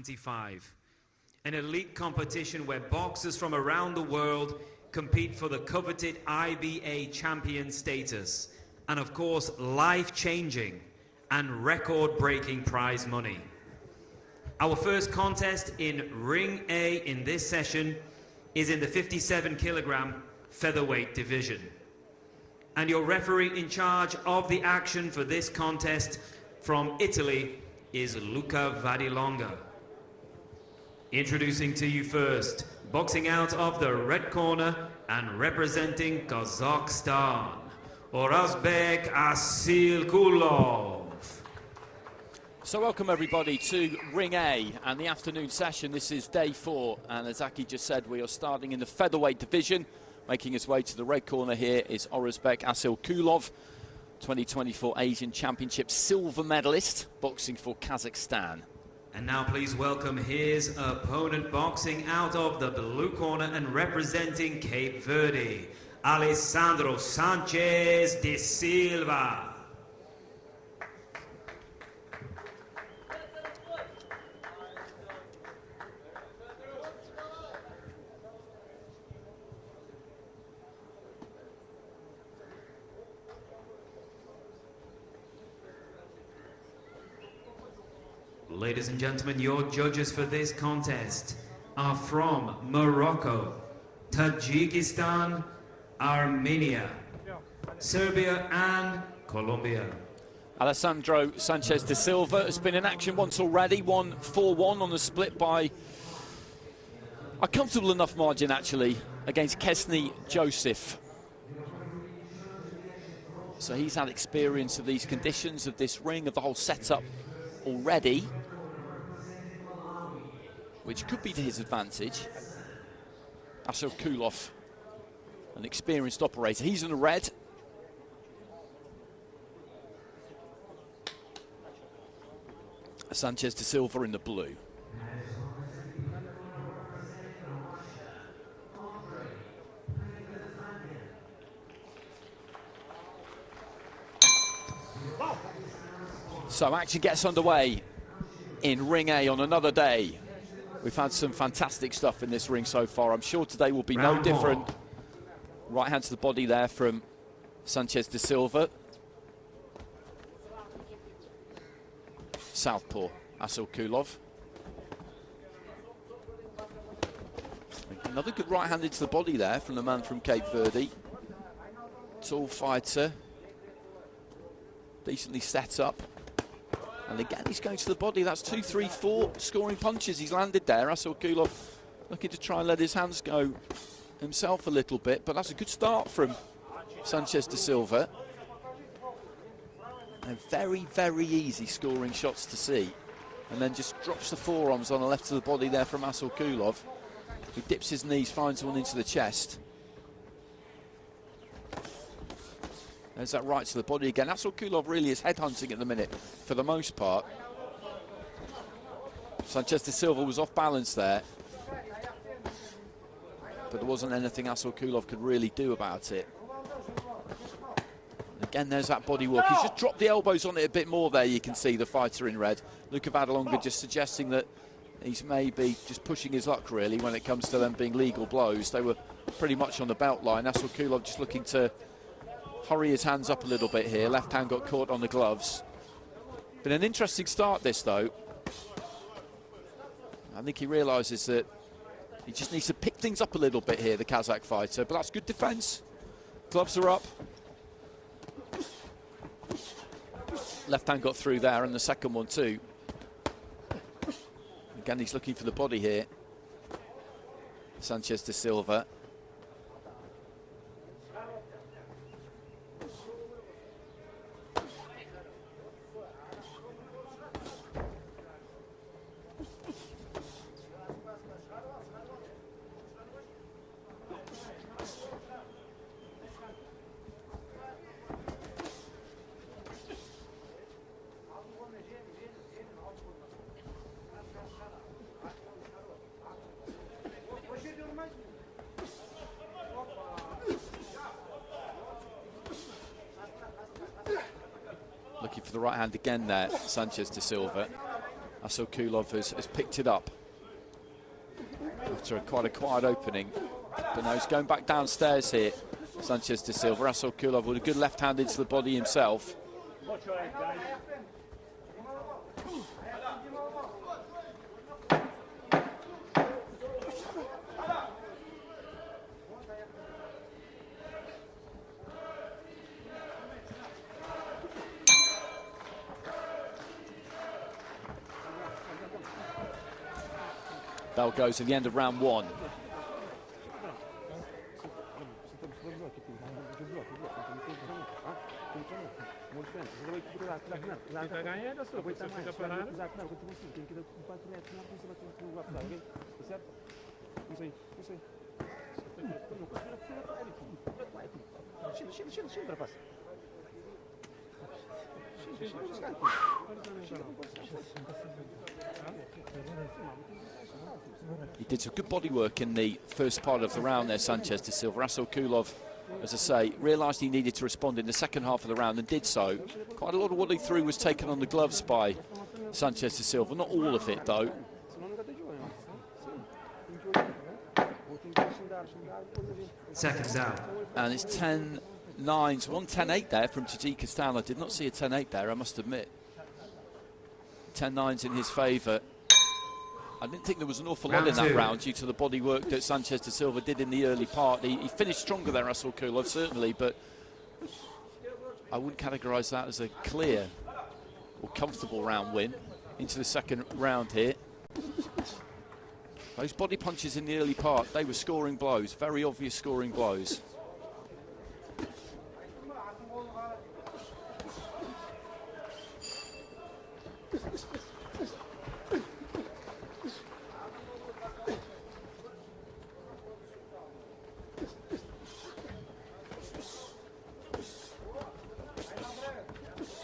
2025, an elite competition where boxers from around the world compete for the coveted IBA champion status and, of course, life-changing and record-breaking prize money. Our first contest in Ring A in this session is in the 57-kilogram featherweight division. And your referee in charge of the action for this contest from Italy is Luca Vadilonga. Introducing to you first, boxing out of the red corner and representing Kazakhstan, Orazbek ASSYLKULOV. So welcome everybody to Ring A and the afternoon session. This is day 4, and as Aki just said, we are starting in the featherweight division. Making his way to the red corner here is Orazbek ASSYLKULOV, 2024 Asian Championship silver medalist, boxing for Kazakhstan. And now please welcome his opponent, boxing out of the blue corner and representing Cape Verde, Elisandro Sanchez de Silva. Ladies and gentlemen, your judges for this contest are from Morocco, Tajikistan, Armenia, Serbia and Colombia. Elisandro Sanchez de Silva has been in action once already, won 4-1 on the split by a comfortable enough margin actually against Kesney Joseph. So he's had experience of these conditions, of this ring, of the whole setup already, which could be to his advantage. ASSYLKULOV, an experienced operator. He's in the red. Sanchez de Silva in the blue. So action gets underway in Ring A on another day. We've had some fantastic stuff in this ring so far. I'm sure today will be no different. Right hand to the body there from Sanchez de Silva. Southpaw, ASSYLKULOV. Another good right hand into the body there from the man from Cape Verde. Tall fighter. Decently set up. And again, he's going to the body. That's 2, 3, 4 scoring punches he's landed there. ASSYLKULOV looking to try and let his hands go himself a little bit, but that's a good start from Sanchez de Silva. And very, very easy scoring shots to see. And then just drops the forearms on the left of the body there from ASSYLKULOV. He dips his knees, finds one into the chest. There's that right to the body again. ASSYLKULOV really is headhunting at the minute, for the most part. Sanchez de Silva was off balance there. But there wasn't anything ASSYLKULOV could really do about it. Again, there's that body work. He's just dropped the elbows on it a bit more there, you can see, the fighter in red. Luca Vadilonga just suggesting that he's maybe just pushing his luck, really, when it comes to them being legal blows. They were pretty much on the belt line. ASSYLKULOV just looking to hurry his hands up a little bit here. Left hand got caught on the gloves. Been an interesting start, this, though. I think he realises that he just needs to pick things up a little bit here, the Kazakh fighter. But that's good defence. Gloves are up. Left hand got through there, and the second one too. Again, he's looking for the body here. Sanchez de Silva. Looking for the right hand again there, Sanchez de Silva. ASSYLKULOV has picked it up after quite a quiet opening. But now he's going back downstairs here. Sanchez de Silva. ASSYLKULOV with a good left hand into the body himself. Bell goes at the end of round 1. He did some good body work in the first part of the round there, Sanchez de Silva. ASSYLKULOV, as I say, realised he needed to respond in the second half of the round and did so. Quite a lot of what he threw was taken on the gloves by Sanchez de Silva. Not all of it, though. Seconds out. And it's 10-9, so 10-8 there from Tajikistan. I did not see a 10-8 there, I must admit. 10-9s in his favour. I didn't think there was an awful lot in that round due to the body work that Sanchez de Silva did in the early part. He finished stronger there, ASSYLKULOV, certainly, but I wouldn't categorise that as a clear or comfortable round win. Into the second round here. Those body punches in the early part, they were scoring blows, very obvious scoring blows.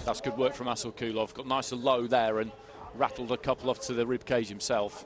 That's good work from ASSYLKULOV. Got nice and low there and rattled a couple off to the ribcage himself.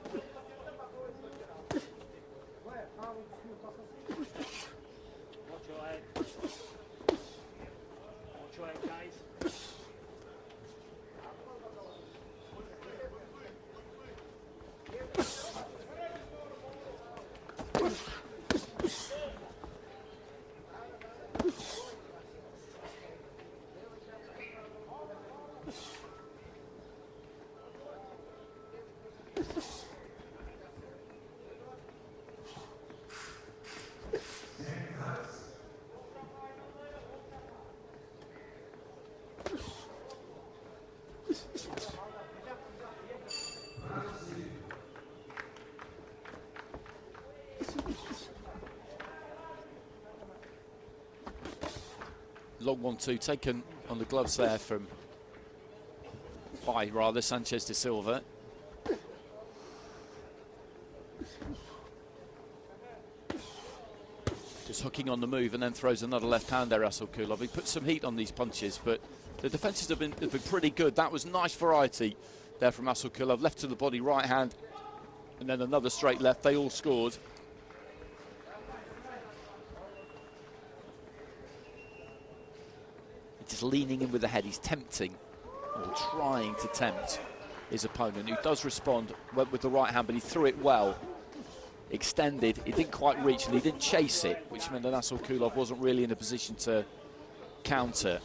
Long 1-2 taken on the gloves there by Sanchez de Silva. Just hooking on the move and then throws another left hand there, ASSYLKULOV. He puts some heat on these punches, but the defences have been pretty good. That was nice variety there from ASSYLKULOV. Left to the body, right hand, and then another straight left. They all scored. Just leaning in with the head. He's tempting, or trying to tempt his opponent, who does respond with the right hand, but he threw it well. Extended, he didn't quite reach, and he didn't chase it, which meant that ASSYLKULOV wasn't really in a position to counter.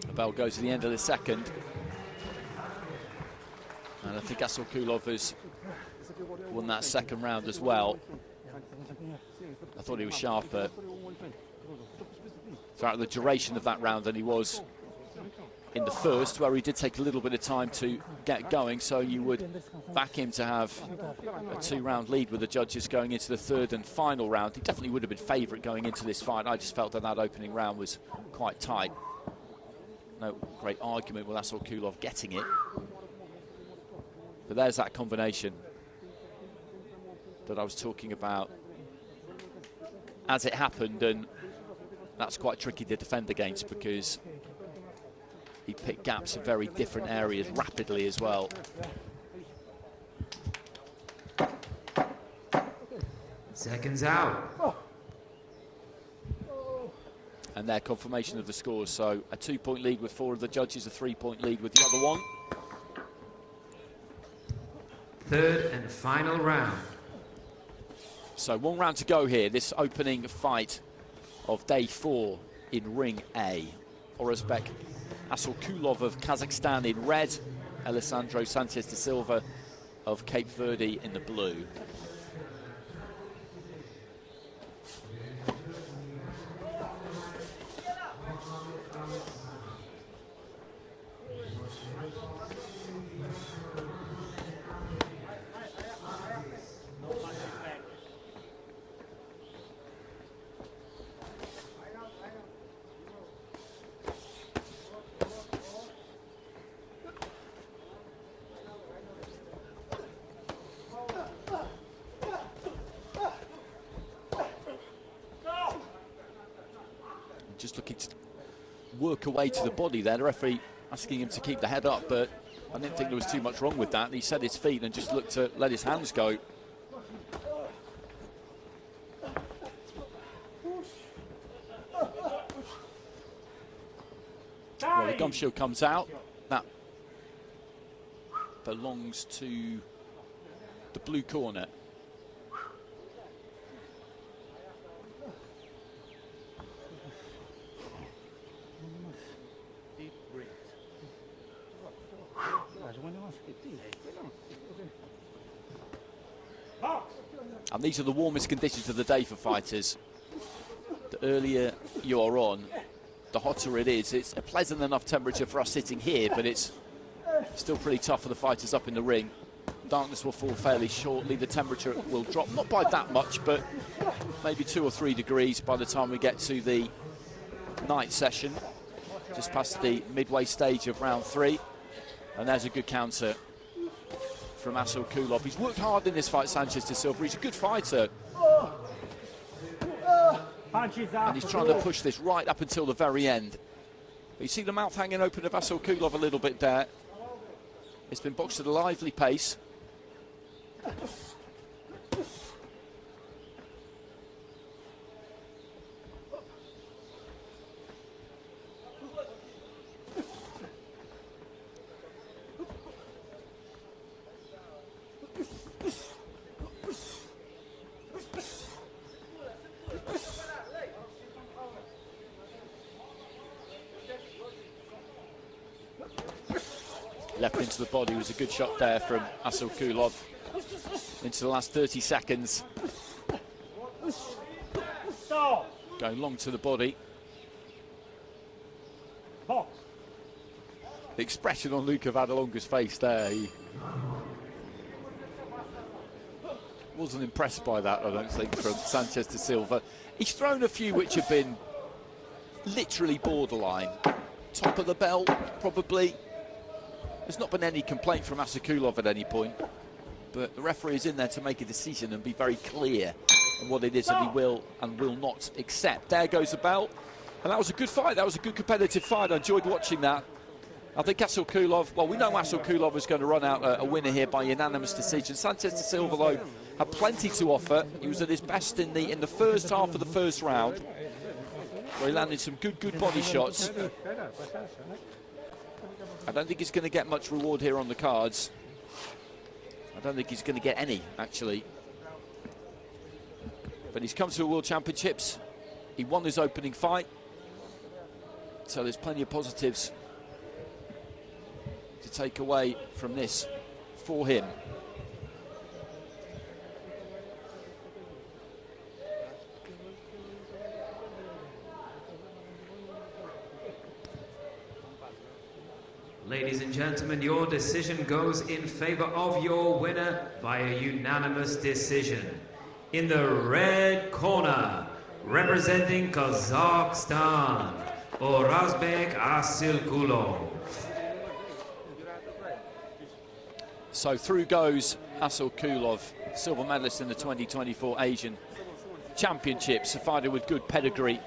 The bell goes to the end of the second. And I think ASSYLKULOV has won that second round as well. I thought he was sharper throughout the duration of that round than he was in the first, where he did take a little bit of time to get going, so you would back him to have a 2-round lead with the judges going into the third and final round. He definitely would have been favourite going into this fight. I just felt that that opening round was quite tight. No great argument with ASSYLKULOV getting it. But there's that combination that I was talking about as it happened, and that's quite tricky to defend against because he picked gaps in very different areas rapidly as well. Seconds out. And their confirmation of the scores. So a 2-point lead with 4 of the judges, a 3-point lead with the other one. Third and final round. So 1 round to go here, this opening fight of day 4 in Ring A. Orazbek, ASSYLKULOV of Kazakhstan in red, Elisandro Sanchez de Silva of Cape Verde in the blue. Just looking to work away to the body there. The referee asking him to keep the head up, but I didn't think there was too much wrong with that. He set his feet and just looked to let his hands go. Well, the gum shield comes out. That belongs to the blue corner. And these are the warmest conditions of the day for fighters. The earlier you are on, the hotter it is. It's a pleasant enough temperature for us sitting here, but it's still pretty tough for the fighters up in the ring. Darkness will fall fairly shortly. The temperature will drop, not by that much, but maybe 2 or 3 degrees by the time we get to the night session, just past the midway stage of round 3. And there's a good counter from ASSYLKULOV. He's worked hard in this fight, Sanchez de Silva. He's a good fighter. And he's trying to push this right up until the very end. But you see the mouth hanging open of ASSYLKULOV a little bit there. It's been boxed at a lively pace. Left into the body was a good shot there from ASSYLKULOV. Into the last 30 seconds. Going long to the body. The expression on Luka Vadalonga's face there, he wasn't impressed by that, I don't think, from Sanchez de Silva. He's thrown a few which have been literally borderline. Top of the belt, probably. There's not been any complaint from ASSYLKULOV at any point, but the referee is in there to make a decision and be very clear on what it is that he will and will not accept. There goes the bell, and that was a good fight. That was a good competitive fight. I enjoyed watching that. I think ASSYLKULOV, well, we know ASSYLKULOV is going to run out a winner here by unanimous decision. Sanchez de Silva, though, had plenty to offer. He was at his best in the first half of the first round, where he landed some good body shots. I don't think he's going to get much reward here on the cards. I don't think he's going to get any, actually. But he's come to a World Championships. He won his opening fight. So there's plenty of positives to take away from this for him. Ladies and gentlemen, your decision goes in favor of your winner via unanimous decision. In the red corner, representing Kazakhstan, Orazbek ASSYLKULOV. So through goes ASSYLKULOV, silver medalist in the 2024 Asian Championships, a fighter with good pedigree.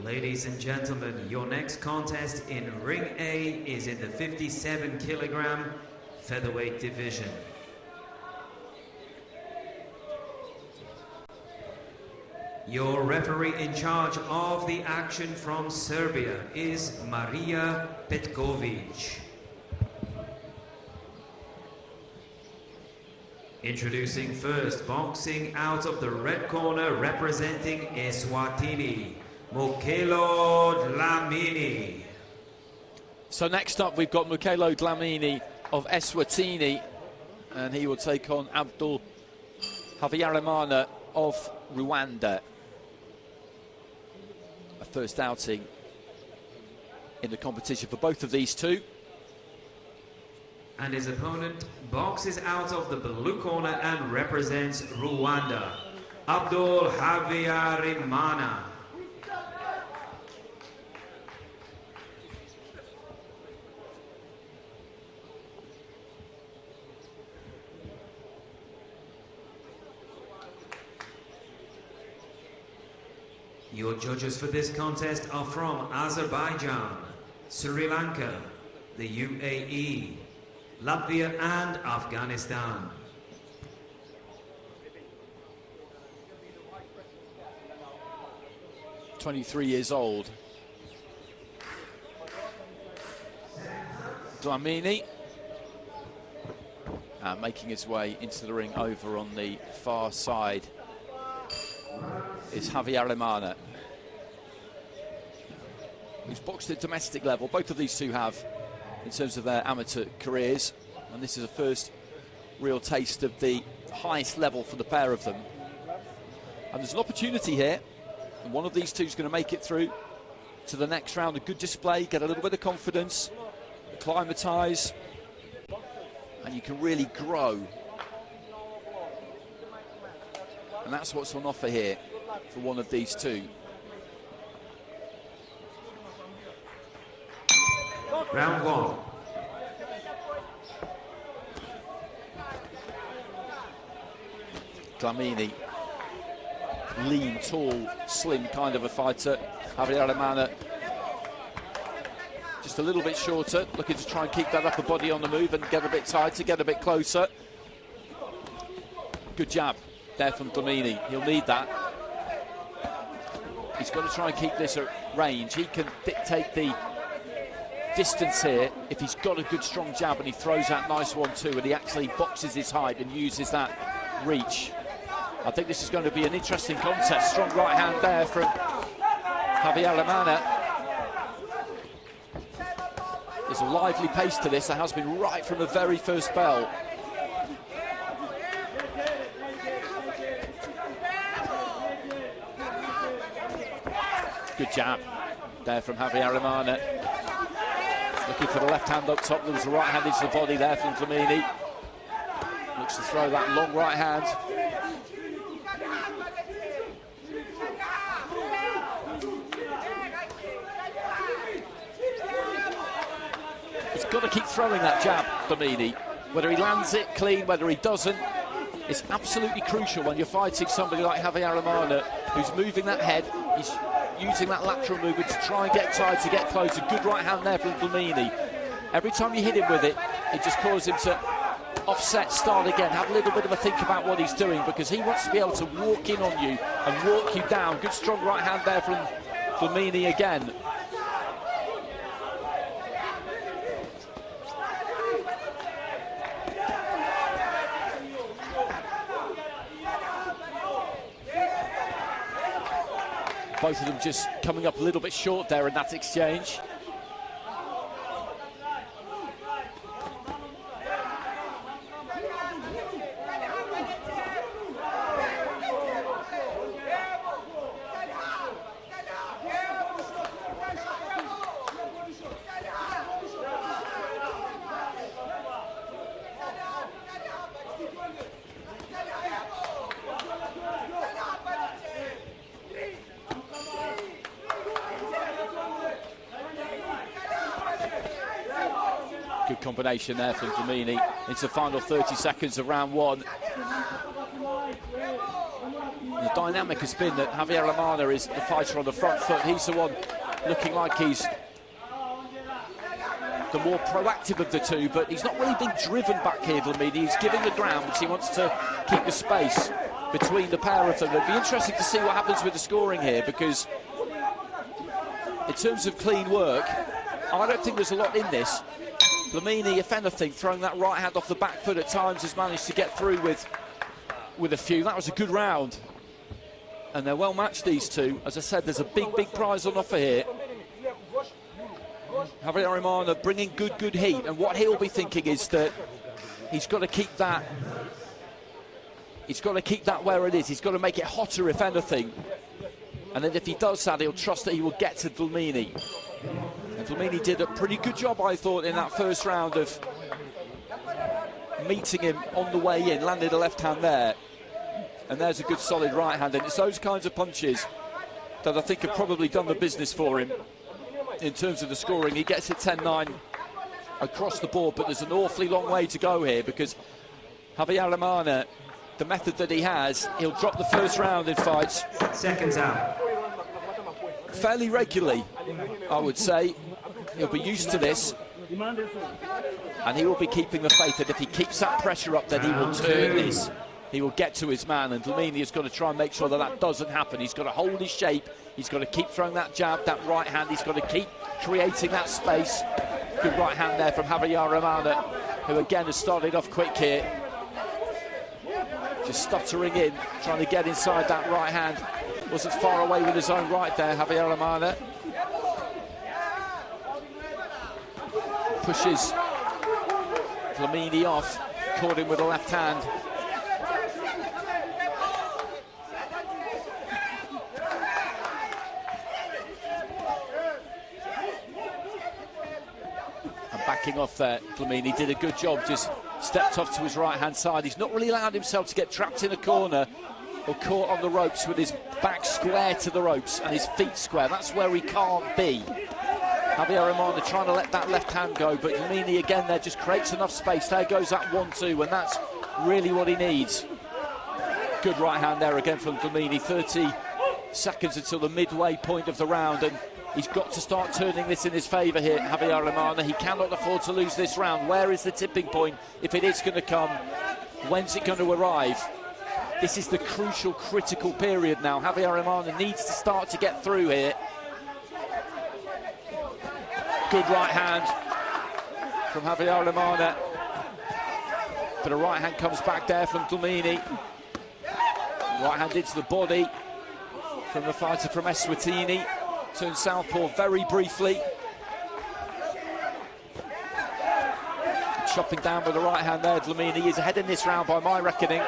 Ladies and gentlemen, your next contest in Ring A is in the 57 kilogram featherweight division. Your referee in charge of the action from Serbia is Marija Petkovic. Introducing first, boxing out of the red corner, representing Eswatini, Mukelo Dlamini. So next up we've got Mukelo Dlamini of Eswatini, and he will take on Abdul Havyarimana of Rwanda. A first outing in the competition for both of these two. And his opponent boxes out of the blue corner and represents Rwanda, Abdul Havyarimana. Your judges for this contest are from Azerbaijan, Sri Lanka, the UAE, Latvia and Afghanistan. "23 years old. Dlamini making his way into the ring over on the far side is Havyarimana, who's boxed at domestic level. Both of these two have, in terms of their amateur careers, and this is a first real taste of the highest level for the pair of them. And there's an opportunity here, and one of these two is going to make it through to the next round. A good display, get a little bit of confidence, acclimatise, and you can really grow. And that's what's on offer here for one of these two. Round one. Dlamini, lean, tall, slim kind of a fighter. Havyarimana just a little bit shorter, looking to try and keep that upper body on the move and get a bit tighter, get a bit closer. Good jab there from Dlamini. He'll need that. He's got to try and keep this at range. He can dictate the distance here if he's got a good strong jab and he throws that nice 1-2 and he actually boxes his height and uses that reach. I think this is going to be an interesting contest. Strong right hand there from Havyarimana. There's a lively pace to this. There has been right from the very first bell. Good jab there from Havyarimana. Looking for the left hand up top. There was a right hand into the body there from Dlamini. Looks to throw that long right hand. He's got to keep throwing that jab, Dlamini. Whether he lands it clean, whether he doesn't, it's absolutely crucial when you're fighting somebody like Havyarimana, who's moving that head. He's using that lateral movement to try and get tight, to get close. A good right hand there from Dlamini. Every time you hit him with it, it just causes him to offset, start again, have a little bit of a think about what he's doing, because he wants to be able to walk in on you and walk you down. Good strong right hand there from Dlamini again. Both of them just coming up a little bit short there in that exchange. Good combination there from Dlamini into the final 30 seconds of round one. The dynamic has been that Havyarimana is the fighter on the front foot. He's the one looking like he's the more proactive of the two, but he's not really being driven back here, Dlamini. He's giving the ground, but he wants to keep the space between the pair of them. It'll be interesting to see what happens with the scoring here, because in terms of clean work, I don't think there's a lot in this. Dlamini, if anything, throwing that right hand off the back foot at times, has managed to get through with a few. That was a good round. And they're well matched, these two. As I said, there's a big prize on offer here. Havyarimana bringing good heat. And what he'll be thinking is that he's got to keep that. He's got to keep that where it is. He's got to make it hotter, if anything. And then if he does that, he'll trust that he will get to Dlamini. And Dlamini did a pretty good job, I thought, in that first round of meeting him on the way in. Landed a left hand there. And there's a good solid right hand. And it's those kinds of punches that I think have probably done the business for him in terms of the scoring. He gets it 10-9 across the board, but there's an awfully long way to go here, because Havyarimana, the method that he has, he'll drop the first round in fights. Seconds out. Fairly regularly, I would say. He'll be used to this, and he will be keeping the faith that if he keeps that pressure up, then he will turn this. He will get to his man, and Dlamini has got to try and make sure that that doesn't happen. He's got to hold his shape. He's got to keep throwing that jab, that right hand. He's got to keep creating that space. Good right hand there from Havyarimana, who again has started off quick here. Just stuttering in, trying to get inside that right hand. Wasn't far away with his own right there, Havyarimana. Pushes Dlamini off, caught him with a left hand. And backing off there, Dlamini did a good job, just stepped off to his right-hand side. He's not really allowed himself to get trapped in a corner or caught on the ropes with his back square to the ropes and his feet square. That's where he can't be. Havyarimana trying to let that left hand go, but Dlamini again there just creates enough space. There goes that 1-2, and that's really what he needs. Good right hand there again from Dlamini. 30 seconds until the midway point of the round, and he's got to start turning this in his favour here, Havyarimana. He cannot afford to lose this round. Where is the tipping point? If it is going to come, when's it going to arrive? This is the crucial, critical period now. Havyarimana needs to start to get through here. Good right hand from Havyarimana. But a right hand comes back there from Dlamini. Right hand into the body from the fighter from Eswatini. Turns southpaw very briefly. Chopping down with the right hand there, Dlamini is ahead in this round by my reckoning.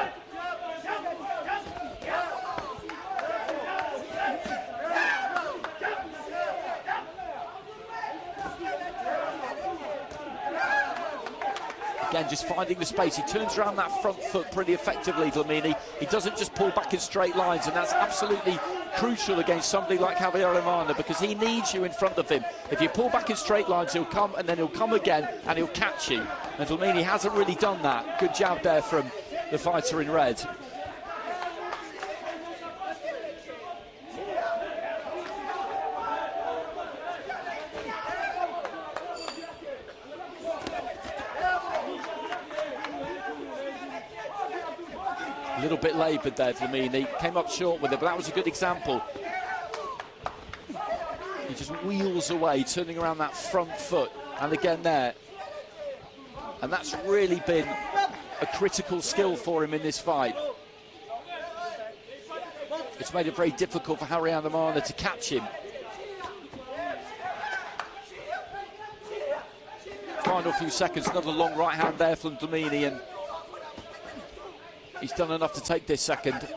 Again, just finding the space. He turns around that front foot pretty effectively, Dlamini. He doesn't just pull back in straight lines, and that's absolutely crucial against somebody like Havyarimana, because he needs you in front of him. If you pull back in straight lines, he'll come, and then he'll come again, and he'll catch you. And Dlamini hasn't really done that. Good jab there from the fighter in red. little bit laboured there, Dlamini. Came up short with it, but that was a good example. He just wheels away, turning around that front foot. And again there. And that's really been a critical skill for him in this fight. It's made it very difficult for Havyarimana to catch him. Final few seconds, another long right hand there from Dlamini, and he's done enough to take this second.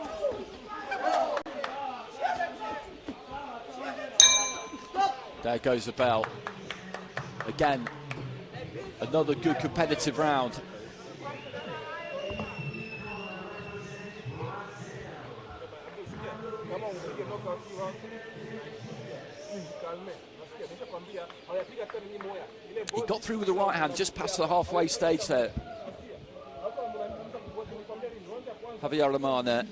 There goes the bell. Again, another good competitive round. He got through with the right hand just past the halfway stage there, Havyarimana,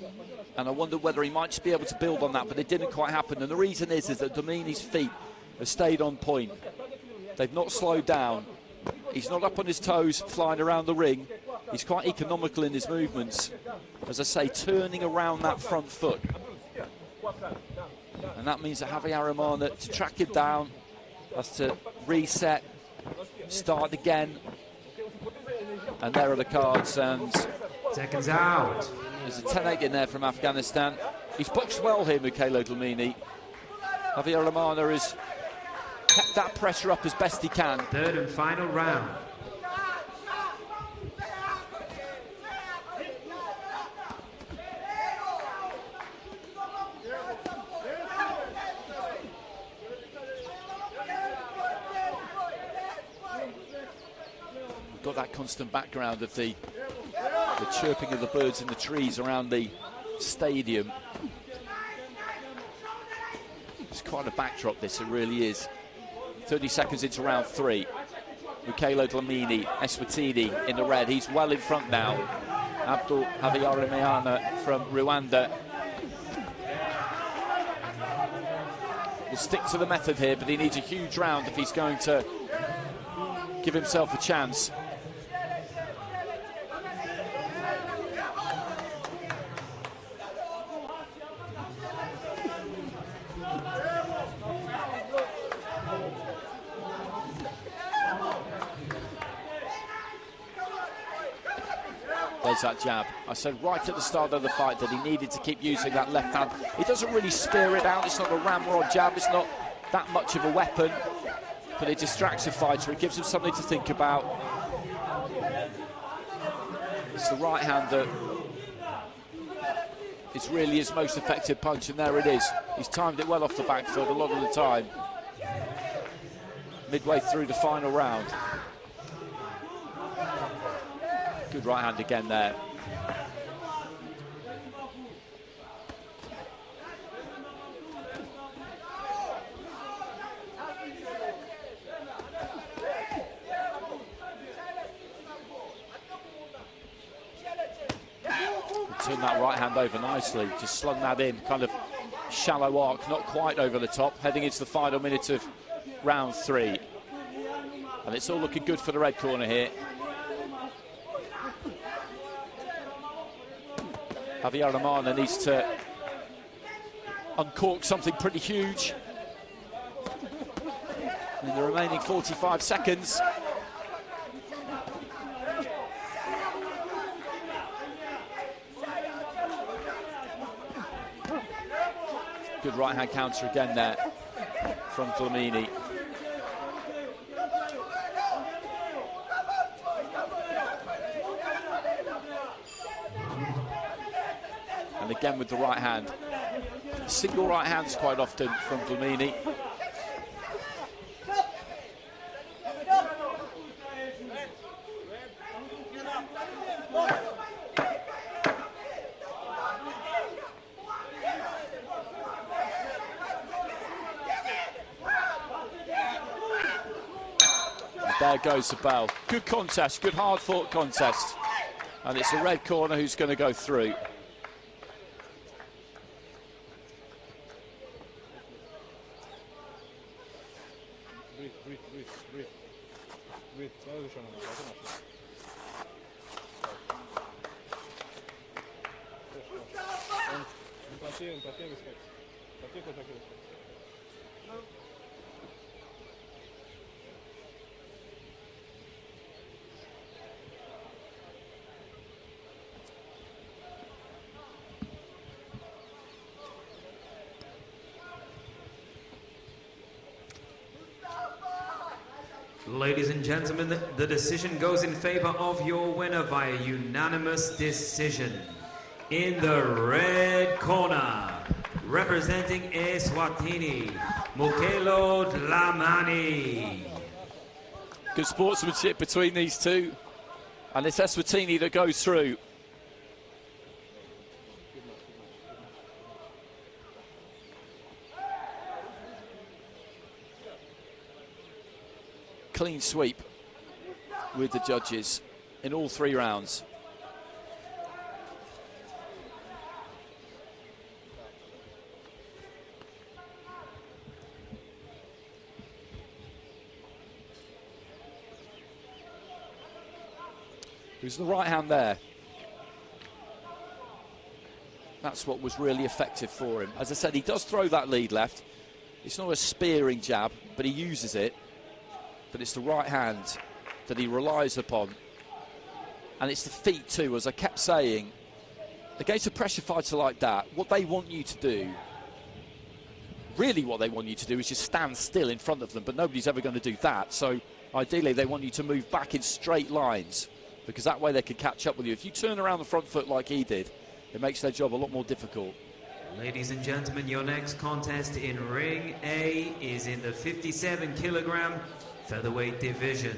and I wonder whether he might just be able to build on that, but it didn't quite happen. And the reason is that Dlamini's feet have stayed on point. They've not slowed down. He's not up on his toes flying around the ring. He's quite economical in his movements, as I say, turning around that front foot. And that means that Havyarimana, to track him down, has to reset, start again. And there are the cards, and seconds out. There's a 10-8 in there from Afghanistan. He's boxed well here, Mukelo Dlamini. Havyarimana has kept that pressure up as best he can. Third and final round. We've got that constant background of the chirping of the birds in the trees around the stadium. It's quite a backdrop, this, it really is. 30 seconds into round 3. Mukelo Dlamini, Eswatini in the red. He's well in front now. Abdul Havyarimana from Rwanda. Will stick to the method here, but he needs a huge round if he's going to give himself a chance. There's that jab. I said right at the start of the fight that he needed to keep using that left hand. He doesn't really spear it out. It's not a ramrod jab. It's not that much of a weapon, but it distracts the fighter. It gives him something to think about. It's the right hand that is really his most effective punch, and there it is. He's timed it well off the back foot a lot of the time. Midway through the final round. Good right hand again there. Turned that right hand over nicely, just slung that in, kind of shallow arc, not quite over the top, heading into the final minute of round 3. And it's all looking good for the red corner here. Havyarimana needs to uncork something pretty huge in the remaining 45 seconds. Good right hand counter again there from Dlamini. And again with the right hand. Single right hands quite often from Dlamini. There goes the bell. Good contest, good hard-fought contest. And it's the red corner who's going to go through. Ladies and gentlemen, the decision goes in favor of your winner via unanimous decision. In the red corner, representing Eswatini, Mukelo Dlamini. Good sportsmanship between these two, and it's Eswatini that goes through. Clean sweep with the judges in all 3 rounds. It was the right hand there. That's what was really effective for him. As I said, he does throw that lead left. It's not a spearing jab, but he uses it. But it's the right hand that he relies upon. And it's the feet too, as I kept saying. Against a pressure fighter like that, what they want you to do, really what they want you to do is just stand still in front of them, but nobody's ever going to do that. So ideally they want you to move back in straight lines, because that way they can catch up with you. If you turn around the front foot like he did, it makes their job a lot more difficult. Ladies and gentlemen, your next contest in Ring A is in the 57-kilogram featherweight division.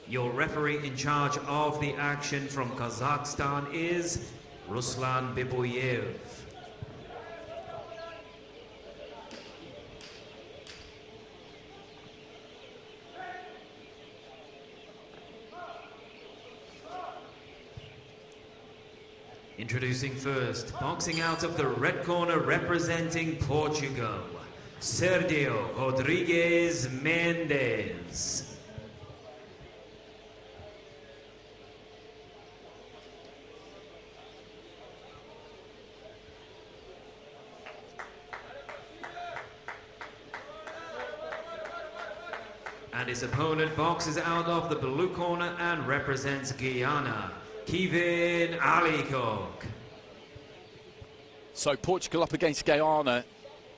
Your referee in charge of the action from Kazakhstan is Ruslan Biboyev. Introducing first, boxing out of the red corner representing Portugal, Sergio Rodrigues Mendes. And his opponent boxes out of the blue corner and represents Guyana, Keevin ALLICOCK. So Portugal up against Guyana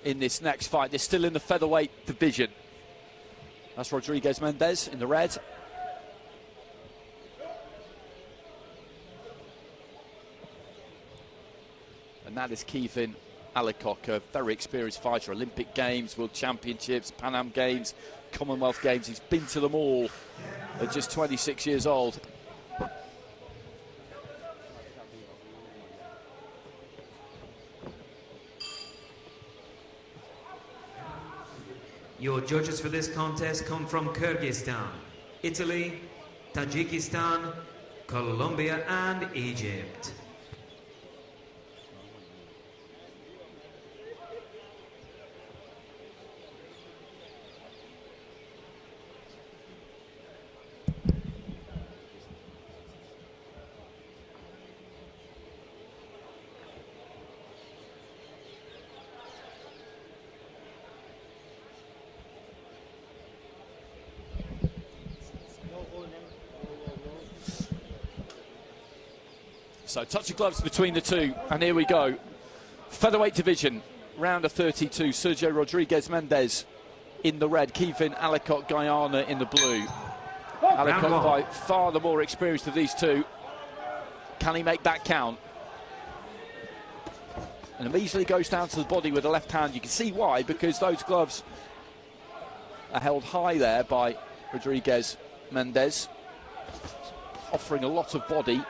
in this next fight. They're still in the featherweight division. That's Rodrigues Mendes in the red. And that is Keevin ALLICOCK, a very experienced fighter. Olympic Games, World Championships, Pan Am Games, Commonwealth Games. He's been to them all at just 26 years old. Your judges for this contest come from Kyrgyzstan, Italy, Tajikistan, Colombia and Egypt. So touch of gloves between the two, and here we go. Featherweight division, round of 32. Sergio Rodrigues Mendes in the red, Keevin ALLICOCK Guyana in the blue. ALLICOCK by far the more experienced of these two. Can he make that count? And immediately goes down to the body with the left hand. You can see why, because those gloves are held high there by Rodrigues Mendes, offering a lot of body.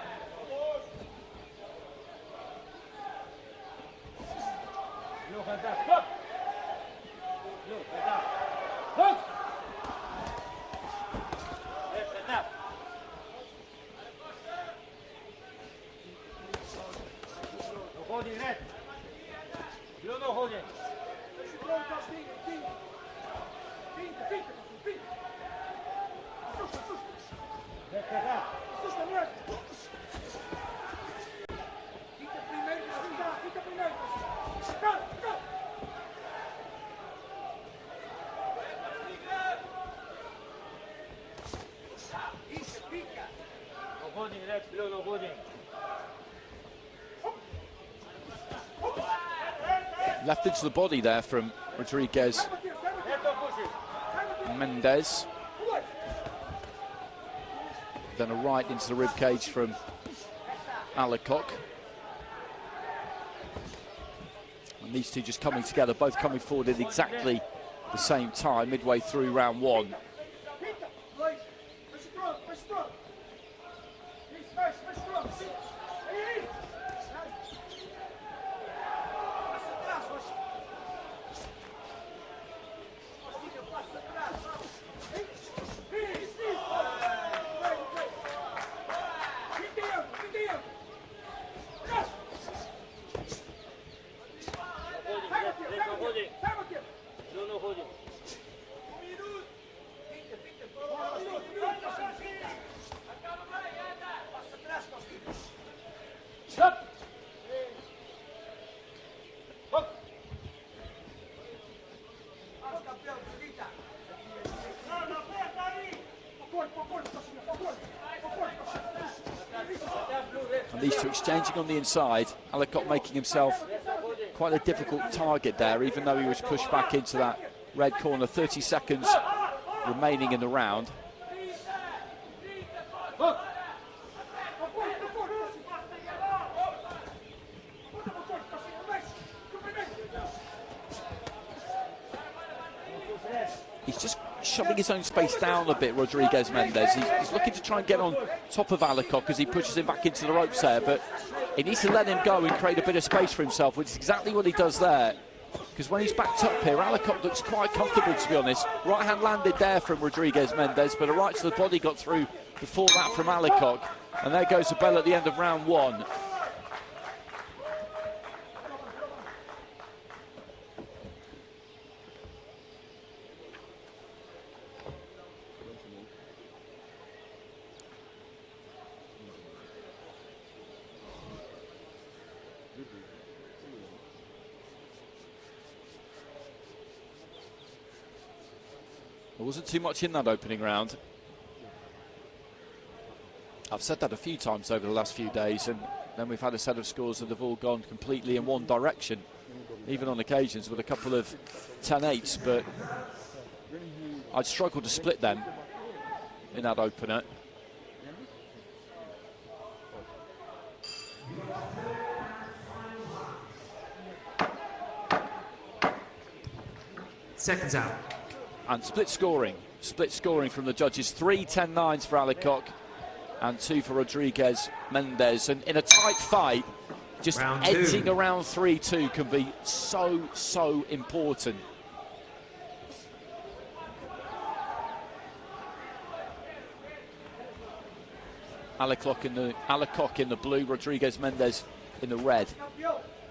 Left into the body there from Rodrigues. Mendes. Then a right into the ribcage from ALLICOCK. And these two just coming together, both coming forward at exactly the same time, midway through round one. And these two exchanging on the inside. ALLICOCK making himself quite a difficult target there, even though he was pushed back into that red corner. 30 seconds remaining in the round. He's just shoving his own space down a bit, Rodrigues Mendes. He's looking to try and get on top of ALLICOCK as he pushes him back into the ropes there, but he needs to let him go and create a bit of space for himself, which is exactly what he does there. Because when he's backed up here, ALLICOCK looks quite comfortable, to be honest. Right hand landed there from Rodrigues Mendes, but a right to the body got through before that from ALLICOCK. And there goes the bell at the end of round one. There wasn't too much in that opening round. I've said that a few times over the last few days, and then we've had a set of scores that have all gone completely in one direction, even on occasions with a couple of 10-8s, but I'd struggle to split them in that opener. Seconds out. And split scoring from the judges. 3 10-9s for ALLICOCK and 2 for Rodrigues Mendes. And in a tight fight, just edging around 3-2 can be so important. ALLICOCK in the blue, Rodrigues Mendes in the red.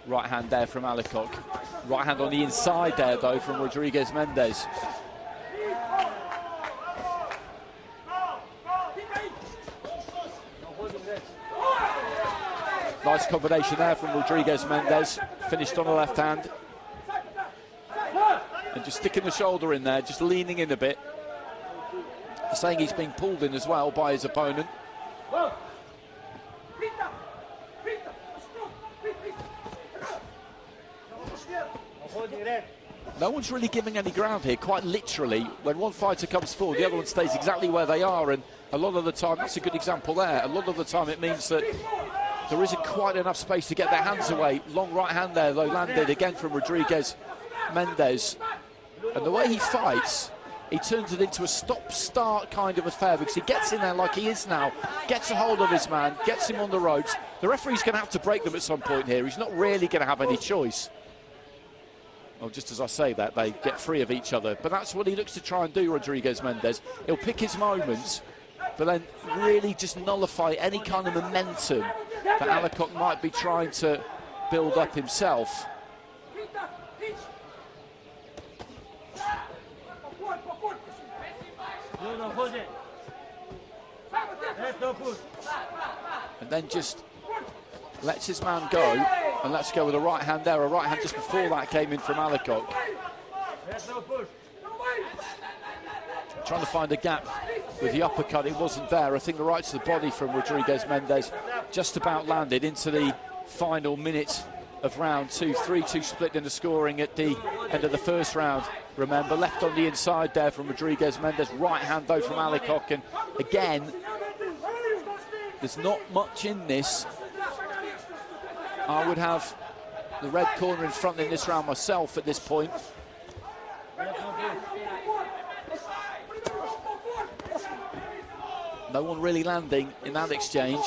Right hand there from ALLICOCK. Right hand on the inside there, though, from Rodrigues Mendes. Nice combination there from Rodrigues Mendes. Finished on the left hand. And just sticking the shoulder in there, just leaning in a bit. Saying he's being pulled in as well by his opponent. No one's really giving any ground here, quite literally. When one fighter comes forward, the other one stays exactly where they are, and a lot of the time, that's a good example there, a lot of the time it means that there isn't quite enough space to get their hands away. Long right hand there, though, landed again from Rodrigues Mendes. And the way he fights, he turns it into a stop-start kind of affair, because he gets in there like he is now, gets a hold of his man, gets him on the ropes. The referee's going to have to break them at some point here. He's not really going to have any choice. Well, just as I say that, they get free of each other. But that's what he looks to try and do, Rodrigues Mendes. He'll pick his moments, but then really just nullify any kind of momentum that ALLICOCK might be trying to build up himself. And then just lets his man go, and let's go with a right hand there. A right hand just before that came in from ALLICOCK. Trying to find a gap with the uppercut, it wasn't there. I think the right to the body from Rodriguez Mendes just about landed into the final minute of round 2. 3-2 split in the scoring at the end of the first round. Remember, left on the inside there from Rodriguez Mendes, right hand though from ALLICOCK, and again, there's not much in this. I would have the red corner in front in this round myself at this point. No one really landing in that exchange.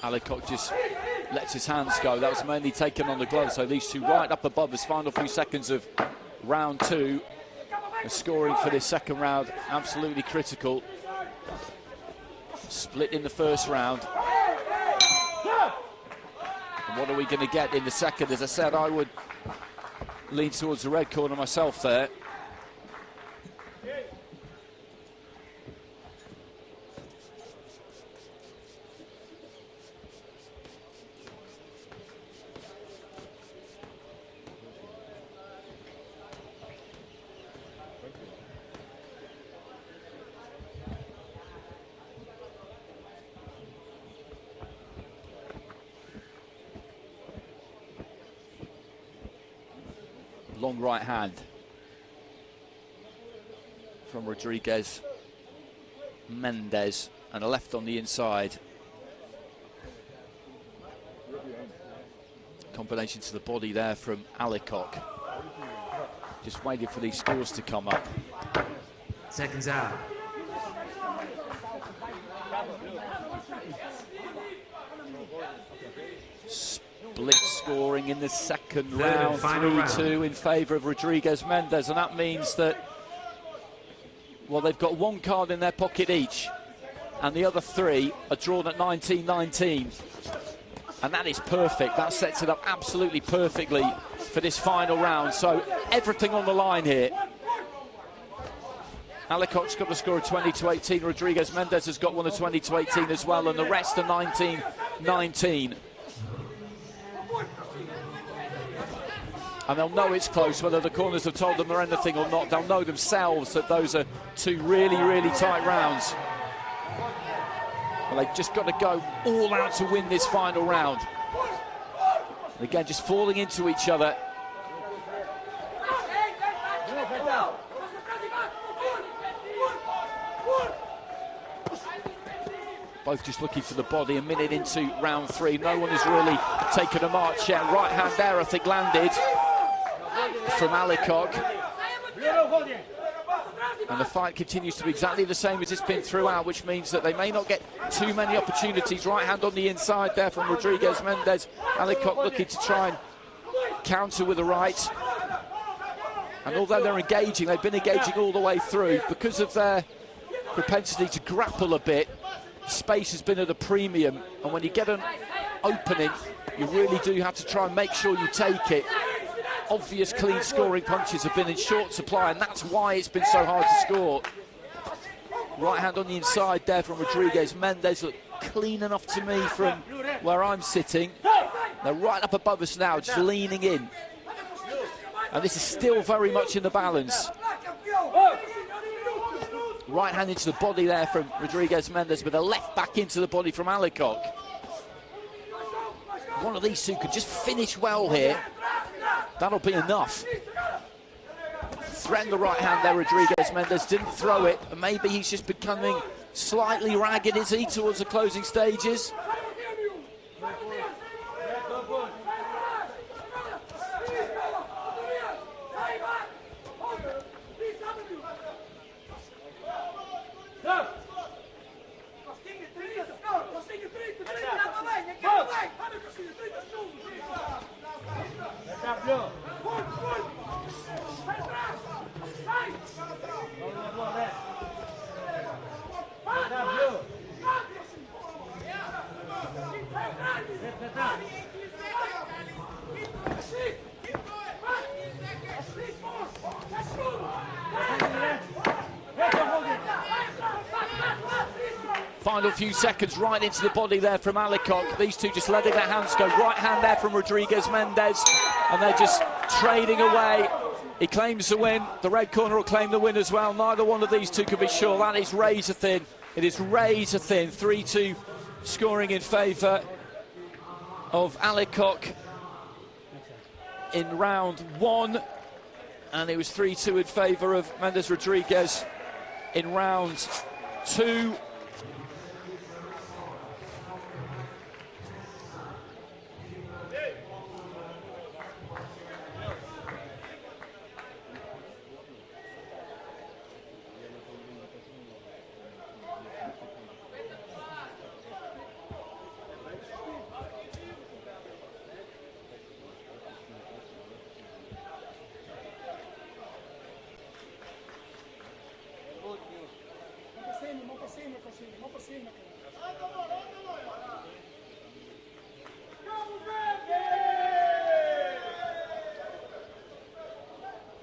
ALLICOCK just lets his hands go. That was mainly taken on the glove, so these two right up above us. Final few seconds of round 2. The scoring for this second round absolutely critical. Split in the first round. And what are we going to get in the second? As I said, I would lean towards the red corner myself there. Long right hand from Rodriguez Mendes, and a left on the inside. Combination to the body there from ALLICOCK. Just waiting for these scores to come up. Seconds out. Split scoring in the second round, 3-2 in favour of Rodriguez Mendes, and that means that, well, they've got one card in their pocket each, and the other 3 are drawn at 19-19, and that is perfect. That sets it up absolutely perfectly for this final round. So everything on the line here. ALLICOCK's got a score of 20-18. Rodriguez Mendes has got one of 20-18 as well, and the rest are 19-19. And they'll know it's close, whether the corners have told them or anything or not. They'll know themselves that those are 2 really, really tight rounds. And they've just got to go all out to win this final round. And again, just falling into each other. Both just looking for the body. A minute into round 3. No one has really taken a march yet. Right hand there, I think, landed from ALLICOCK. And the fight continues to be exactly the same as it's been throughout, which means that they may not get too many opportunities. Right hand on the inside there from Rodriguez Mendes. ALLICOCK looking to try and counter with the right. And although they're engaging, they've been engaging all the way through. Because of their propensity to grapple a bit, space has been at a premium. And when you get an opening, you really do have to try and make sure you take it. Obvious clean scoring punches have been in short supply, and that's why it's been so hard to score. Right hand on the inside there from Rodriguez Mendes. Look clean enough to me from where I'm sitting. They're right up above us now, just leaning in. And this is still very much in the balance. Right hand into the body there from Rodriguez Mendes, with a left back into the body from ALLICOCK. One of these two could just finish well here. That'll be enough. Threatened the right hand there, Rodriguez Mendes, didn't throw it, and maybe he's just becoming slightly ragged, is he, towards the closing stages? Final few seconds right into the body there from ALLICOCK. These two just letting their hands go. Right hand there from Rodrigues, Mendes, and they're just trading away. He claims the win. The red corner will claim the win as well. Neither one of these two can be sure. That is razor thin. It is razor thin. 3-2 scoring in favour of ALLICOCK in round one. And it was 3-2 in favour of Mendes Rodrigues in round two.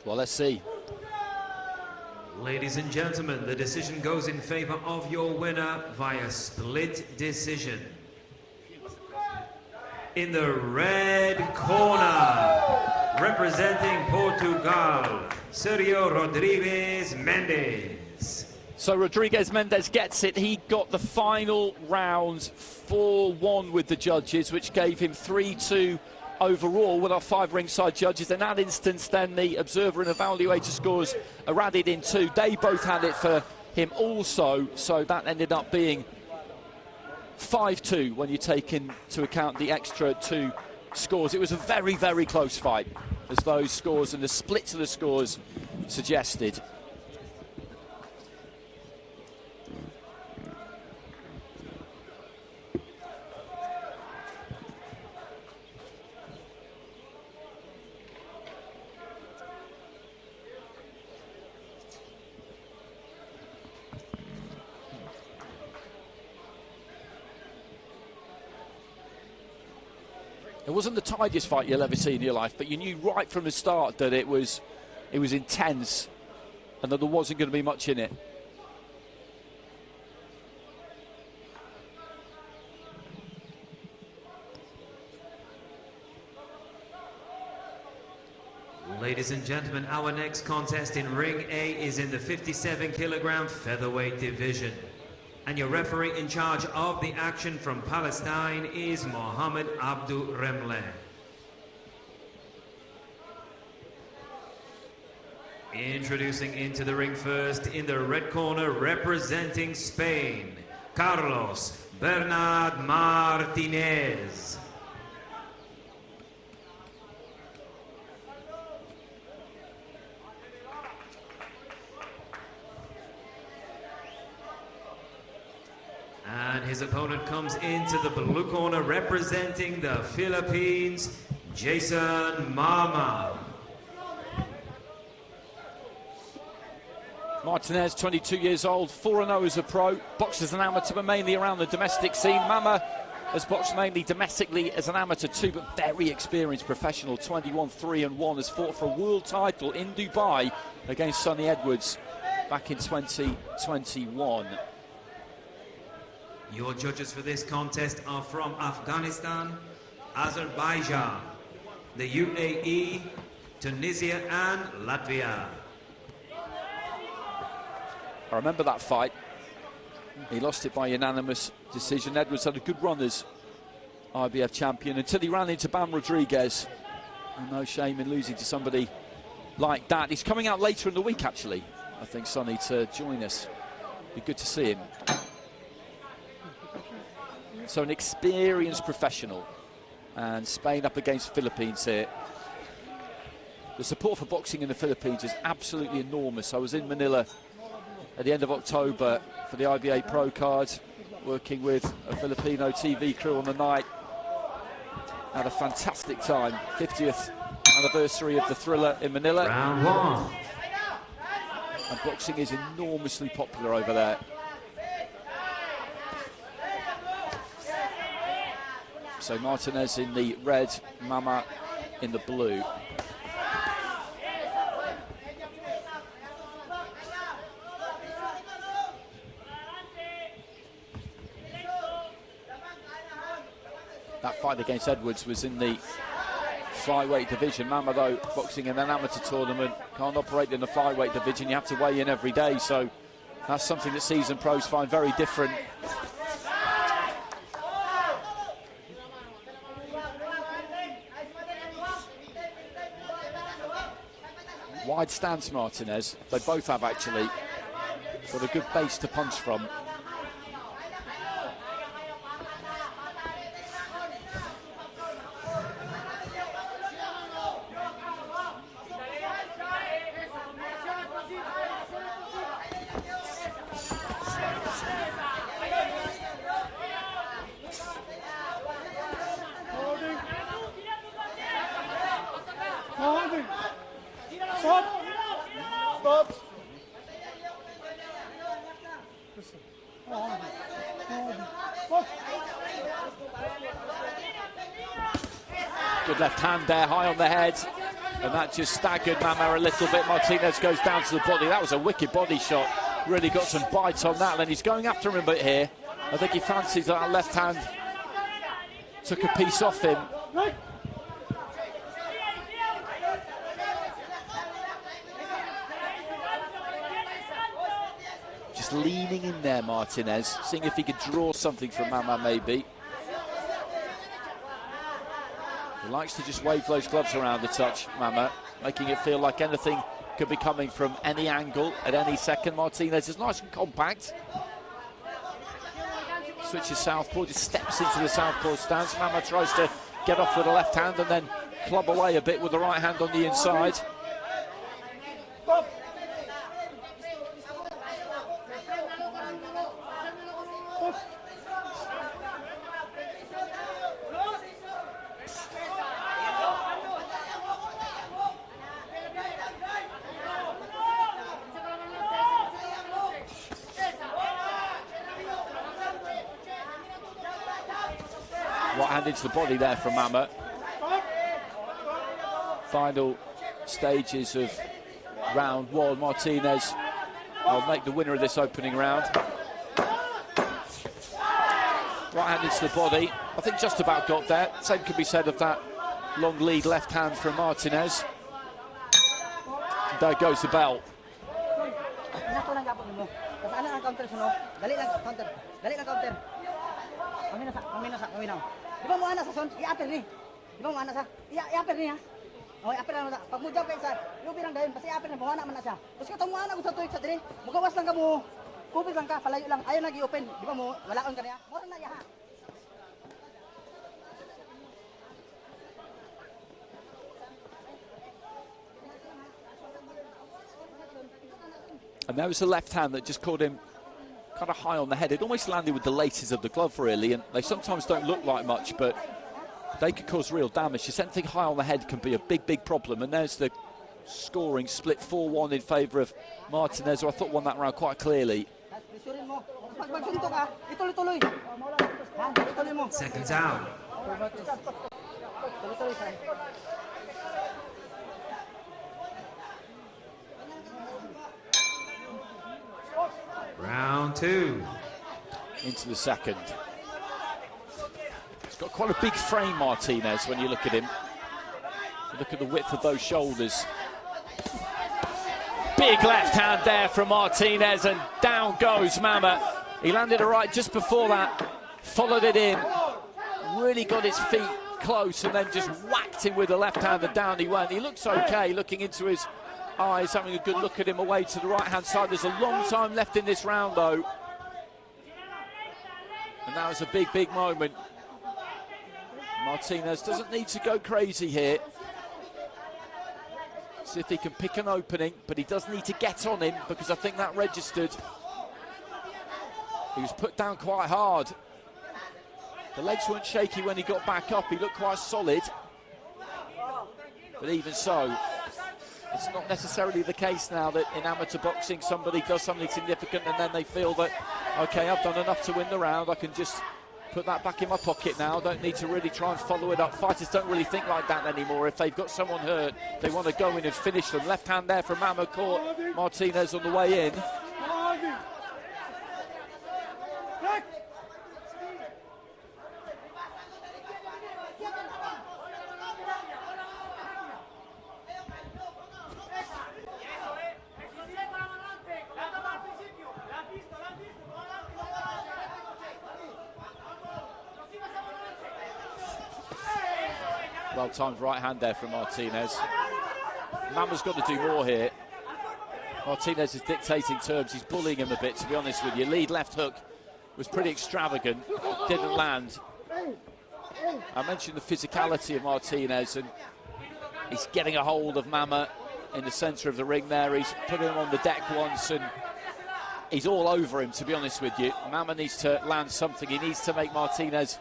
Well, let's see. Ladies and gentlemen, the decision goes in favor of your winner via split decision. In the red corner, representing Portugal, Sergio Rodrigues Mendes. So Rodrigues Mendes gets it. He got the final round 4-1 with the judges, which gave him 3-2 overall with our 5 ringside judges. In that instance, then the observer and evaluator scores are added in too. They both had it for him also, so that ended up being 5-2 when you take into account the extra 2 scores. It was a very, very close fight, as those scores and the splits of the scores suggested. It wasn't the tidiest fight you'll ever see in your life, but you knew right from the start that it was intense and that there wasn't going to be much in it. Ladies and gentlemen, our next contest in Ring A is in the 57 kilogram featherweight division. And your referee in charge of the action from Palestine is Mohammed Abdul Remle. Introducing into the ring first, in the red corner, representing Spain, Carlos Bernard Martinez. And his opponent comes into the blue corner representing the Philippines, Jayson Mama. Martinez, 22 years old, 4-0 as a pro, boxed as an amateur but mainly around the domestic scene. Mama has boxed mainly domestically as an amateur too, but very experienced professional, 21-3-1, has fought for a world title in Dubai against Sonny Edwards back in 2021. Your judges for this contest are from Afghanistan, Azerbaijan, the UAE, Tunisia and Latvia. I remember that fight. He lost it by unanimous decision. Edwards had a good run as IBF champion until he ran into Bam Rodrigues. And no shame in losing to somebody like that. He's coming out later in the week, actually, I think, Sonny, to join us. Be good to see him. So an experienced professional, and Spain up against Philippines here. The support for boxing in the Philippines is absolutely enormous. I was in Manila at the end of October for the IBA Pro card, working with a Filipino TV crew on the night. Had a fantastic time. 50th anniversary of the Thriller in Manila. Round one. And boxing is enormously popular over there. So Martinez in the red, Mama in the blue. that fight against Edwards was in the flyweight division. Mama, though, boxing in an amateur tournament, can't operate in the flyweight division. You have to weigh in every day, so that's something that seasoned pros find very different. Wide stance, Martinez. They both have, actually. Got a good base to punch from. Good left hand there, high on the head, and that just staggered Mama a little bit. Martinez goes down to the body. That was a wicked body shot. Really got some bite on that, and he's going after him a bit here. I think he fancies that left hand took a piece off him. Just leaning in there, Martinez, seeing if he could draw something from Mama, maybe. He likes to just wave those gloves around a touch, Mama, making it feel like anything could be coming from any angle at any second. Martinez is nice and compact. Switches southpaw, just steps into the southpaw stance. Mama tries to get off with the left hand and then club away a bit with the right hand on the inside. Into the body there from Mama. Final stages of round one. Martinez will make the winner of this opening round. Right hand into the body. I think just about got there. Same could be said of that long lead left hand from Martinez. There goes the bell. Di ba mo ana sa son? I-upper ni. Di ba mo ana sa? I-upper ni ha. Oh, i-upper na sa. Pag mo jump kay sa, yung birang dayon, basta i-upper na mo ana man na siya. Tapos katong mo ana ko sa tuig sa diri. Mugawas lang ka mo. Kupit lang ka, palayo lang. Ayaw nag-i-open. Di ba mo? Wala on ka niya. Mo na ya ha. And there was a left hand that just caught him kind of high on the head. It almost landed with the laces of the glove, really, and they sometimes don't look like much, but they could cause real damage. Just anything high on the head can be a big, big problem. And there's the scoring split 4-1 in favour of Martinez, who I thought won that round quite clearly. Seconds out. Round two. Into the second. He's got quite a big frame, Martinez, when you look at him. You look at the width of those shoulders. Big left hand there from Martinez, and down goes Mama. He landed a right just before that, followed it in, really got his feet close, and then just whacked him with the left hand, and down he went. He looks okay, looking into his eyes, having a good look at him away to the right-hand side. There's a long time left in this round, though. And that was a big, big moment. Martinez doesn't need to go crazy here. See if he can pick an opening, but he does need to get on him, because I think that registered. He was put down quite hard. The legs weren't shaky when he got back up. He looked quite solid. But even so, it's not necessarily the case now that in amateur boxing somebody does something significant and then they feel that, okay, I've done enough to win the round, I can just put that back in my pocket now, don't need to really try and follow it up. Fighters don't really think like that anymore. If they've got someone hurt, they want to go in and finish them. Left hand there from Mama, caught Martinez on the way in. Well-timed right hand there from Martinez. Mama's got to do more here. Martinez is dictating terms. He's bullying him a bit, to be honest with you. Lead left hook was pretty extravagant, didn't land. I mentioned the physicality of Martinez, and he's getting a hold of Mama in the centre of the ring there. He's put him on the deck once, and he's all over him, to be honest with you. Mama needs to land something. He needs to make Martinez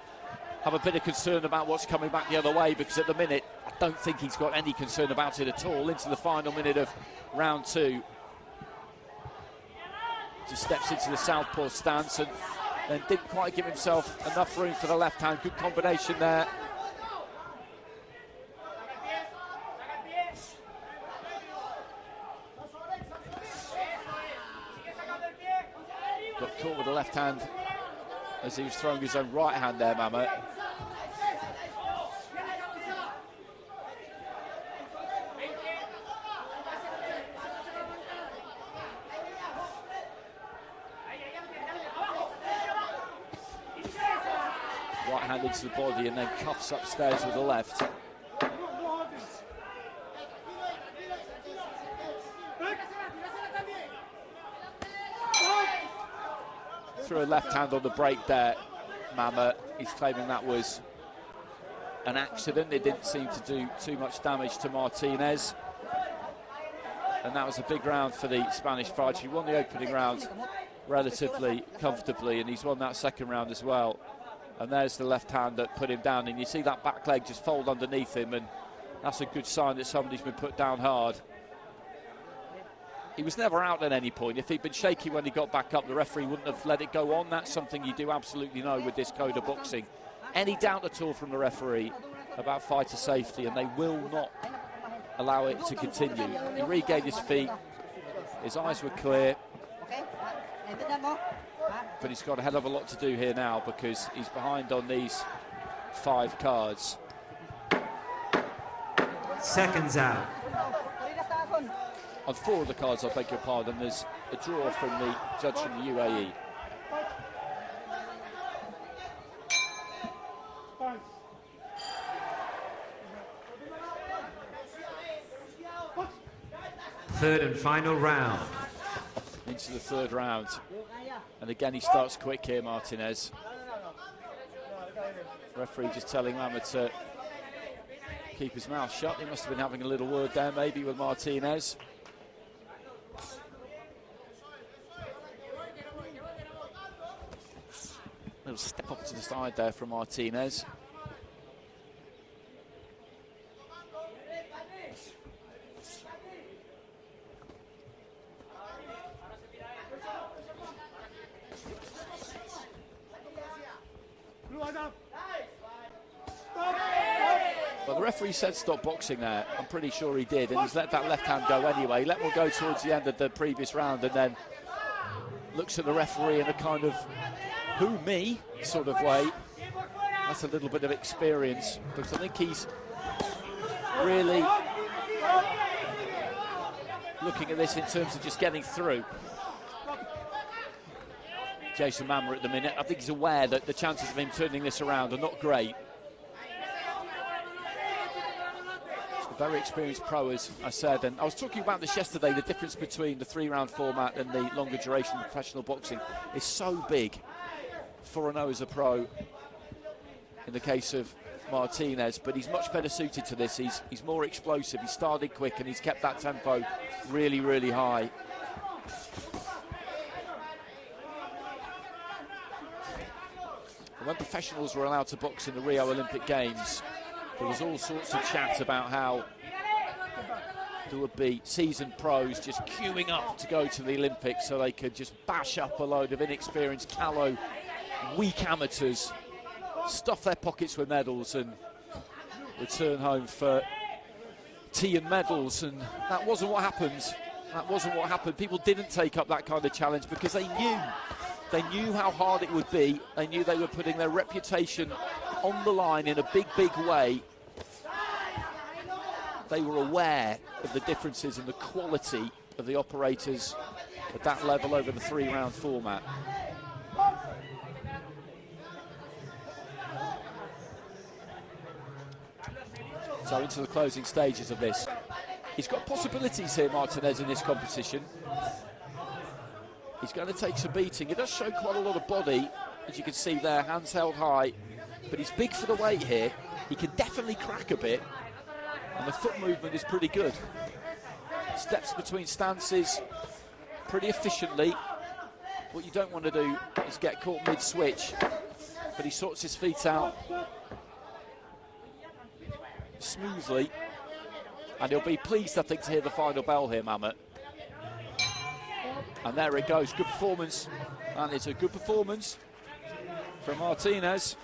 have a bit of concern about what's coming back the other way, because at the minute, I don't think he's got any concern about it at all. Into the final minute of round 2. Just steps into the southpaw stance and then didn't quite give himself enough room for the left hand. Good combination there. Got caught with the left hand as he was throwing his own right hand there, Mama. Right hand into the body and then cuffs upstairs with the left. Threw a left hand on the break there, Mama. He's claiming that was an accident. It didn't seem to do too much damage to Martinez. And that was a big round for the Spanish fighter. He won the opening round relatively comfortably, and he's won that second round as well. And there's the left hand that put him down, and you see that back leg just fold underneath him, and that's a good sign that somebody's been put down hard. He was never out at any point. If he'd been shaky when he got back up, the referee wouldn't have let it go on. That's something you do absolutely know with this code of boxing. Any doubt at all from the referee about fighter safety, and they will not allow it to continue. He regained his feet, his eyes were clear, but he's got a hell of a lot to do here now because he's behind on these 5 cards. Seconds out. On 4 of the cards, I beg your pardon, there's a draw from the judge from the UAE. Third and final round. Into the third round. And again, he starts quick here, Martinez. Referee just telling Mama to keep his mouth shut. He must have been having a little word there, maybe, with Martinez. Little step up to the side there from Martinez. Well, the referee said stop boxing there. I'm pretty sure he did, and he's let that left hand go anyway. Let one go towards the end of the previous round, and then looks at the referee in a kind of who me sort of way. That's a little bit of experience, but I think he's really looking at this in terms of just getting through. Jayson Mama at the minute, I think he's aware that the chances of him turning this around are not great. Very experienced pro, as I said, and I was talking about this yesterday. The difference between the 3-round format and the longer duration of professional boxing is so big for an as a pro in the case of Martinez, but he's much better suited to this. He's more explosive, he started quick, and he's kept that tempo really, really high. When professionals were allowed to box in the Rio Olympic Games, there was all sorts of chat about how there would be seasoned pros just queuing up to go to the Olympics so they could just bash up a load of inexperienced, callow, weak amateurs, stuff their pockets with medals and return home for tea and medals. And that wasn't what happened. That wasn't what happened. People didn't take up that kind of challenge because they knew how hard it would be. They knew they were putting their reputation on the line in a big, big way. They were aware of the differences in the quality of the operators at that level over the 3-round format. So into the closing stages of this. He's got possibilities here, Martinez, in this competition. He's going to take some beating. He does show quite a lot of body, as you can see there, hands held high. But he's big for the weight here. He can definitely crack a bit. And the foot movement is pretty good. Steps between stances pretty efficiently. What you don't want to do is get caught mid-switch. But he sorts his feet out smoothly. And he'll be pleased, I think, to hear the final bell here, Mamet. And there it goes, good performance. And it's a good performance from Martinez.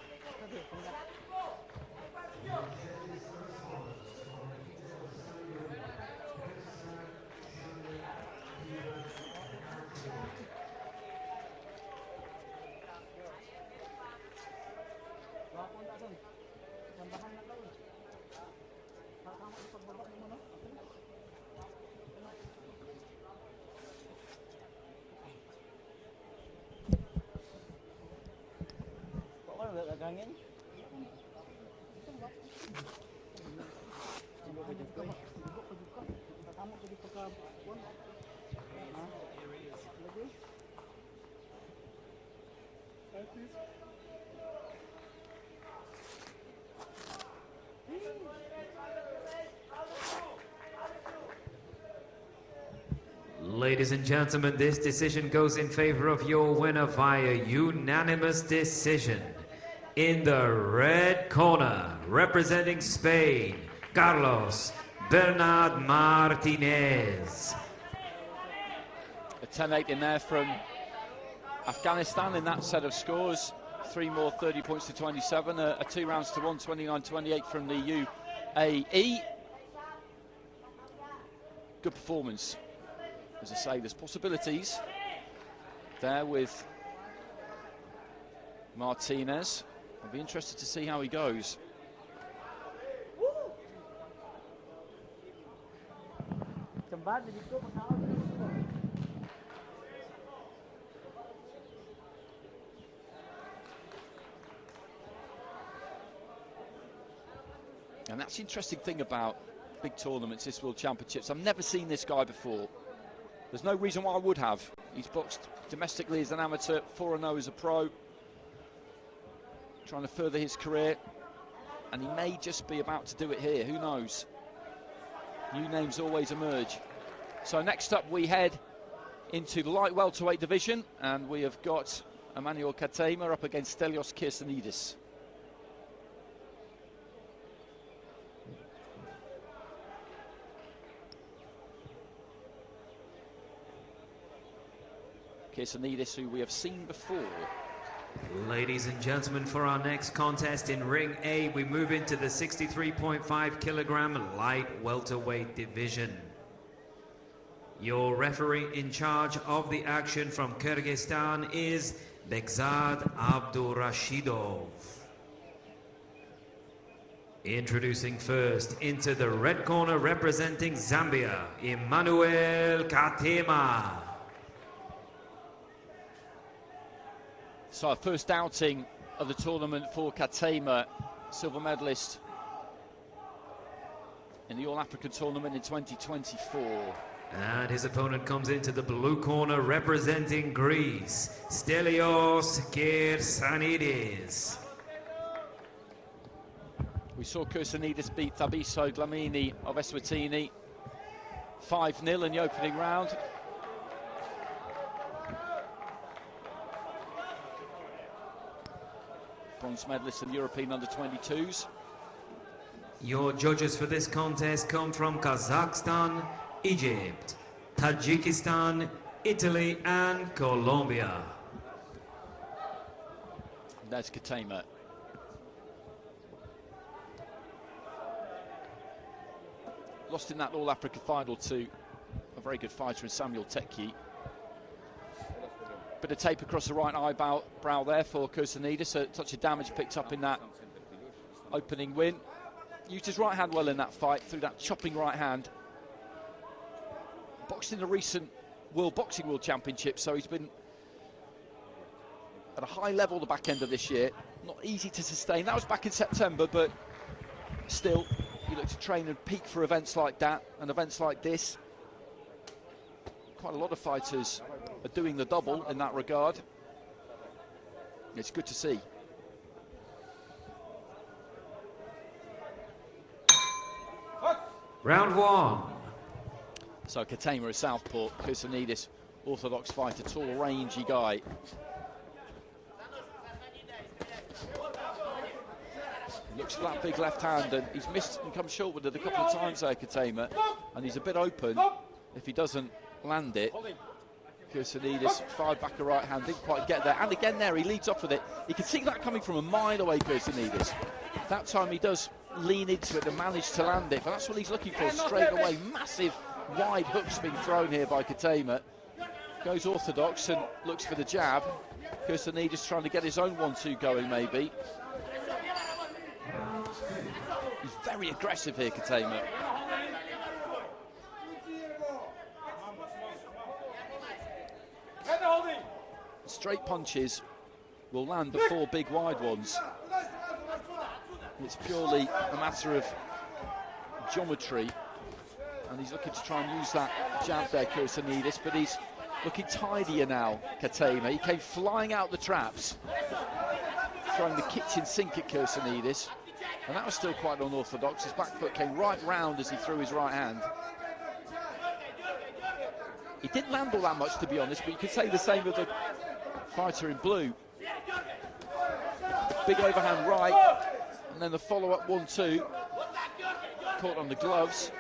Ladies and gentlemen, this decision goes in favor of your winner via unanimous decision. In the red corner, representing Spain, Carlos Bernard Martinez. A 10-8 in there from Afghanistan in that set of scores. 3 more, 30 points to 27. A 2 rounds to 1, 29-28 from the UAE. Good performance. As I say, there's possibilities there with Martinez. I'll be interested to see how he goes. And that's the interesting thing about big tournaments, this World Championships. I've never seen this guy before. There's no reason why I would have. He's boxed domestically as an amateur, 4-0 as a pro, trying to further his career, and he may just be about to do it here, who knows? New names always emerge. So next up we head into the light welterweight division, and we have got Emmanuel Katema up against Stelios Kirsanidis. Kirsanidis, who we have seen before. Ladies and gentlemen, for our next contest in Ring A, we move into the 63.5 kilogram light welterweight division. Your referee in charge of the action from Kyrgyzstan is Bekzad Abdurashidov. Introducing first into the red corner, representing Zambia, Emmanuel Katema. So our first outing of the tournament for Katema, silver medalist in the All-African tournament in 2024. And his opponent comes into the blue corner, representing Greece, Stelios Kirsanidis. We saw Kirsanidis beat Thabiso Dlamini of Eswatini 5-0 in the opening round. Bronze medalist in the European under-22s. Your judges for this contest come from Kazakhstan, Egypt, Tajikistan, Italy and Colombia. There's Katema. Lost in that All-Africa final to a very good fighter in Samuel Tekyi. Bit of tape across the right eyebrow there for Kirsanidis. A touch of damage picked up in that opening win. Used his right hand well in that fight through that chopping right hand. Boxed in the recent World Championship, so he's been at a high level the back end of this year. Not easy to sustain. That was back in September, but still, you look to train and peak for events like that and events like this. Quite a lot of fighters are doing the double in that regard. It's good to see. Round one. So Katema is southpaw, Kirsanidis, orthodox fighter, tall, rangy guy. Looks for that big left hand, and he's missed and come short with it a couple of times there, Katema, and he's a bit open if he doesn't land it. Kirsanidis fired back a right hand, didn't quite get there, and again there he leads off with it. You can see that coming from a mile away, Kirsanidis. That time he does lean into it and manage to land it, but that's what he's looking for straight away. Massive wide hooks being thrown here by Katema. Goes orthodox and looks for the jab. Kirsanidis trying to get his own 1-2 going maybe. He's very aggressive here, Katema. Straight punches will land the 4 big wide ones. It's purely a matter of geometry, and he's looking to try and use that jab there, Kirsanidis, but he's looking tidier now, Katema. He came flying out the traps, throwing the kitchen sink at Kirsanidis, and that was still quite unorthodox. His back foot came right round as he threw his right hand. He didn't land all that much, to be honest, but you could say the same of the fighter in blue. Big overhand right, and then the follow-up 1-2. Caught on the gloves.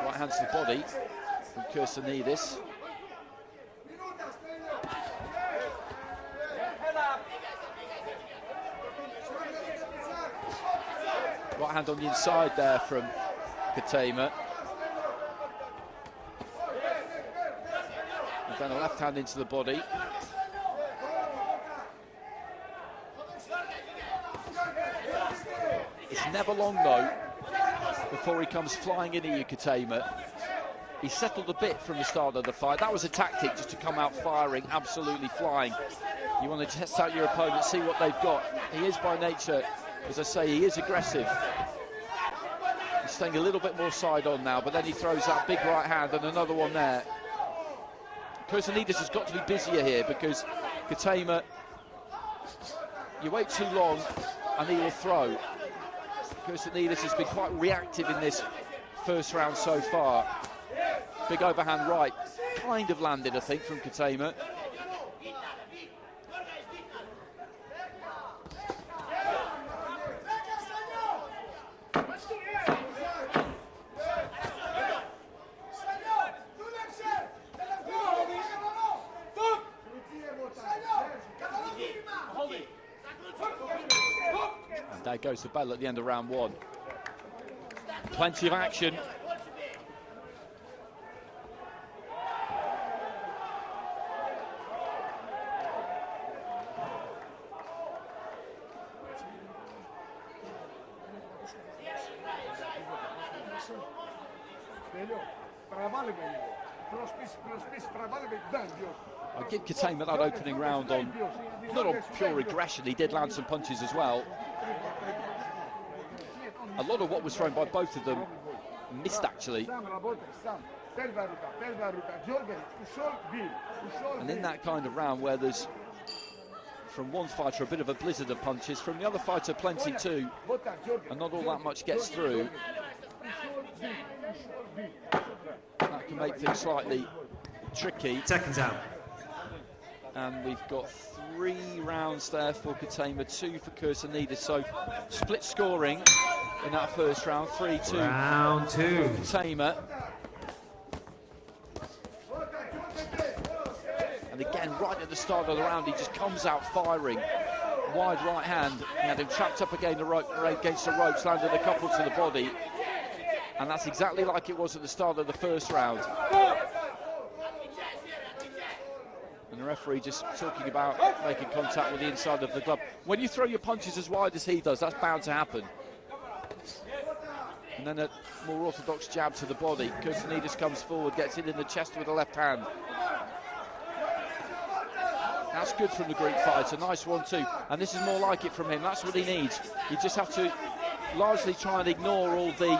Right hand to the body from Kirsanidis. Right hand on the inside there from Katema. And then a left hand into the body. It's never long though before he comes flying in at you, Katema. He settled a bit from the start of the fight. That was a tactic, just to come out firing, absolutely flying. You want to test out your opponent, see what they've got. He is by nature, as I say, he is aggressive. He's staying a little bit more side on now, but then he throws that big right hand and another one there. Kirsanidis has got to be busier here, because Katema, you wait too long and he will throw. Kirsanidis has been quite reactive in this first round so far. Big overhand right, kind of landed, I think, from Katema. And there goes the bell at the end of round one. Plenty of action. I give Katema that opening round on, not on pure aggression, he did land some punches as well. A lot of what was thrown by both of them missed, actually. And in that kind of round where there's, from one fighter, a bit of a blizzard of punches, from the other fighter plenty too, and not all that much gets through, that can make things slightly tricky. Seconds out. And we've got 3 rounds there for Katema, 2 for Kirsanidis, so split scoring in that first round, 3-2. Round 2. Katema. And again, right at the start of the round, he just comes out firing. Wide right hand, he had him trapped up against the ropes, landed a couple to the body. And that's exactly like it was at the start of the first round. And the referee just talking about making contact with the inside of the glove. When you throw your punches as wide as he does, that's bound to happen. And then a more orthodox jab to the body. Kirsanidis comes forward, gets it in the chest with the left hand. That's good from the Greek fighter. Nice 1-2. And this is more like it from him. That's what he needs. You just have to largely try and ignore all the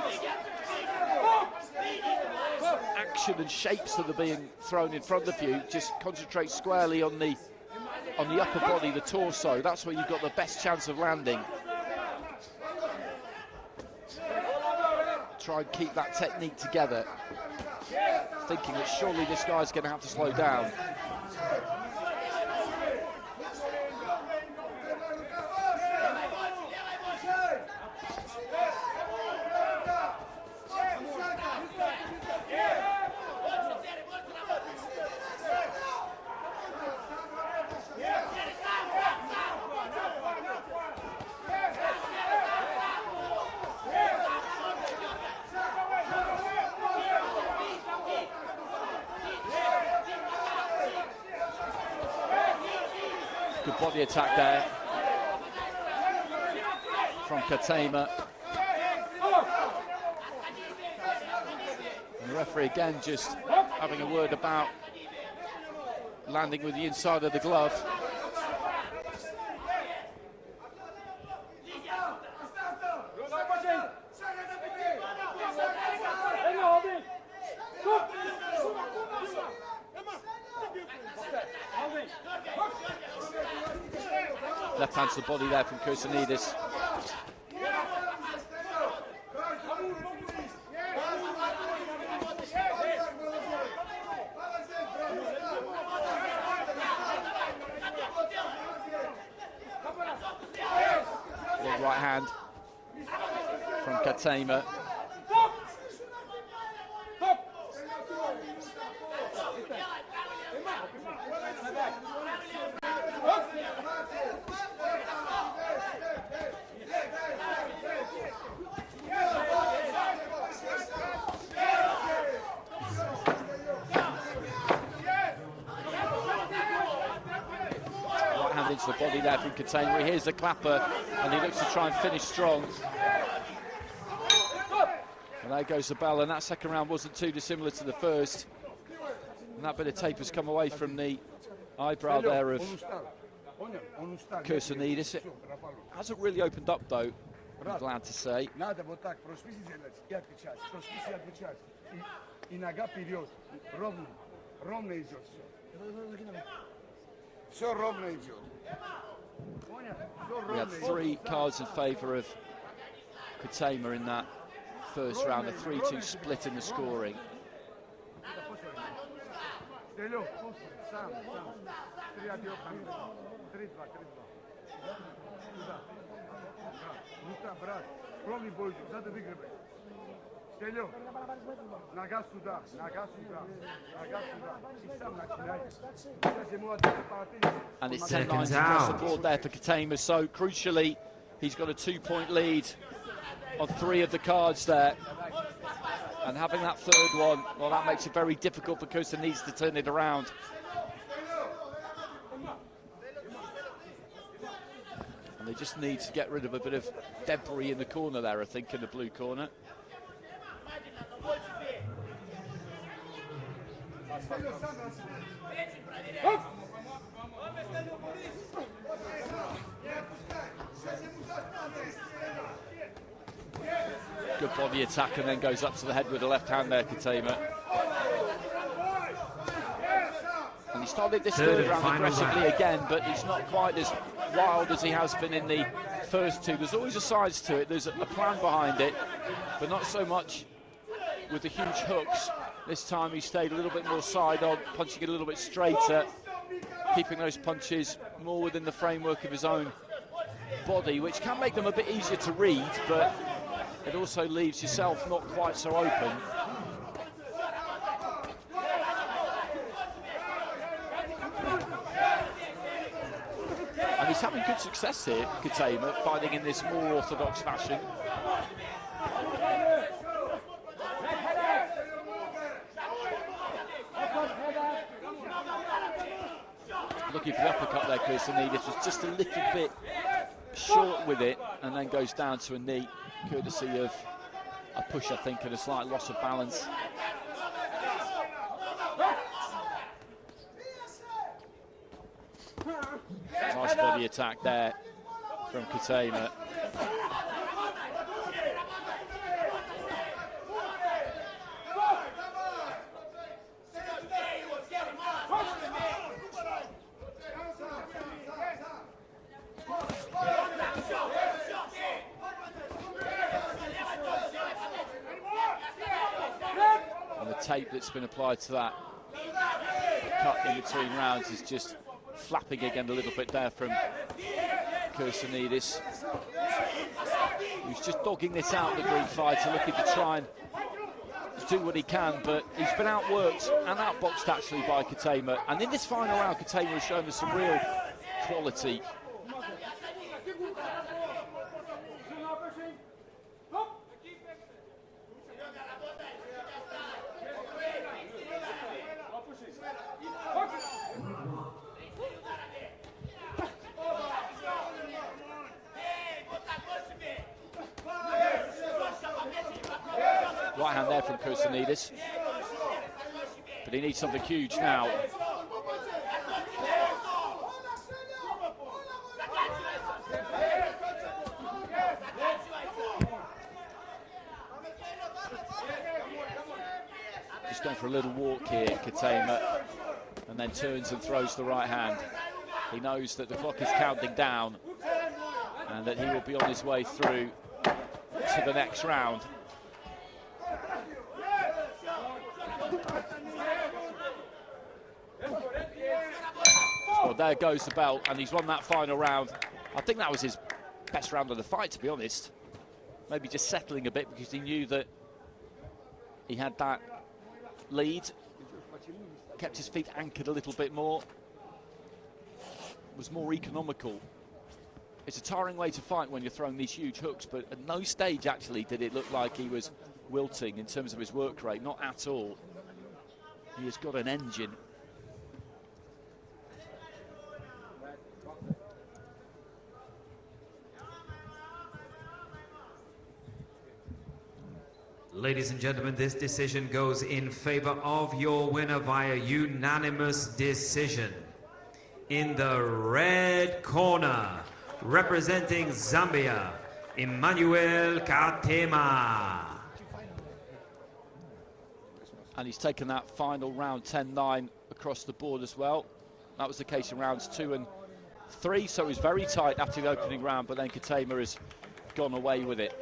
action and shapes that are being thrown in front of you. Just concentrate squarely on the upper body, the torso. That's where you've got the best chance of landing. Try and keep that technique together, thinking that surely this guy's going to have to slow down. Good body attack there from Katema. And the referee again just having a word about landing with the inside of the glove. Left hand to the body there from Kirsanidis. Good right hand from Katema. Into the body there from Katema. He hears the clapper and he looks to try and finish strong. And there goes the bell, and that second round wasn't too dissimilar to the first. And that bit of tape has come away from the eyebrow there of Kirsanidis. It hasn't really opened up though, I'm glad to say. We had 3 cards in favour of Katema in that first round, a 3-2 split in the scoring. And it's 10 lines across the board there for Katema, so crucially he's got a 2-point lead on 3 of the cards there, and having that third one, well, that makes it very difficult for Kirsanidis to turn it around. And they just need to get rid of a bit of debris in the corner there, I think, in the blue corner. Good body attack, and then goes up to the head with the left hand there, Katema. And he started this third round aggressively again, but he's not quite as wild as he has been in the first 2. There's always a size to it, there's a plan behind it, but not so much with the huge hooks. This time he stayed a little bit more side on, punching it a little bit straighter, keeping those punches more within the framework of his own body, which can make them a bit easier to read, but it also leaves yourself not quite so open. And he's having good success here, Katema, fighting in this more orthodox fashion. Looking for the uppercut there, Kirsanidis was just a little bit short with it, and then goes down to a knee, courtesy of a push, I think, and a slight loss of balance. Nice body attack there from Katema. And the tape that's been applied to that cut in between rounds is just flapping again a little bit there from Kirsanidis. He's just dogging this out, the Greek fighter, looking to try and do what he can, but he's been outworked and outboxed actually by Katema. And in this final round, Katema has shown us some real quality. Right hand there from Kirsanidis, but he needs something huge now. Just going for a little walk here, Katema, and then turns and throws the right hand. He knows that the clock is counting down and that he will be on his way through to the next round. Well, there goes the belt, and he's won that final round. I think that was his best round of the fight, to be honest. Maybe just settling a bit because he knew that he had that lead. Kept his feet anchored a little bit more. Was more economical. It's a tiring way to fight when you're throwing these huge hooks, but at no stage, actually, did it look like he was wilting in terms of his work rate. Not at all. He has got an engine. Ladies and gentlemen, this decision goes in favor of your winner via unanimous decision. In the red corner, representing Zambia, Emmanuel Katema. And he's taken that final round 10-9 across the board as well. That was the case in rounds 2 and 3, so it was very tight after the opening round, but then Katema has gone away with it.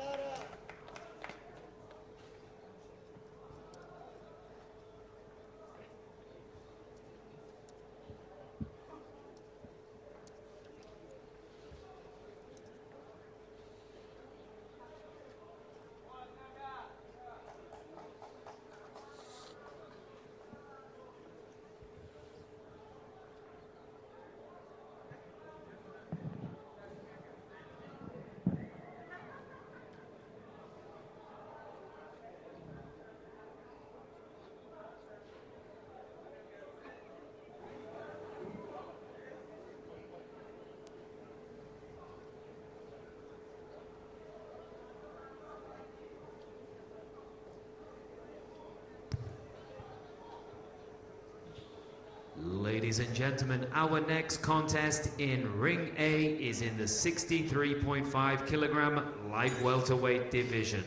Ladies and gentlemen, our next contest in Ring A is in the 63.5 kilogram light welterweight division.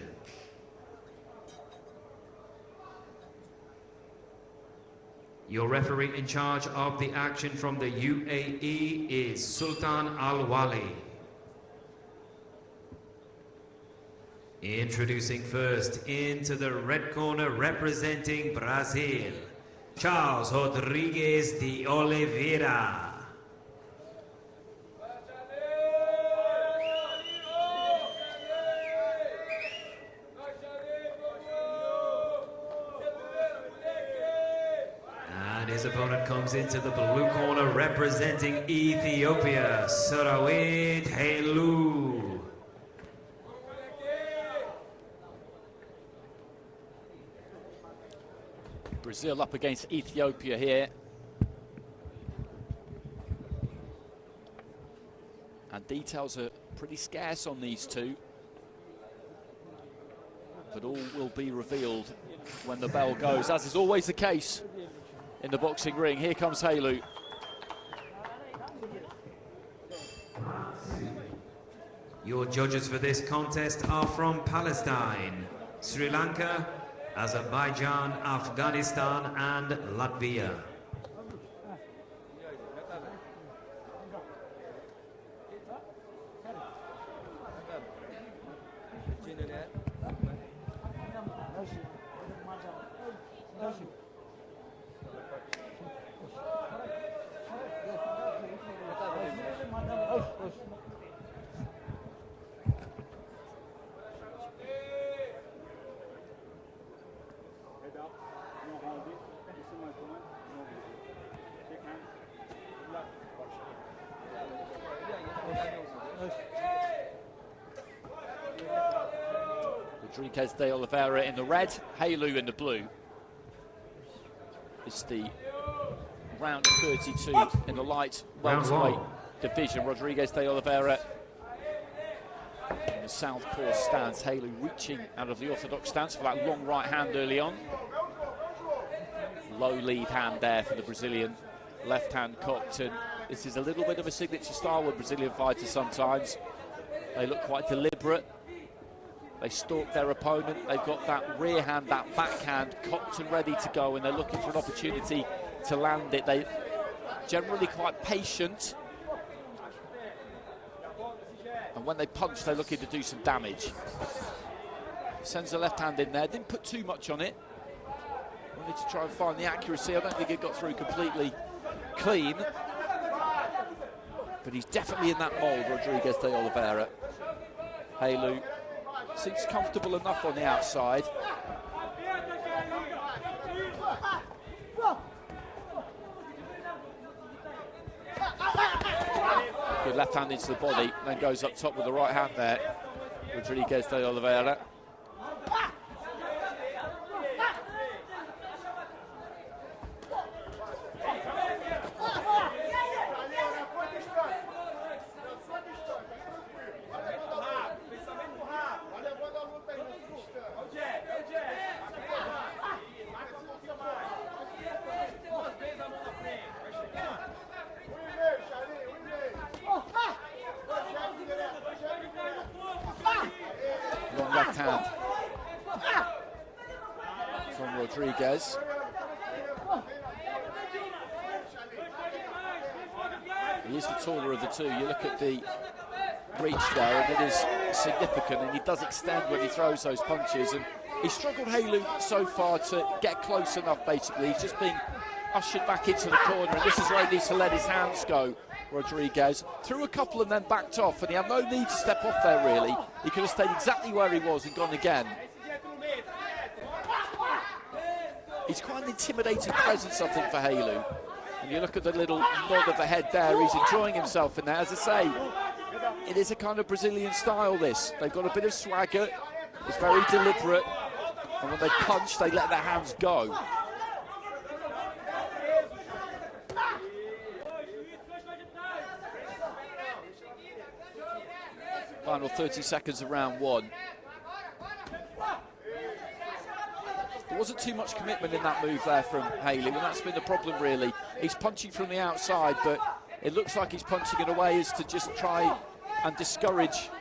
Your referee in charge of the action from the UAE is Sultan Al Wali. Introducing first into the red corner representing Brazil, Charles Rodrigues de Oliveira. And his opponent comes into the blue corner representing Ethiopia, Serawit Hailu. Brazil up against Ethiopia here. And details are pretty scarce on these two. But all will be revealed when the bell goes, as is always the case in the boxing ring. Here comes Hailu. Your judges for this contest are from Palestine, Sri Lanka, Azerbaijan, Afghanistan and Latvia. Rodrigues de Oliveira in the red, Hailu in the blue. It's the round of 32 in the light welterweight division. Rodrigues de Oliveira in the southpaw stance. Hailu reaching out of the orthodox stance for that long right hand early on. Low lead hand there for the Brazilian. Left hand cocked, and this is a little bit of a signature style with Brazilian fighters sometimes. They look quite deliberate. They stalk their opponent. They've got that rear hand, that backhand cocked and ready to go, and they're looking for an opportunity to land it. They're generally quite patient. And when they punch, they're looking to do some damage. Sends the left hand in there. Didn't put too much on it. Wanted to try and find the accuracy. I don't think it got through completely clean. But he's definitely in that mould, Rodrigues de Oliveira. Hailu seems comfortable enough on the outside. Good left hand into the body, then goes up top with the right hand there. Rodrigues de Oliveira. Left hand from Rodrigues. He is the taller of the two. You look at the reach there, and it is significant, and he does extend when he throws those punches. And he struggled, Hailu, so far to get close enough, basically. He's just being ushered back into the corner, and this is where he needs to let his hands go. Rodrigues threw a couple and then backed off, and he had no need to step off there, really. He could have stayed exactly where he was and gone again. He's quite an intimidating presence, I think, for Hailu. And you look at the little nod of the head there, he's enjoying himself in there. As I say, it is a kind of Brazilian style, this. They've got a bit of swagger, it's very deliberate, and when they punch, they let their hands go. Final 30 seconds of round one. There wasn't too much commitment in that move there from Hailu, and that's been the problem, really. He's punching from the outside, but it looks like he's punching in a way as to just try and discourage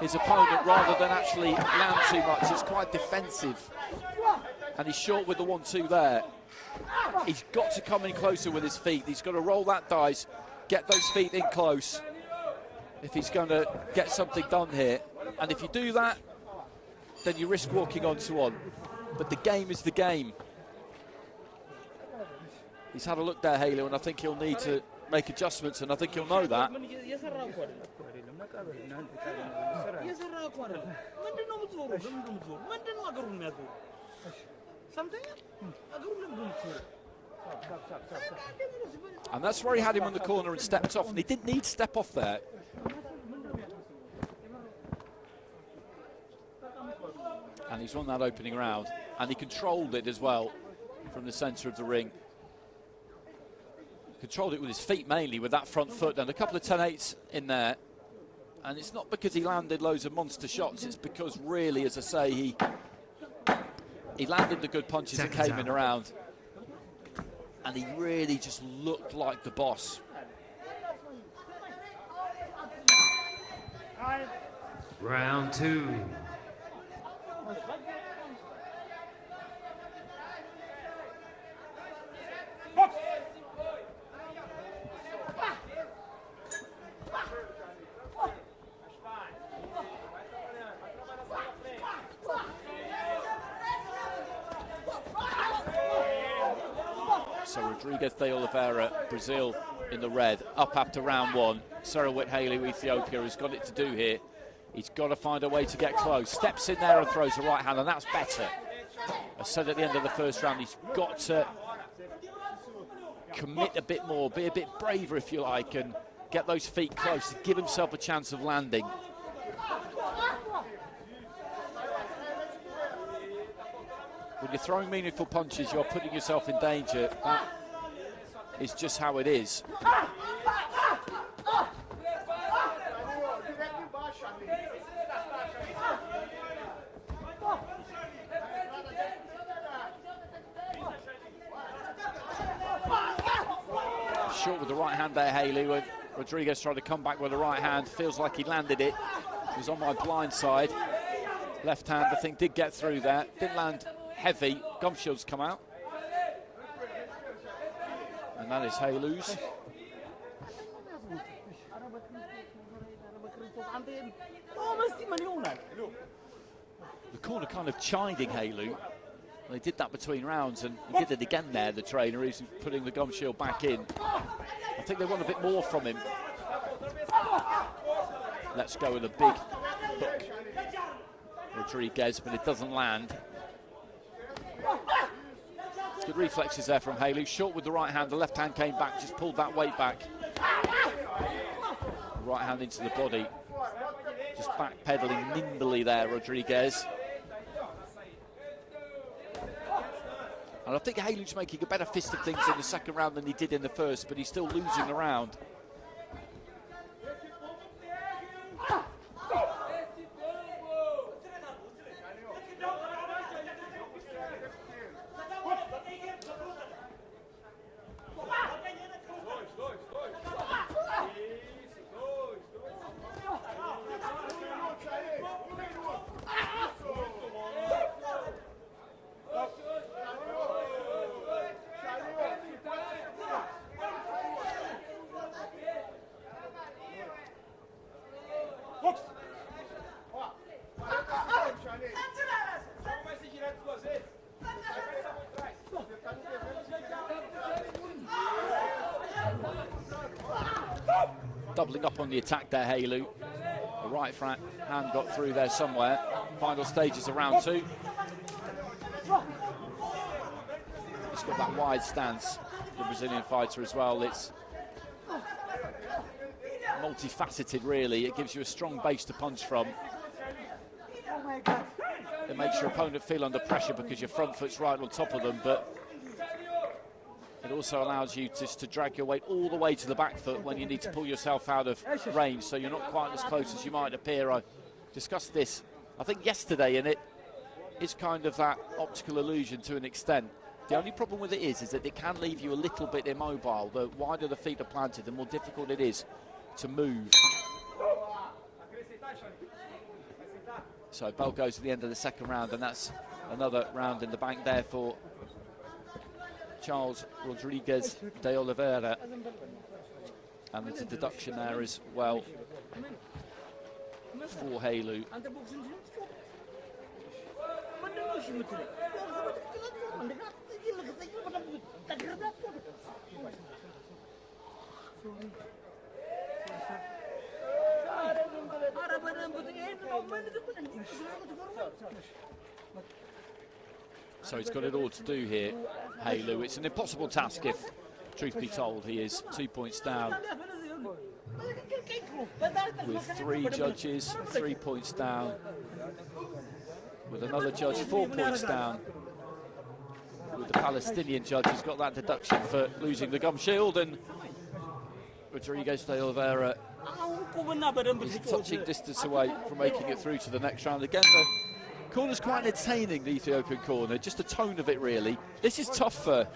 his opponent rather than actually land too much. It's quite defensive, and he's short with the 1-2 there. He's got to come in closer with his feet. He's got to roll that dice, get those feet in close, if he's going to get something done here. And if you do that, then you risk walking on to one. But the game is the game. He's had a look there, Hailu, and I think he'll need to make adjustments, and I think he'll know that. And that's where he had him on the corner and stepped off, and he didn't need to step off there. And he's won that opening round, and he controlled it as well from the centre of the ring. Controlled it with his feet mainly, with that front foot, and a couple of 10-8s in there. And it's not because he landed loads of monster shots, it's because really, as I say, he landed the good punches that came in around, and he really just looked like the boss. Round 2. So Rodrigues de Oliveira, Brazil in the red, up after round 1. Serawit, Hailu, Ethiopia has got it to do here. He's got to find a way to get close. Steps in there and throws a right hand, and that's better. I said at the end of the first round, he's got to commit a bit more, be a bit braver if you like, and get those feet close to give himself a chance of landing. When you're throwing meaningful punches, you're putting yourself in danger. That is just how it is. Short with the right hand there, Hailu, and Rodrigues tried to come back with the right hand. Feels like he landed it. He was on my blind side. Left hand, I think, did get through there. Didn't land heavy. Gum shields come out. And that is Hailu's. The corner kind of chiding Hailu. They did that between rounds, and he did it again there, the trainer. He's putting the gum shield back in. I think they want a bit more from him. Let's go with a big hook. Rodrigues, but it doesn't land. Good reflexes there from Hailu. Short with the right hand, the left hand came back, just pulled that weight back. Right hand into the body. Just backpedaling nimbly there, Rodrigues. And I think Hailu's making a better fist of things in the second round than he did in the first, but he's still losing the round. Doubling up on the attack there, Hailu. The right hand got through there somewhere. Final stages of round 2. He's got that wide stance, the Brazilian fighter as well. It's multifaceted, really. It gives you a strong base to punch from. It makes your opponent feel under pressure because your front foot's right on top of them, but it also allows you just to drag your weight all the way to the back foot when you need to pull yourself out of range, so you're not quite as close as you might appear. I discussed this, I think, yesterday, and it is kind of that optical illusion to an extent. The only problem with it is that it can leave you a little bit immobile. The wider the feet are planted, the more difficult it is to move. So bell goes to the end of the second round, and that's another round in the bank there for Charles Rodrigues de Oliveira. And there's a deduction there as well for Hailu. So he's got it all to do here, Hailu. It's an impossible task if, truth be told, he is 2 points down. With 3 judges, 3 points down. With another judge, 4 points down. With the Palestinian judge, who's got that deduction for losing the gum shield, and Rodrigues de Oliveira is touching distance away from making it through to the next round. Again, the corner's quite entertaining, the Ethiopian corner, just the tone of it, really. This is tough for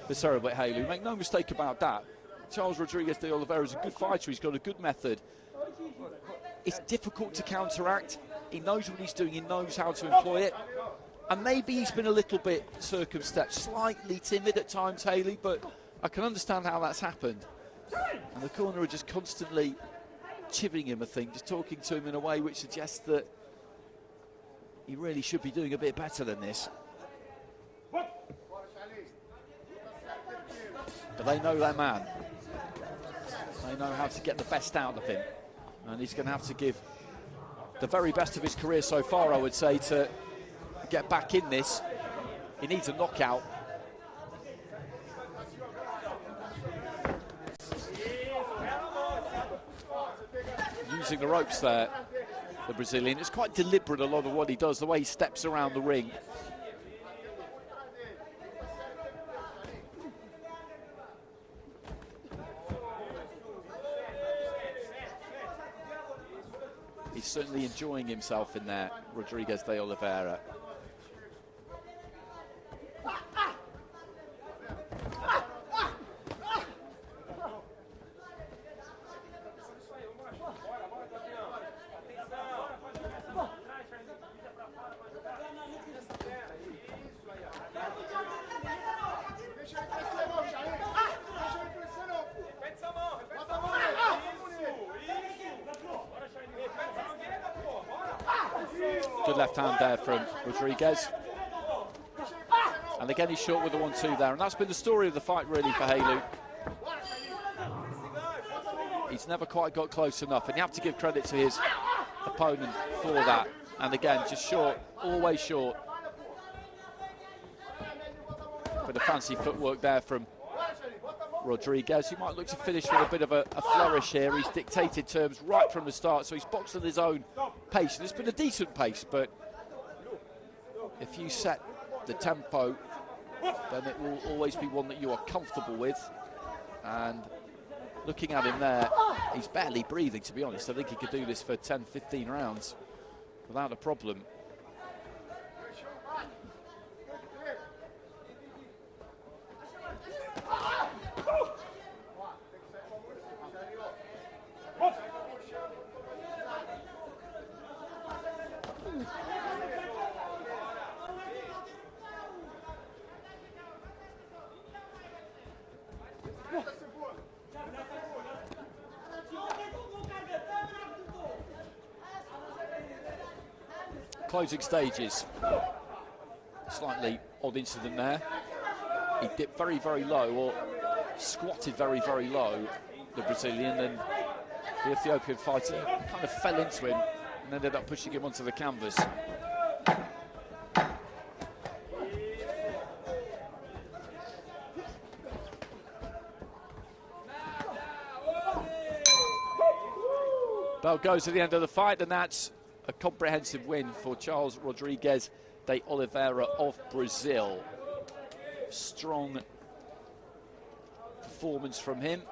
the Serawit Hailu, make no mistake about that. Charles Rodrigues de Oliveira is a good fighter, he's got a good method. it's difficult to counteract. He knows what he's doing, he knows how to employ it. And maybe he's been a little bit circumspect, slightly timid at times, Hailu, but I can understand how that's happened. And the corner are just constantly chivvying him, I think, just talking to him in a way which suggests that he really should be doing a bit better than this. But they know their man. They know how to get the best out of him. And he's going to have to give the very best of his career so far, I would say, to get back in this. He needs a knockout. Using the ropes there, the Brazilian. It's quite deliberate, a lot of what he does, the way he steps around the ring. He's certainly enjoying himself in there, Rodrigues de Oliveira. Good left hand there from Rodrigues. And again, he's short with the 1-2 there. And that's been the story of the fight, really, for Hailu. He's never quite got close enough. And you have to give credit to his opponent for that. And again, just short, always short. Bit of fancy footwork there from Rodrigues. He might look to finish with a bit of a flourish here. He's dictated terms right from the start, so he's boxed at his own pace. And it's been a decent pace, but if you set the tempo, then it will always be one that you are comfortable with. And looking at him there, he's barely breathing, to be honest. I think he could do this for 10, 15 rounds without a problem. Closing stages. Slightly odd incident there. He dipped very, very low, or squatted very, very low, the Brazilian, and the Ethiopian fighter kind of fell into him and ended up pushing him onto the canvas. Bell goes to the end of the fight, and that's a comprehensive win for Charles Rodrigues de Oliveira of Brazil. Strong performance from him.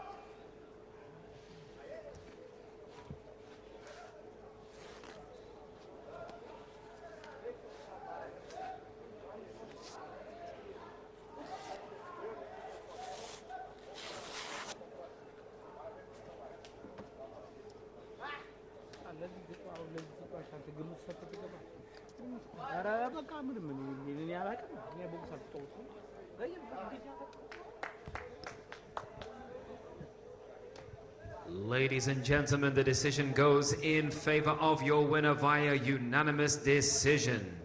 Ladies and gentlemen, the decision goes in favor of your winner via unanimous decision.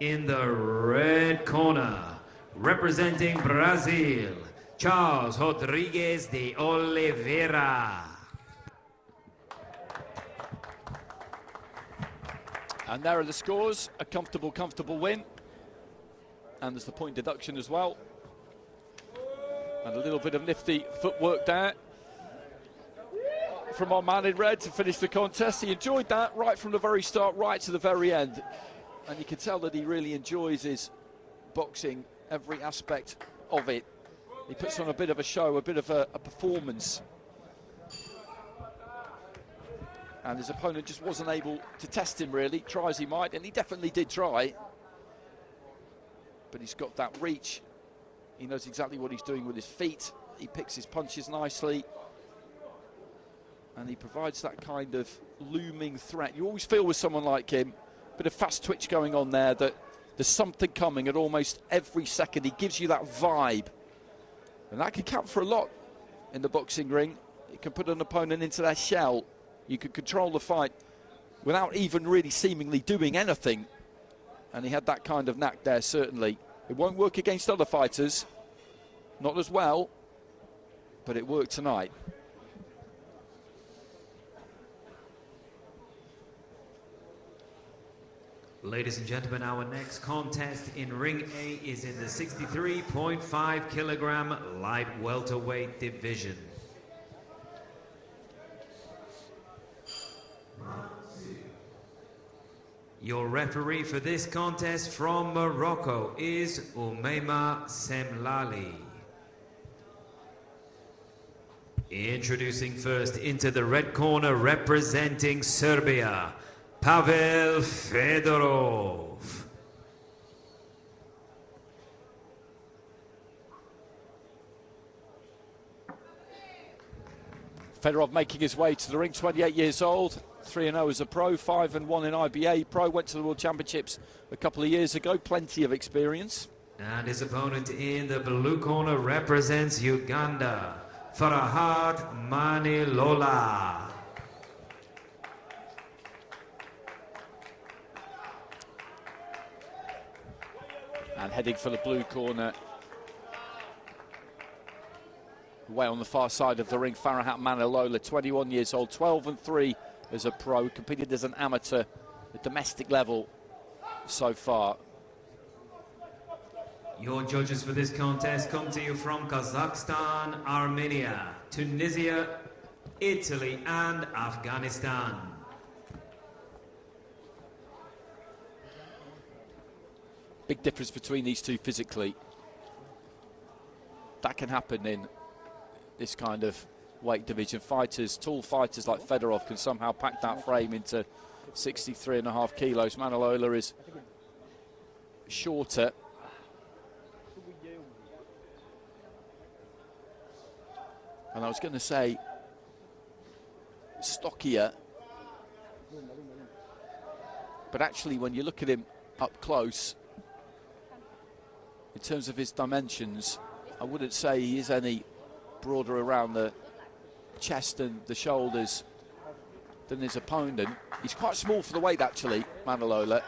In the red corner, representing Brazil, Charles Rodrigues de Oliveira. And there are the scores. A comfortable win. And there's the point deduction as well. And a little bit of nifty footwork there from our man in red to finish the contest. He enjoyed that right from the very start, right to the very end. And you can tell that he really enjoys his boxing, every aspect of it. He puts on a bit of a show, a bit of a performance. And his opponent just wasn't able to test him, really. Try as he might, and he definitely did try. But he's got that reach. He knows exactly what he's doing with his feet. He picks his punches nicely. And he provides that kind of looming threat. You always feel with someone like him, a bit of fast twitch going on there, that there's something coming at almost every second. He gives you that vibe. And that can count for a lot in the boxing ring. You can put an opponent into their shell. You can control the fight without even really seemingly doing anything. And he had that kind of knack there, certainly. It won't work against other fighters. Not as well. But it worked tonight. Ladies and gentlemen, our next contest in Ring A is in the 63.5 kilogram light welterweight division. Your referee for this contest from Morocco is Umeima Semlali. Introducing first into the red corner, representing Serbia, Pavel Fedorov. Fedorov making his way to the ring, 28 years old, 3-0 as a pro, 5-1 in IBA pro, went to the World Championships a couple of years ago, plenty of experience. And his opponent in the blue corner represents Uganda, Farahad Manilola. And heading for the blue corner, way on the far side of the ring, Farahad Manilola, 21 years old, 12-3 as a pro, competed as an amateur at domestic level so far. Your judges for this contest come to you from Kazakhstan, Armenia, Tunisia, Italy and Afghanistan. Big difference between these two physically. That can happen in this kind of weight division. Fighters, tall fighters like Fedorov can somehow pack that frame into 63.5 kilos. Manilola is shorter. And I was going to say stockier. But actually, when you look at him up close, in terms of his dimensions, I wouldn't say he is any broader around the chest and the shoulders than his opponent. He's quite small for the weight, actually, Manilola.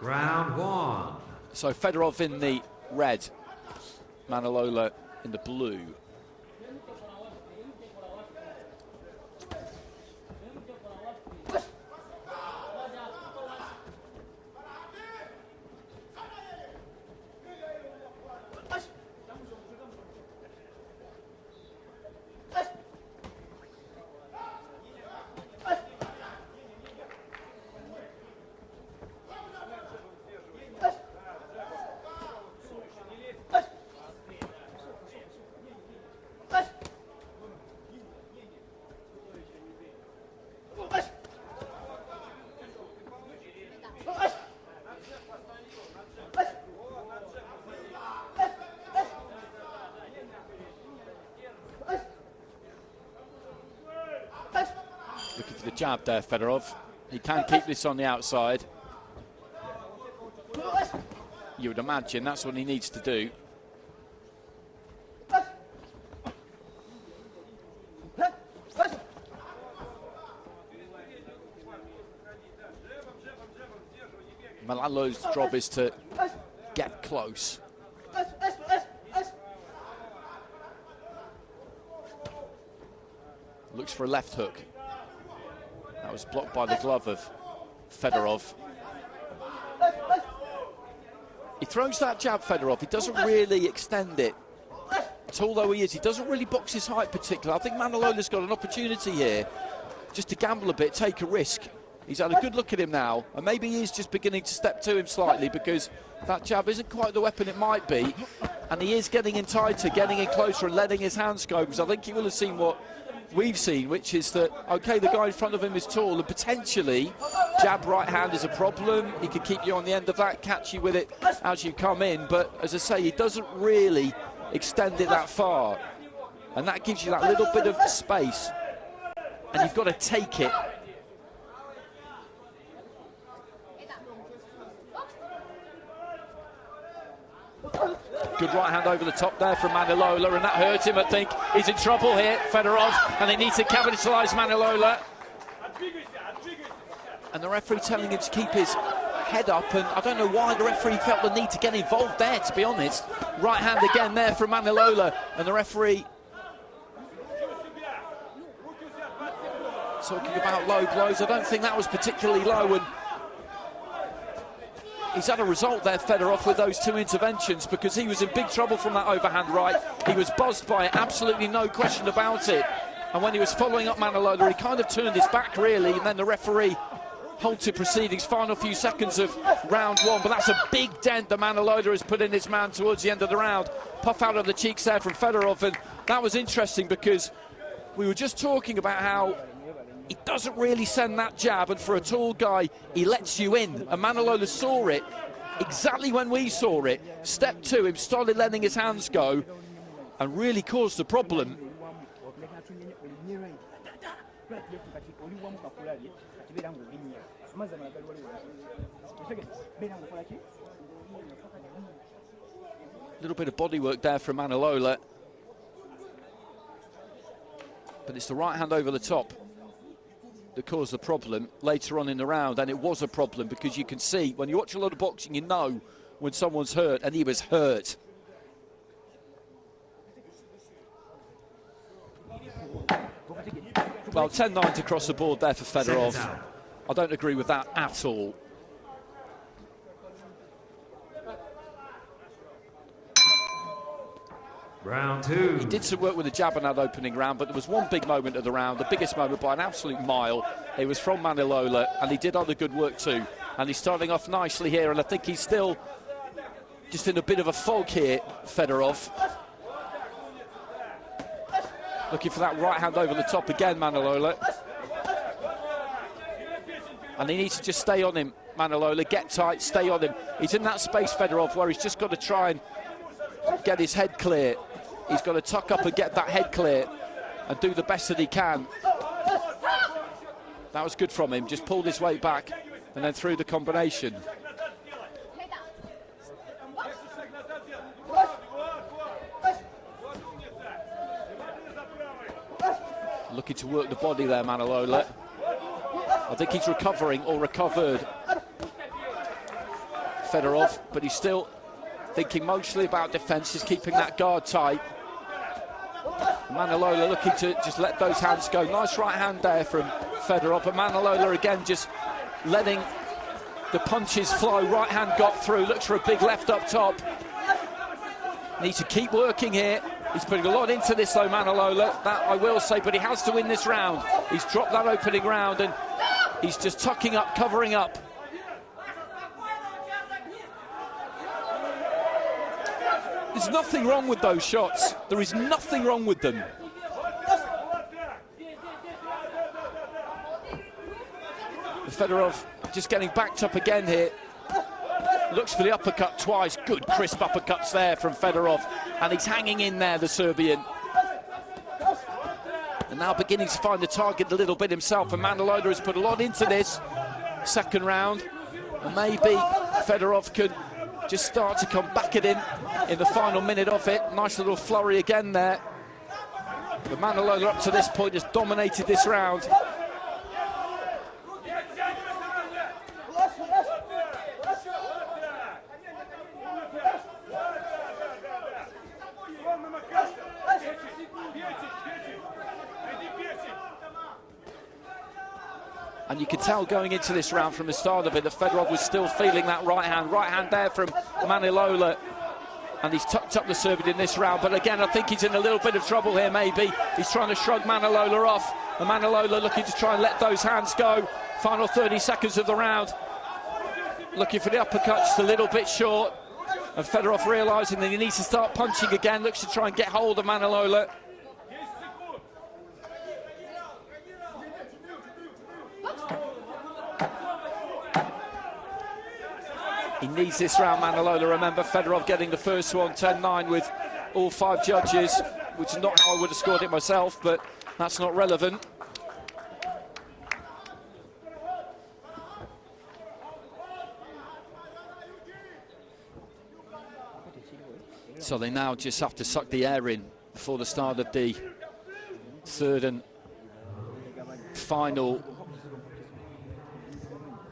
Round one. So Fedorov in the red, Manilola in the blue. Looking for the jab there, Fedorov. He can keep this on the outside. You would imagine that's what he needs to do. Manilola's job is to get close. Looks for a left hook. That was blocked by the glove of Fedorov. He throws that jab, Fedorov. He doesn't really extend it. Tall though he is, he doesn't really box his height particularly. I think Manilola's got an opportunity here just to gamble a bit, take a risk. He's had a good look at him now, and maybe he is just beginning to step to him slightly because that jab isn't quite the weapon it might be, and he is getting in tighter, getting in closer and letting his hands go, because I think he will have seen what we've seen, which is that, okay, the guy in front of him is tall and potentially jab right hand is a problem. He can keep you on the end of that, catch you with it as you come in, but as I say, he doesn't really extend it that far. And that gives you that little bit of space, and you've got to take it. Good right hand over the top there from Manilola, and that hurt him, I think. He's in trouble here, Fedorov, and they need to capitalise Manilola. And the referee telling him to keep his head up, and I don't know why the referee felt the need to get involved there, to be honest. Right hand again there from Manilola, and the referee talking about low blows. I don't think that was particularly low, and he's had a result there, Fedorov, with those two interventions, because he was in big trouble from that overhand right. He was buzzed by it, absolutely no question about it. And when he was following up Manilola, he kind of turned his back, really, and then the referee halted proceedings, final few seconds of round one. But that's a big dent that Manilola has put in his man towards the end of the round. Puff out of the cheeks there from Fedorov, and that was interesting because we were just talking about how he doesn't really send that jab, and for a tall guy, he lets you in. And Manilola saw it exactly when we saw it. Step two, him started letting his hands go and really caused the problem. A little bit of body work there from Manilola, but it's the right hand over the top that caused the problem later on in the round, and it was a problem because you can see when you watch a lot of boxing, you know when someone's hurt, and he was hurt. Well, 10-9 across the board there for Fedorov. I don't agree with that at all. Round two. He did some work with the jab in that opening round, but there was one big moment of the round, the biggest moment by an absolute mile. It was from Manilola, and he did other good work too. And he's starting off nicely here, and I think he's still just in a bit of a fog here, Fedorov. Looking for that right hand over the top again, Manilola. And he needs to just stay on him, Manilola. Get tight, stay on him. He's in that space, Fedorov, where he's just got to try and get his head clear. He's got to tuck up and get that head clear and do the best that he can. That was good from him. Just pulled his weight back and then threw the combination. Looking to work the body there, Manilola. I think he's recovering or recovered, Fedorov, but he's still thinking mostly about defence, just keeping that guard tight. Manilola looking to just let those hands go. Nice right hand there from Fedorov, but Manilola again just letting the punches flow. Right hand got through, looks for a big left up top. Needs to keep working here. He's putting a lot into this though, Manilola, that I will say, but he has to win this round. He's dropped that opening round and he's just tucking up, covering up. There's nothing wrong with those shots. There is nothing wrong with them. Fedorov just getting backed up again here. Looks for the uppercut twice. Good crisp uppercuts there from Fedorov. And he's hanging in there, the Serbian. And now beginning to find the target a little bit himself. And Manilola has put a lot into this second round. And maybe Fedorov could just start to come back at him in the final minute of it. Nice little flurry again there. But Manilola up to this point has dominated this round. And you could tell going into this round from the start of it that Fedorov was still feeling that right hand. Right hand there from Manilola. And he's tucked up the Serbian in this round. But again, I think he's in a little bit of trouble here, maybe. He's trying to shrug Manilola off. And Manilola looking to try and let those hands go. Final 30 seconds of the round. Looking for the uppercuts, a little bit short. And Fedorov realising that he needs to start punching again. Looks to try and get hold of Manilola. He needs this round, Manilola. Remember, Fedorov getting the first one, 10-9 with all 5 judges. which is not how I would have scored it myself, but that's not relevant. So they now just have to suck the air in before the start of the third and final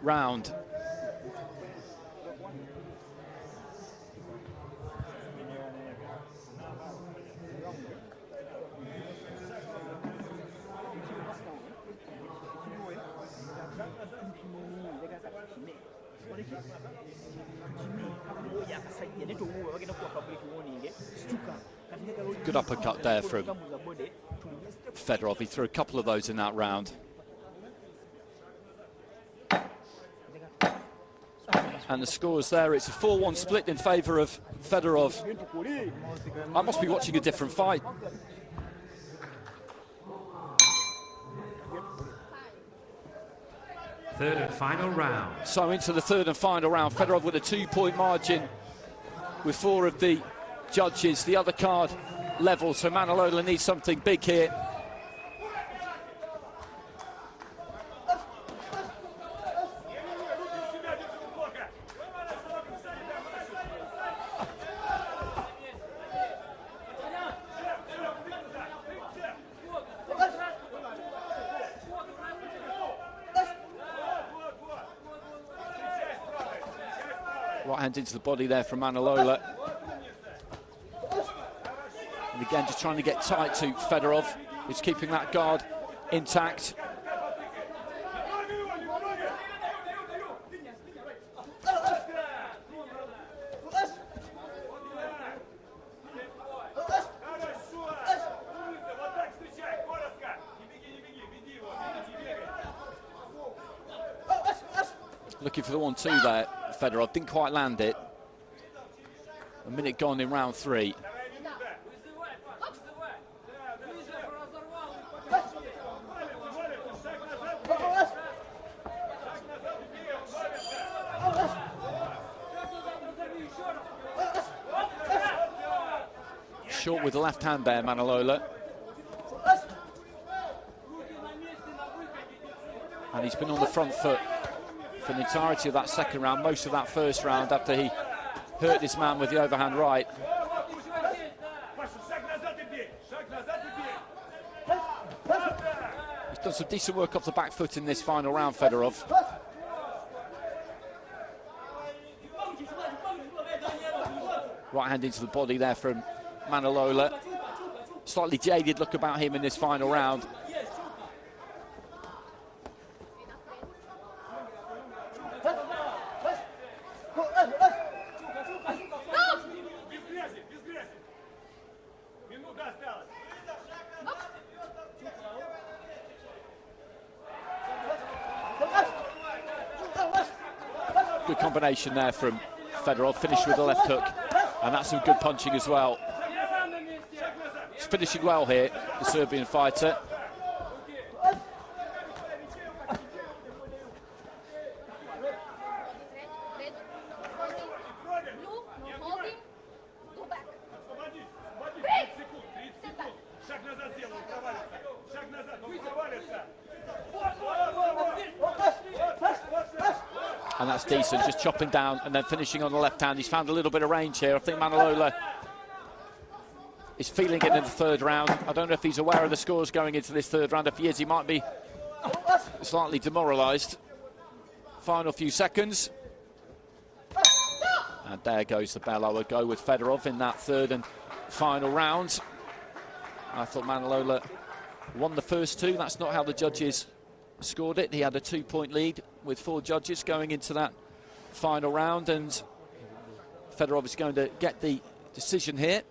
round. Good uppercut there from Fedorov. He threw a couple of those in that round. And the score's there. It's a 4-1 split in favour of Fedorov. I must be watching a different fight. Third and final round. So into the third and final round. Fedorov with a 2-point margin with 4 of the judges. The other card level, so Manilola needs something big here. Right hand into the body there from Manilola. And again, just trying to get tight to Fedorov. He's keeping that guard intact. Looking for the 1-2 there, Fedorov. Didn't quite land it. A minute gone in round 3. Short with the left hand there, Manilola. And he's been on the front foot for the entirety of that second round, most of that first round after he hurt this man with the overhand right. He's done some decent work off the back foot in this final round, Fedorov. Right hand into the body there from Manilola. Slightly jaded look about him in this final round. Good combination there from Fedorov, finished with the left hook, and that's some good punching as well. He's finishing well here, the Serbian fighter. And that's decent, just chopping down and then finishing on the left hand. He's found a little bit of range here. I think Manilola is feeling it in the third round. I don't know if he's aware of the scores going into this third round. If he is, he might be slightly demoralised. Final few seconds. And there goes the bell. I would go with Fedorov in that third and final round. I thought Manilola won the first 2. That's not how the judges scored it. He had a 2-point lead with 4 judges going into that final round, and Fedorov is going to get the decision here.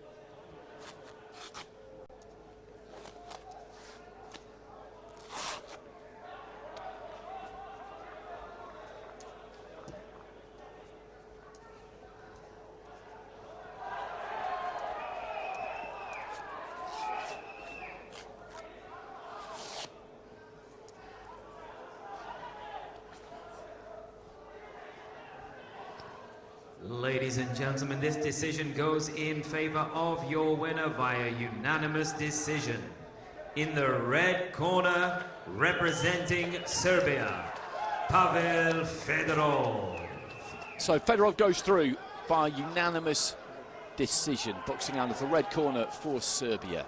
Ladies and gentlemen, this decision goes in favor of your winner via unanimous decision. In the red corner, representing Serbia, Pavel Fedorov. So Fedorov goes through by unanimous decision, boxing out of the red corner for Serbia.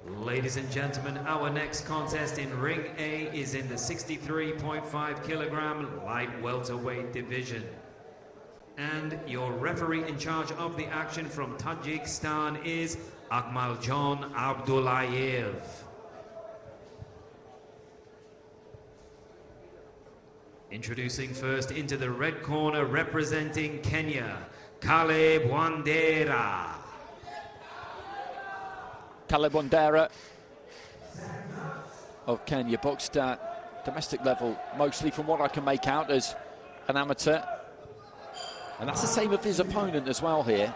Ladies and gentlemen, our next contest in Ring A is in the 63.5 kilogram light welterweight division. And your referee in charge of the action from Tajikistan is Akmaljon Abdullayev. Introducing first into the red corner, representing Kenya, Caleb Wandera. Caleb Wandera of Kenya, boxed at domestic level, mostly from what I can make out as an amateur. And that's the same of his opponent as well here.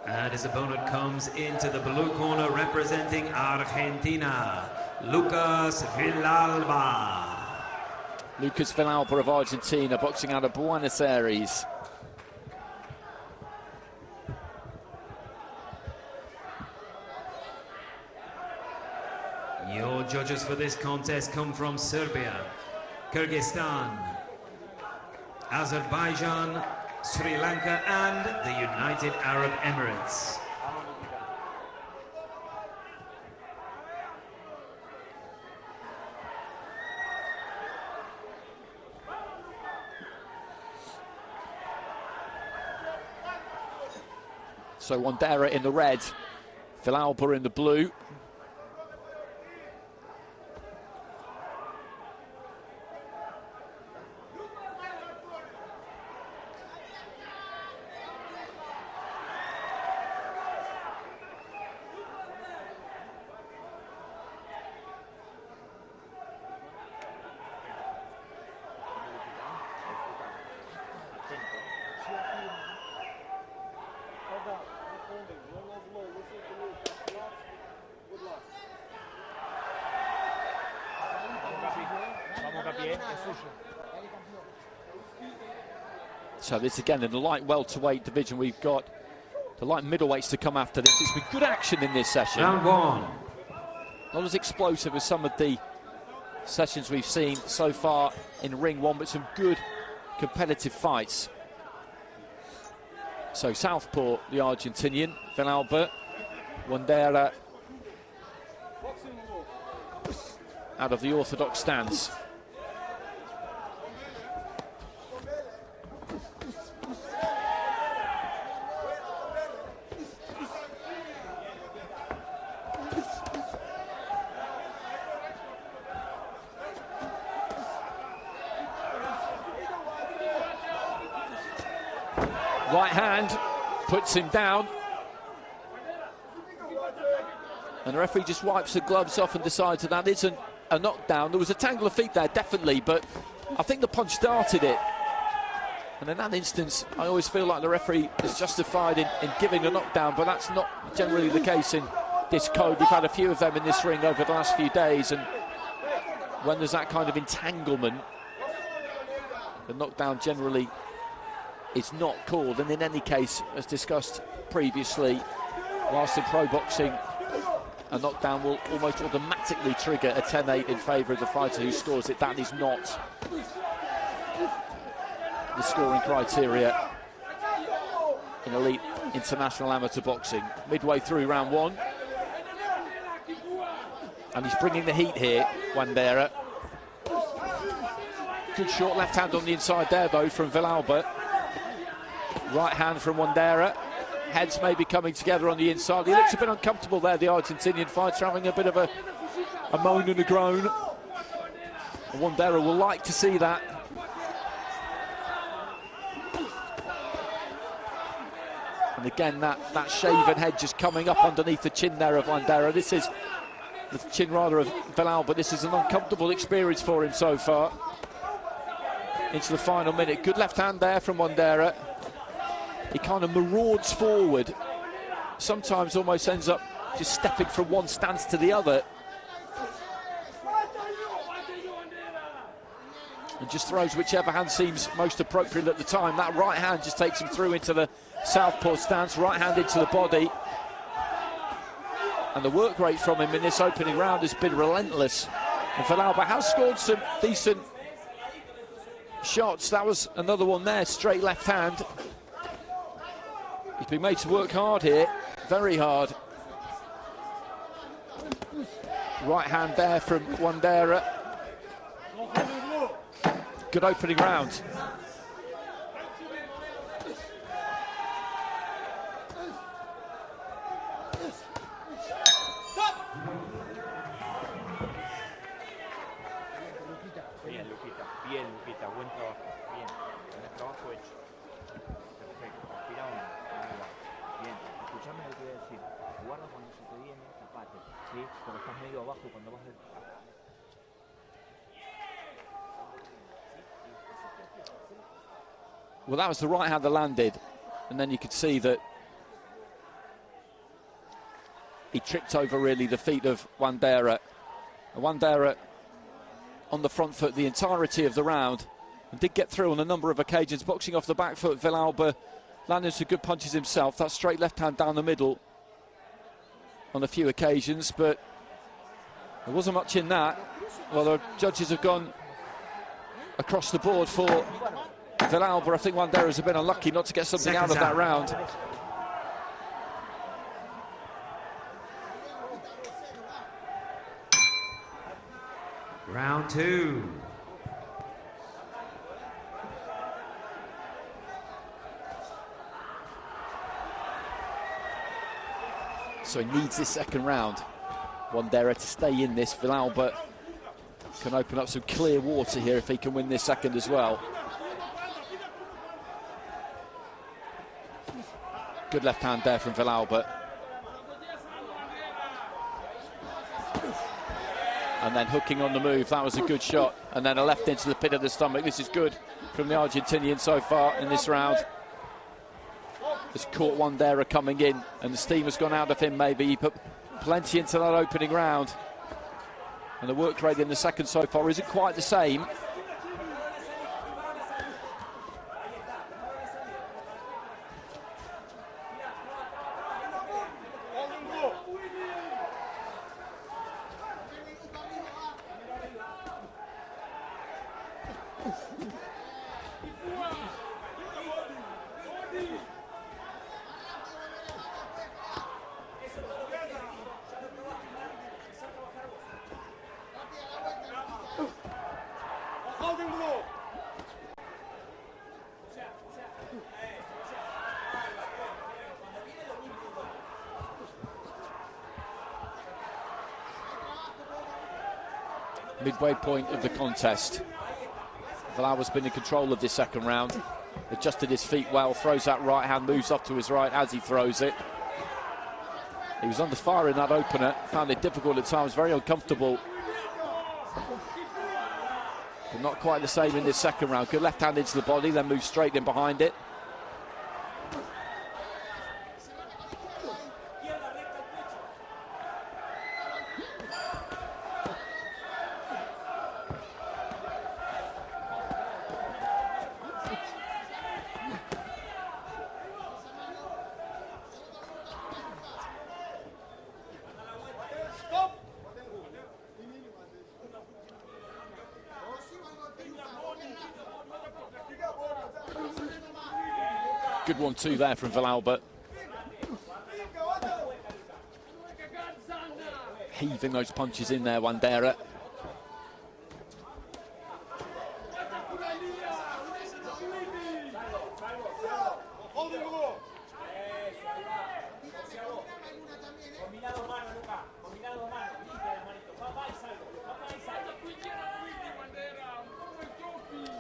And his opponent comes into the blue corner, representing Argentina, Lucas Villalba. Lucas Villalba of Argentina, boxing out of Buenos Aires. Your judges for this contest come from Serbia, Kyrgyzstan, Azerbaijan, Sri Lanka, and the United Arab Emirates. So Wandera in the red, Villalba in the blue. So this again in the light welterweight division, we've got the light middleweights to come after this. It's been good action in this session. Round one. Not as explosive as some of the sessions we've seen so far in ring one, but some good competitive fights. So southpaw, the Argentinian, Villalba, Wandera out of the orthodox stance. Right hand puts him down, and the referee just wipes the gloves off and decides that that isn't a knockdown. There was a tangle of feet there, definitely, but I think the punch started it. And in that instance, I always feel like the referee is justified in giving a knockdown, but that's not generally the case in this code. We've had a few of them in this ring over the last few days, and when there's that kind of entanglement, the knockdown generally is not called. And in any case, as discussed previously, whilst in pro boxing, a knockdown will almost automatically trigger a 10-8 in favour of the fighter who scores it. That is not the scoring criteria in elite international amateur boxing. Midway through round 1. And he's bringing the heat here, Wandera. Good short left hand on the inside there, though, from Villalba. Right hand from Wandera. Heads maybe coming together on the inside. He looks a bit uncomfortable there, the Argentinian fighter, having a bit of a moan and a groan. And Wandera will like to see that. And again, that shaven head just coming up underneath the chin there of Wandera. This is the chin rather of Villalba. This is an uncomfortable experience for him so far. Into the final minute. Good left hand there from Wandera. He kind of marauds forward. Sometimes almost ends up just stepping from one stance to the other. And just throws whichever hand seems most appropriate at the time. That right hand just takes him through into the southpaw stance. Right hand into the body. And the work rate from him in this opening round has been relentless. And Villalba has scored some decent shots. That was another one there, straight left hand. He's been made to work hard here, very hard. Right hand there from Wandera. Good opening round. Well, that was the right hand that landed, and then you could see that he tripped over really the feet of Wandera. And Wandera on the front foot the entirety of the round and did get through on a number of occasions, boxing off the back foot. Villalba landing some good punches himself. That straight left hand down the middle on a few occasions, but there wasn't much in that. Well, the judges have gone across the board for Villalba. I think Wandera's a bit unlucky not to get something out of that round. Round 2. So he needs this second round. Wandera to stay in this. Villalba can open up some clear water here if he can win this second as well. Good left hand there from Villalba. And then hooking on the move, that was a good shot. And then a left into the pit of the stomach. This is good from the Argentinian so far in this round. Has caught Wandera coming in, and the steam has gone out of him maybe. He put plenty into that opening round. And the work rate in the second so far isn't quite the same. Midway point of the contest. Villalba's been in control of this second round. Adjusted his feet well, throws that right hand, moves up to his right as he throws it. He was under fire in that opener, found it difficult at times, very uncomfortable. But not quite the same in this second round. Good left hand into the body, then moves straight in behind it. Good 1-2 there from Villalba. Heaving those punches in there, Wandera.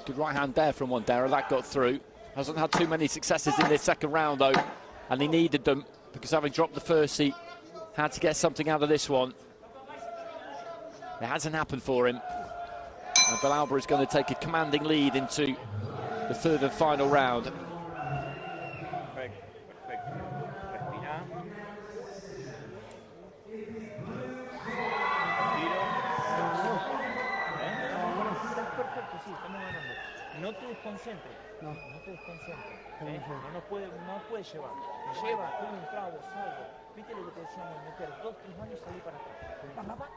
Good right hand there from Wandera, that got through. Hasn't had too many successes in this second round though, and he needed them because having dropped the first, he had to get something out of this one. It hasn't happened for him. And Villalba is going to take a commanding lead into the third and final round. No te desconcentres, no te desconcentres, no puedes llevar, lleva, toma un trago, salgo, viste lo que te decíamos, meter 2, 3 manos y salir para atrás, va.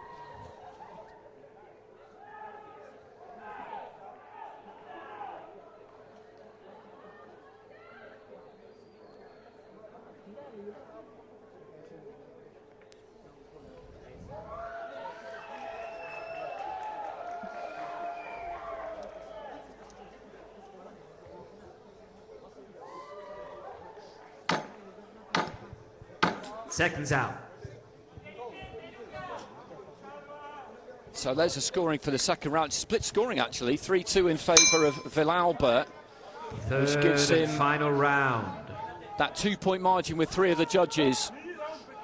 Seconds out. So there's the scoring for the second round. Split scoring actually, 3-2 in favour of Villalba, which gives him final round. That 2-point margin with 3 of the judges.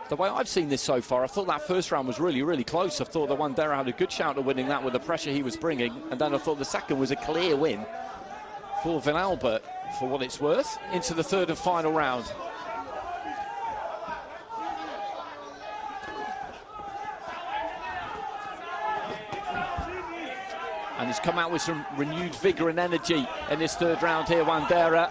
The way I've seen this so far, I thought that first round was really, really close. I thought that Wandera had a good shout at winning that with the pressure he was bringing, and then I thought the second was a clear win for Villalba, for what it's worth, into the third and final round. And he's come out with some renewed vigour and energy in this third round here, Wandera.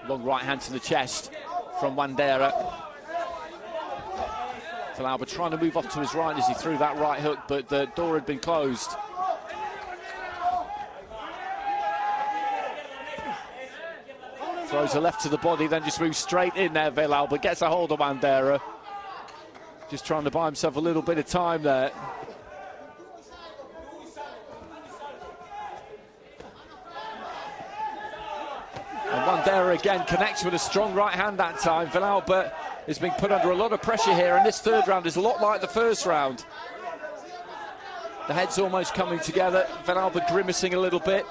Long right hand to the chest from Wandera. Villalba trying to move off to his right as he threw that right hook, but the door had been closed. Throws a left to the body, then just moves straight in there, Villalba. Gets a hold of Wandera. Just trying to buy himself a little bit of time there. And Wandera again connects with a strong right hand that time. Villalba is being put under a lot of pressure here, and this third round is a lot like the first round. The head's almost coming together. Villalba grimacing a little bit.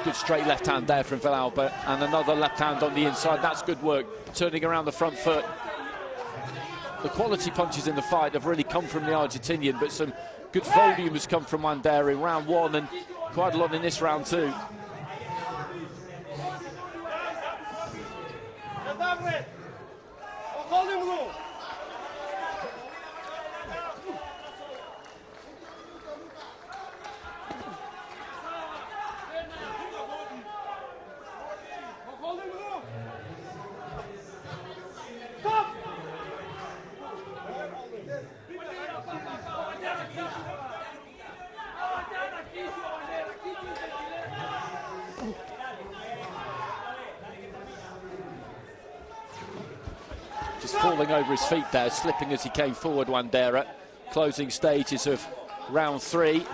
Good straight left hand there from Villalba, and another left hand on the inside. That's good work, turning around the front foot. The quality punches in the fight have really come from the Argentinian, but some good volume has come from Wandera in round one, and quite a lot in this round too. Falling over his feet there, slipping as he came forward, Wandera. Closing stages of round three.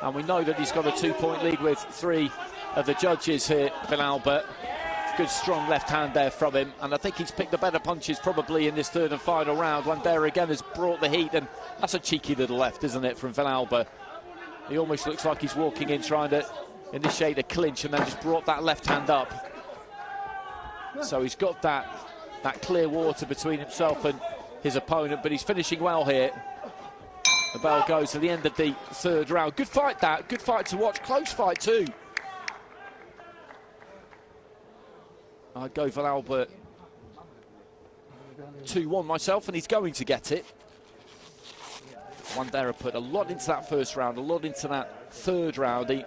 And we know that he's got a 2-point lead with 3 of the judges here, Villalba. Good strong left hand there from him, and I think he's picked the better punches probably in this third and final round. Wandera again has brought the heat, and that's a cheeky little left, isn't it, from Villalba? He almost looks like he's walking in trying to initiate a clinch and then just brought that left hand up. So he's got that clear water between himself and his opponent, but he's finishing well here. The bell goes to the end of the third round. Good fight that, good fight to watch, close fight too. I'd go Villalba 2-1 myself, and he's going to get it. Wandera put a lot into that first round, a lot into that third round. He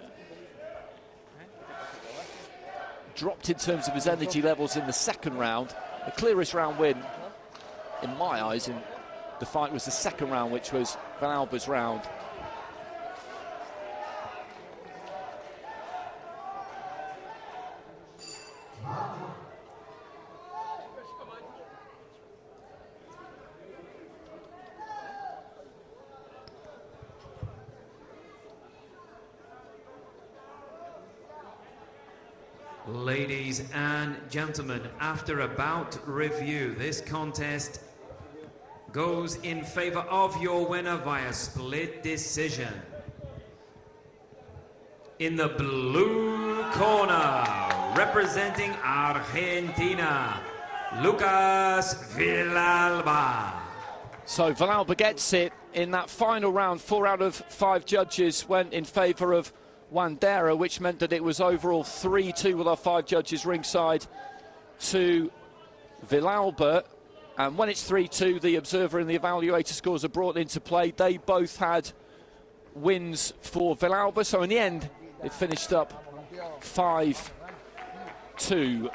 dropped in terms of his energy levels in the second round. The clearest round win, in my eyes, in the fight was the second round, which was Villalba's round. Ladies and gentlemen, after a bout review, this contest goes in favor of your winner via split decision. In the blue corner, representing Argentina, Lucas Villalba. So Villalba gets it in that final round. 4 out of 5 judges went in favor of Wandera, which meant that it was overall 3-2 with our 5 judges ringside to Villalba. And when it's 3-2, the observer and the evaluator scores are brought into play. They both had wins for Villalba, so in the end it finished up 5-2.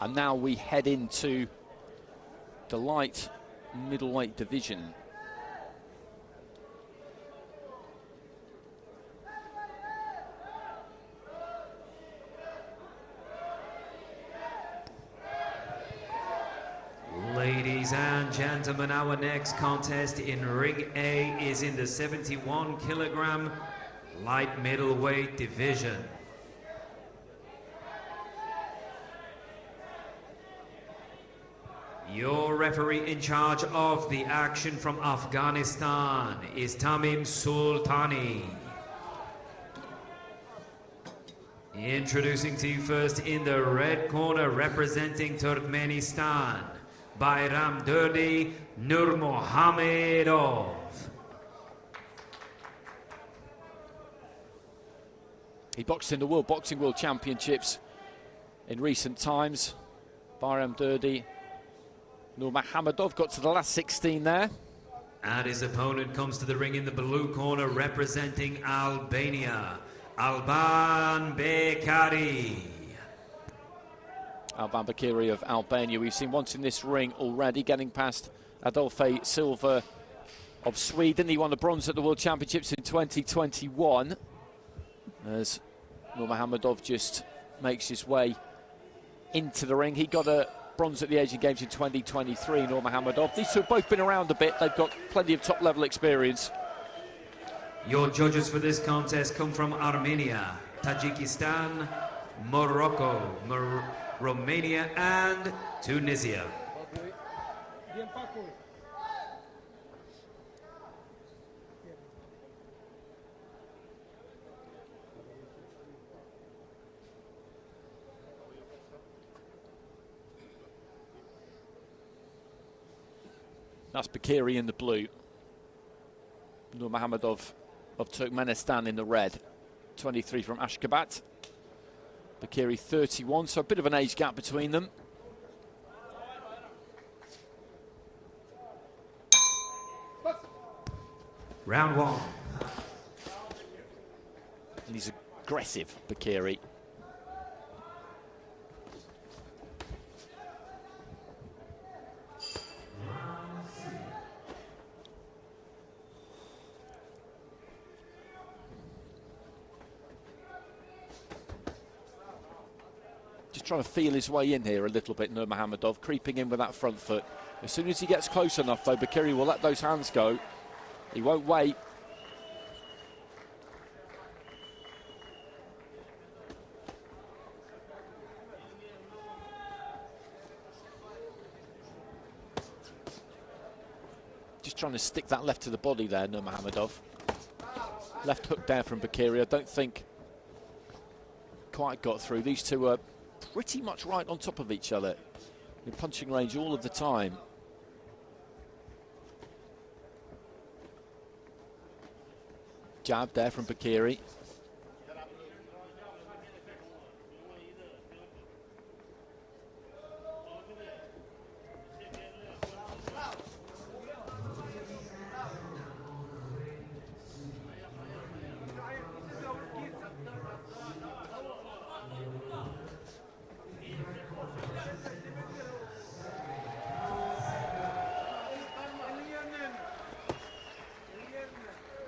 And now we head into the light middleweight division. Ladies and gentlemen, our next contest in Ring A is in the 71-kilogram light middleweight division. Your referee in charge of the action from Afghanistan is Tamim Sultani. Introducing to you first in the red corner, representing Turkmenistan, Bayram Durdi Nurmohamedov. He boxed in the World Boxing World Championships in recent times. Bayram Durdi Nurmohamedov got to the last 16 there. And his opponent comes to the ring in the blue corner, representing Albania, Alban Bekari. Alban Bekari of Albania, we've seen once in this ring already, getting past Adolfo Silva of Sweden. He won the bronze at the World Championships in 2021. As Nurmohamedov just makes his way into the ring. He got a bronze at the Asian Games in 2023, Nurmohamedov. These two have both been around a bit. They've got plenty of top-level experience. Your judges for this contest come from Armenia, Tajikistan, Morocco, Romania, and Tunisia. That's Bekari in the blue. Nurmohamedov of Turkmenistan in the red. 23 from Ashgabat. Bekari 31, so a bit of an age gap between them. Round 1. And he's aggressive, Bekari. Trying to feel his way in here a little bit, Nurmohamedov, creeping in with that front foot. As soon as he gets close enough, though, Bekari will let those hands go. He won't wait. trying to stick that left to the body there, Nurmagomedov. Left hook there from Bakiri. I don't think quite got through. These two are pretty much right on top of each other in punching range all of the time. Jab there from Bakiri.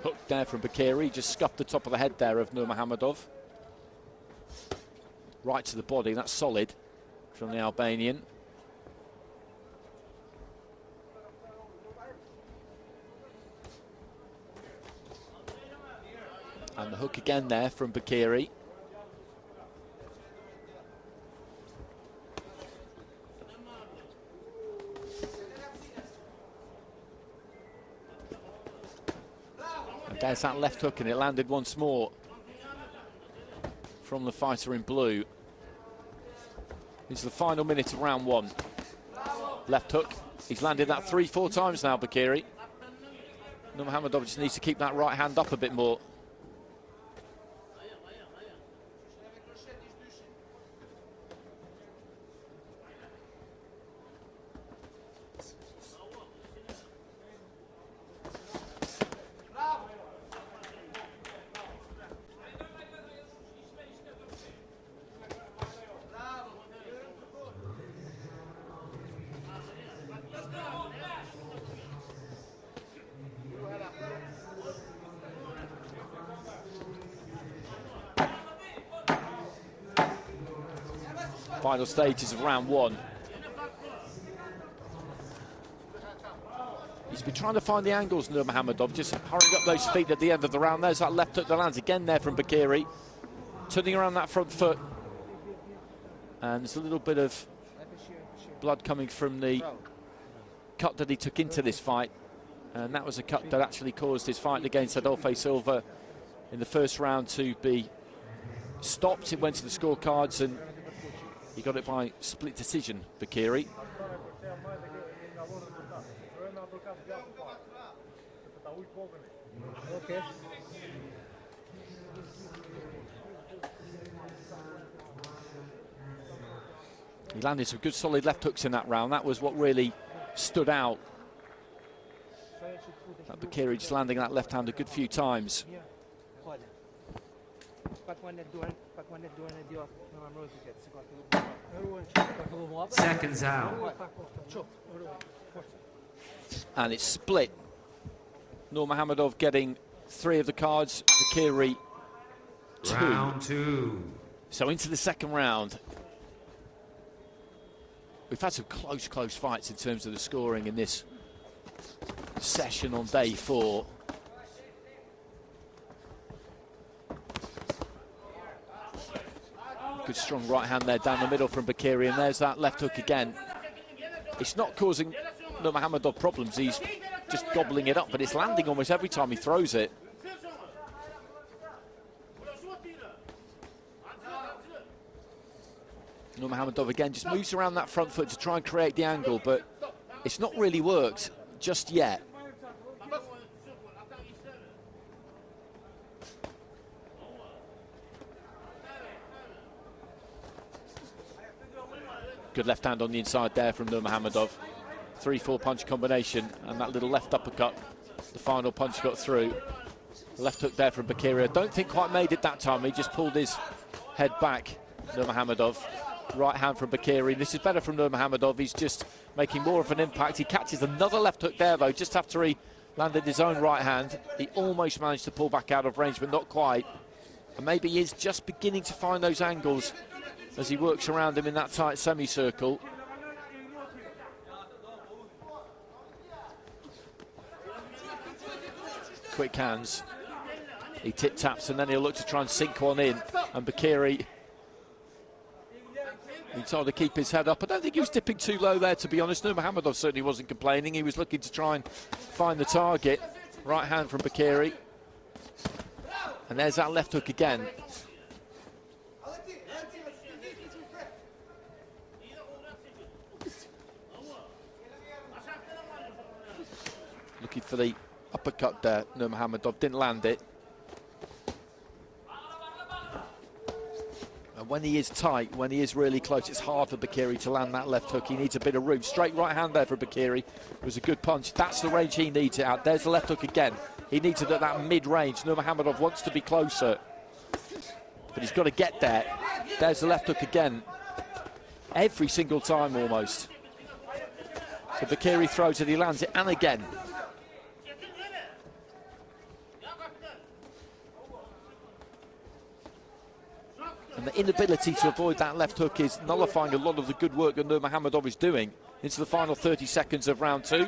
Hook there from Bakiri, just scuffed the top of the head there of Nurmagomedov. Right to the body, that's solid from the Albanian. And the hook again there from Bakiri. There's that left hook, and it landed once more from the fighter in blue. It's the final minute of round one. Left hook. He's landed that 3-4 times now, Bakiri. Nurmagomedov just needs to keep that right hand up a bit more. Final stages of round one. He's been trying to find the angles, Nurmagomedov, just hurrying up those feet at the end of the round. There's that left hook that lands again there from Bakiri. Turning around that front foot. And there's a little bit of blood coming from the cut that he took into this fight. And that was a cut that actually caused his fight against Adolfo Silva in the first round to be stopped. It went to the scorecards and he got it by split decision, Bakiri. Okay. He landed some good solid left hooks in that round. That was what really stood out. Bakiri just landing that left hand a good few times. Seconds out. And it's split. Nurmagomedov getting 3 of the cards, Bakiri 2. Round 2. So into the second round. We've had some close fights in terms of the scoring in this session on day 4. Good strong right hand there down the middle from Bakiri, and there's that left hook again. It's not causing Nurmagomedov problems, he's just gobbling it up, but it's landing almost every time he throws it. Nurmagomedov again just moves around that front foot to try and create the angle, but it's not really worked just yet. Good left hand on the inside there from Nurmagomedov. 3-4 punch combination, and that little left uppercut, the final punch got through. The left hook there from Bakiri. I don't think quite made it that time. He just pulled his head back, Nurmagomedov. Right hand from Bakiri. This is better from Nurmagomedov. He's just making more of an impact. He catches another left hook there, though, just after he landed his own right hand. He almost managed to pull back out of range, but not quite. And maybe he is just beginning to find those angles as he works around him in that tight semicircle. Quick hands. He tip-taps and then he'll look to try and sink one in. And Bakiri He told to keep his head up. I don't think he was dipping too low there, to be honest. Nurmagomedov certainly wasn't complaining. He was looking to try and find the target. Right hand from Bakiri. And there's that left hook again. Looking for the uppercut there, Nurmagomedov didn't land it. And when he is tight, when he is really close, it's hard for Bakiri to land that left hook. He needs a bit of room. Straight right hand there for Bakiri. It was a good punch. That's the range he needs it out. There's the left hook again. He needs it at that mid-range. Nurmagomedov wants to be closer, but he's got to get there. There's the left hook again. Every single time almost. So Bakiri throws it, he lands it, and again. And the inability to avoid that left hook is nullifying a lot of the good work that Nurmagomedov is doing into the final 30 seconds of round 2.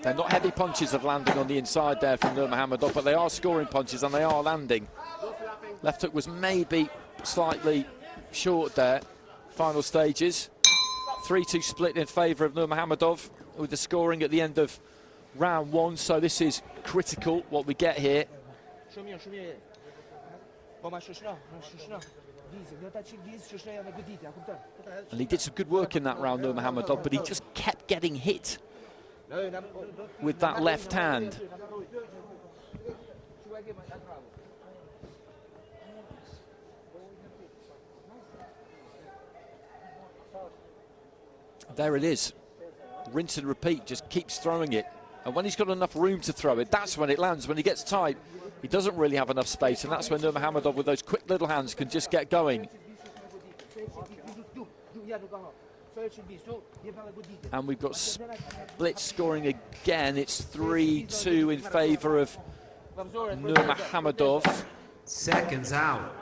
They're not heavy punches of landing on the inside there from Nurmagomedov, but they are scoring punches and they are landing. Left hook was maybe slightly short there. Final stages. 3-2 split in favour of Nurmagomedov with the scoring at the end of round 1. So this is critical, what we get here. And he did some good work in that round, Nurmagomedov, but he just kept getting hit with that left hand. There it is. Rinse and repeat, just keeps throwing it. And when he's got enough room to throw it, that's when it lands. When he gets tight, he doesn't really have enough space, and that's when Nurmagomedov, with those quick little hands, can just get going. And we've got split scoring again. It's 3-2 in favour of Nurmagomedov. Seconds out.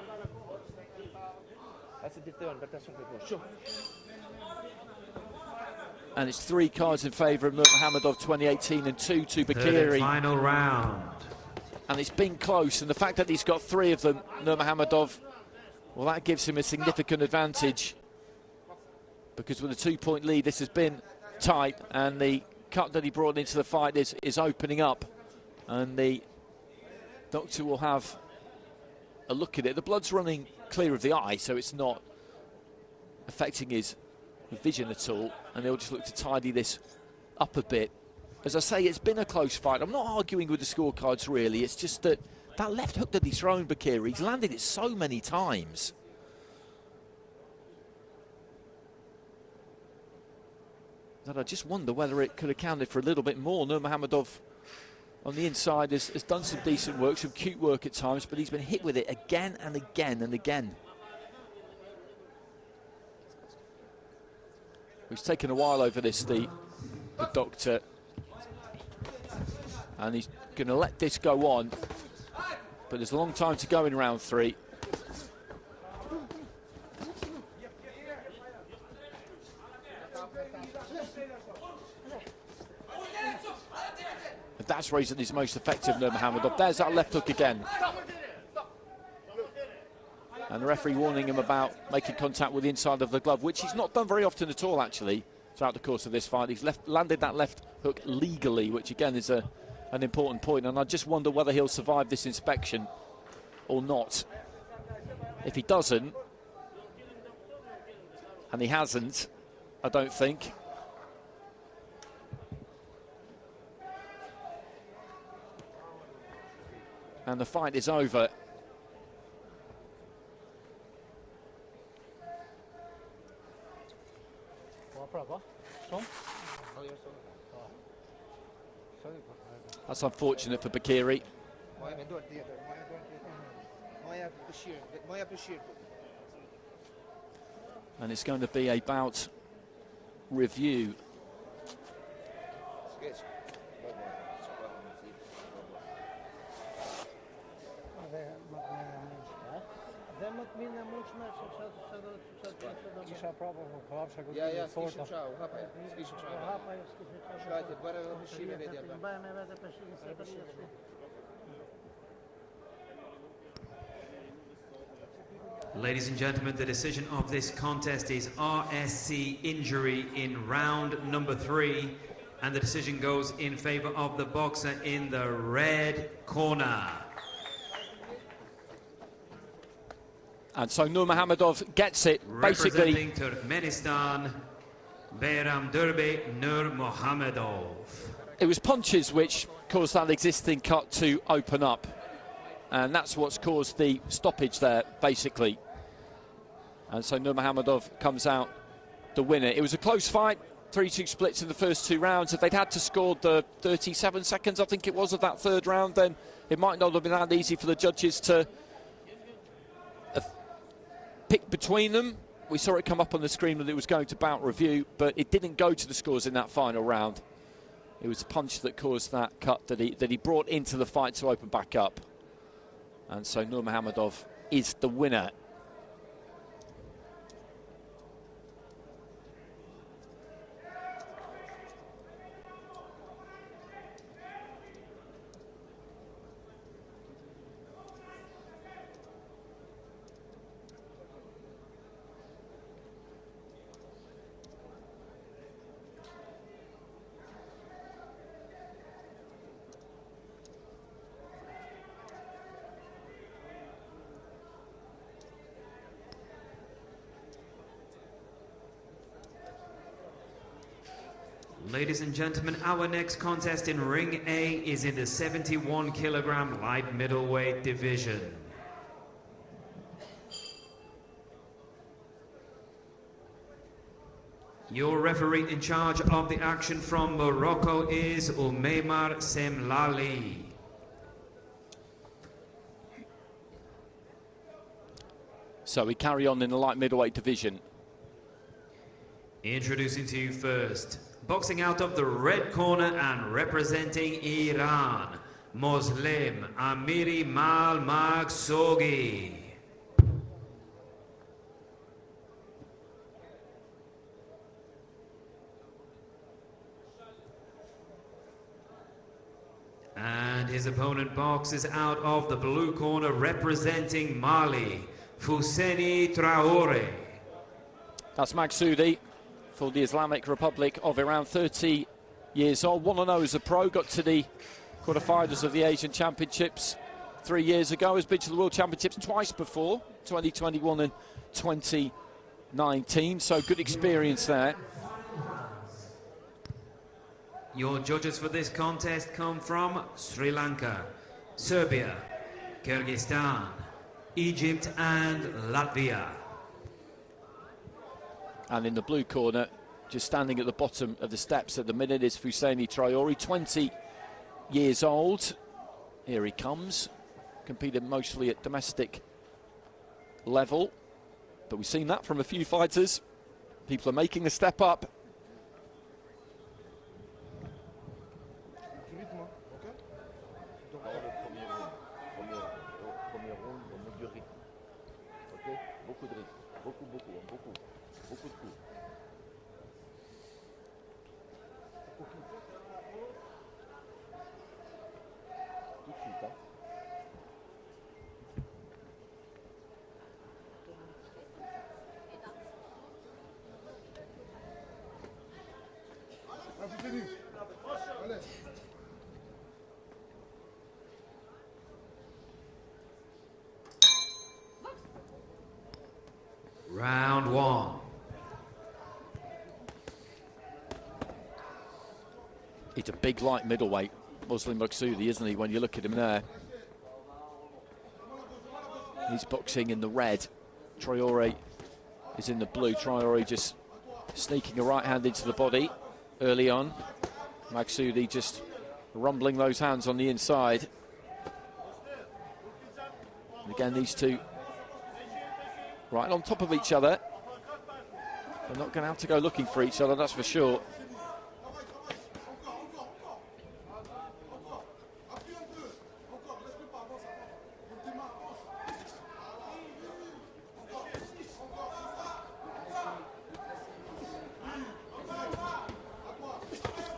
And it's 3 cards in favour of Nurmagomedov, 2018, and 2 to Bakiri. Final round. And it's been close, and the fact that he's got 3 of them, Nurmagomedov, well, that gives him a significant advantage. Because with a 2-point lead, this has been tight, and the cut that he brought into the fight is opening up. And the doctor will have a look at it. The blood's running clear of the eye, so it's not affecting his vision at all, and they'll just look to tidy this up a bit. As I say, it's been a close fight. I'm not arguing with the scorecards, really. It's just that that left hook that he's thrown, Bakiri, he's landed it so many times. That I just wonder whether it could have counted for a little bit more. Nurmagomedov on the inside has done some decent work, some cute work at times, but he's been hit with it again and again and again. It's taken a while over this, the doctor, and he's going to let this go on, but there's a long time to go in round 3. And that's where he's at his most effective, Nurmagomedov. There's that left hook again. And the referee warning him about making contact with the inside of the glove, which he's not done very often at all, actually, throughout the course of this fight. He's landed that left hook legally, which again is an important point. And I just wonder whether he'll survive this inspection or not. If he doesn't, and he hasn't, I don't think, and the fight is over. That's unfortunate for Bakiri. And it's going to be a bout review. Ladies and gentlemen, the decision of this contest is RSC injury in round number 3, and the decision goes in favor of the boxer in the red corner. And so Nurmagomedov gets it, basically. Representing Turkmenistan, Bayram Durbe Nurmagomedov. It was punches which caused that existing cut to open up. And that's what's caused the stoppage there, basically. And so Nurmagomedov comes out the winner. It was a close fight, 3-2 splits in the first 2 rounds. If they'd had to score the 37 seconds, I think it was, of that 3rd round, then it might not have been that easy for the judges to pick between them. We saw it come up on the screen that it was going to bout review, but it didn't go to the scores in that final round. It was a punch that caused that cut that he brought into the fight to open back up. And so Nurmagomedov is the winner. Ladies and gentlemen, our next contest in Ring A is in the 71-kilogram light middleweight division. Your referee in charge of the action from Morocco is Umeymar Semlali. So we carry on in the light middleweight division. Introducing to you first, boxing out of the red corner and representing Iran, Muslim Amiri Malmaghsogi. And his opponent boxes out of the blue corner representing Mali, Fousseni Traore. That's Maghsoudi for the Islamic Republic of Iran, 30 years old, 1-0 as a pro, got to the quarterfinals of the Asian Championships 3 years ago, has been to the World Championships twice before, 2021 and 2019, so good experience there. Your judges for this contest come from Sri Lanka, Serbia, Kyrgyzstan, Egypt and Latvia. And in the blue corner, just standing at the bottom of the steps at the minute, is Fousseni Traore, 20 years old. Here he comes, competed mostly at domestic level, but we've seen that from a few fighters. People are making a step up. Round 1. He's a big light middleweight, Muslim Maghsoudi, isn't he, when you look at him there. He's boxing in the red. Traore is in the blue. Traore just sneaking a right hand into the body early on. Maghsoudi just rumbling those hands on the inside. And again, these two right on top of each other. They're not going to have to go looking for each other, that's for sure.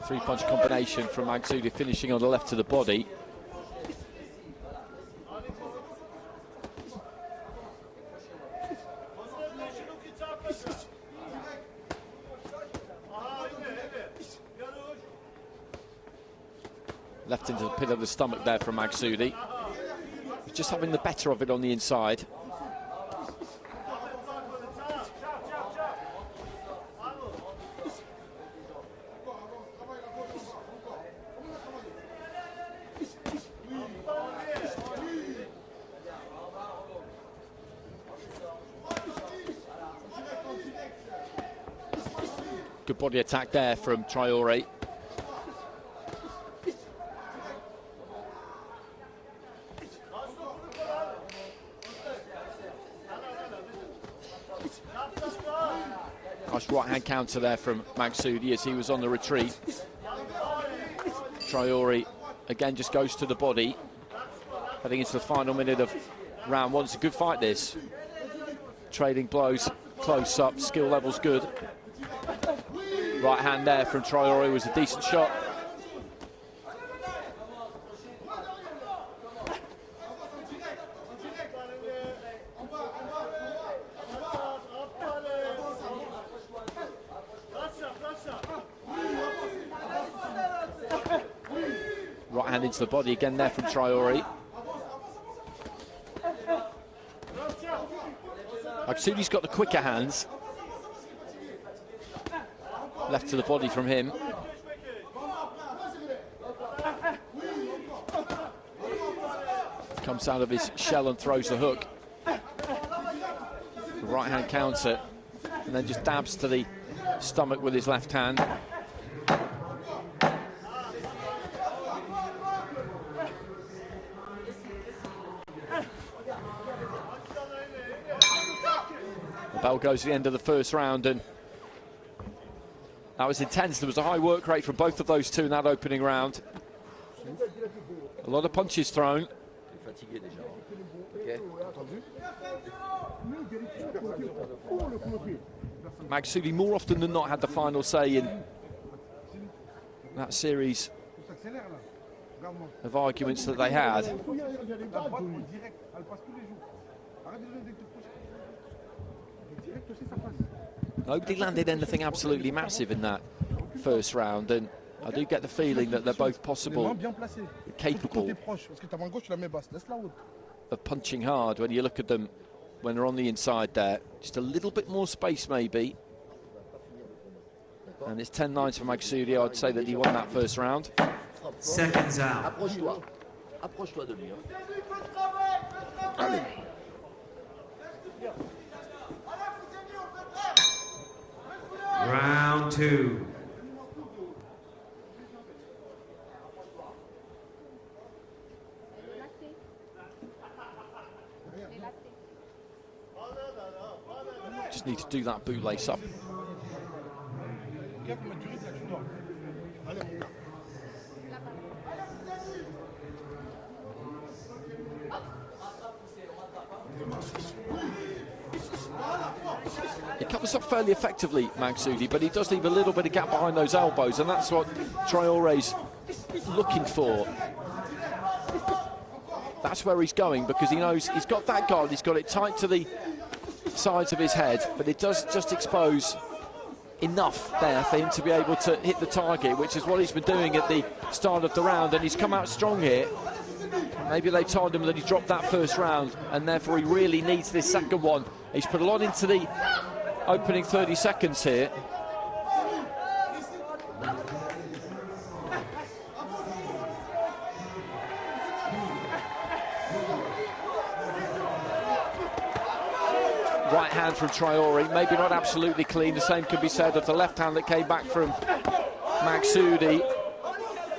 Three-punch combination from Maghsoudi, finishing on the left to the body. Left into the pit of the stomach there from Maghsoudi. Just having the better of it on the inside. Good body attack there from Traore. Nice right-hand counter there from Maghsoudi as he was on the retreat. Traore again just goes to the body. Heading into the final minute of round one. It's a good fight, this. Trading blows close up, skill level's good. Right hand there from Traore was a decent shot. Right hand into the body again there from Traore. Maghsoudi's got the quicker hands. Left to the body from him. Comes out of his shell and throws the hook. The right hand counter. And then just dabs to the stomach with his left hand. The bell goes to the end of the first round, and that was intense. There was a high work rate from both of those two in that opening round. A lot of punches thrown. Maghsoudi more often than not had the final say in that series of arguments that they had. Nobody landed anything absolutely massive in that first round, and I do get the feeling that they're both possible, capable of punching hard when you look at them when they're on the inside there. Just a little bit more space maybe. And it's 10-9 for Maghsoudi. I'd say that he won that first round. Seconds out. Round two. Just need to do that bootlace up. He covers up fairly effectively, Maghsoudi, but he does leave a little bit of gap behind those elbows, and that's what Traore's looking for. That's where he's going, because he knows he's got that guard, he's got it tight to the sides of his head, but it does just expose enough there for him to be able to hit the target, which is what he's been doing at the start of the round, and he's come out strong here. Maybe they told him that he dropped that first round, and therefore he really needs this second one. He's put a lot into the opening 30 seconds here. Right hand from Traore, maybe not absolutely clean. The same could be said of the left hand that came back from Maghsoudi.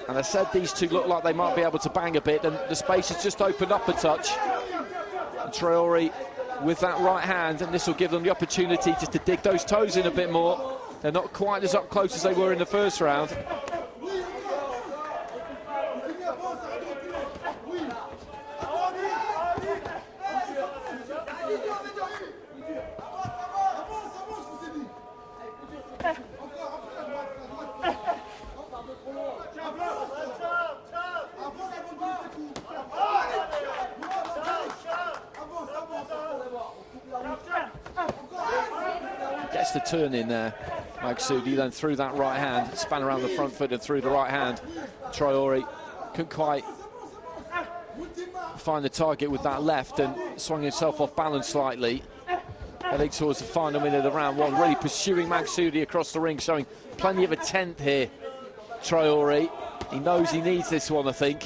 And I said these two look like they might be able to bang a bit, and the space has just opened up a touch. And Traore with that right hand, and this will give them the opportunity just to dig those toes in a bit more. They're not quite as up close as they were in the first round. to turn in there. Magsoudi then threw that right hand, span around the front foot and threw the right hand. Traore couldn't quite find the target with that left and swung himself off balance slightly. Heading towards the final minute of round one, really pursuing Magsoudi across the ring, showing plenty of intent here. Traore, he knows he needs this one, I think.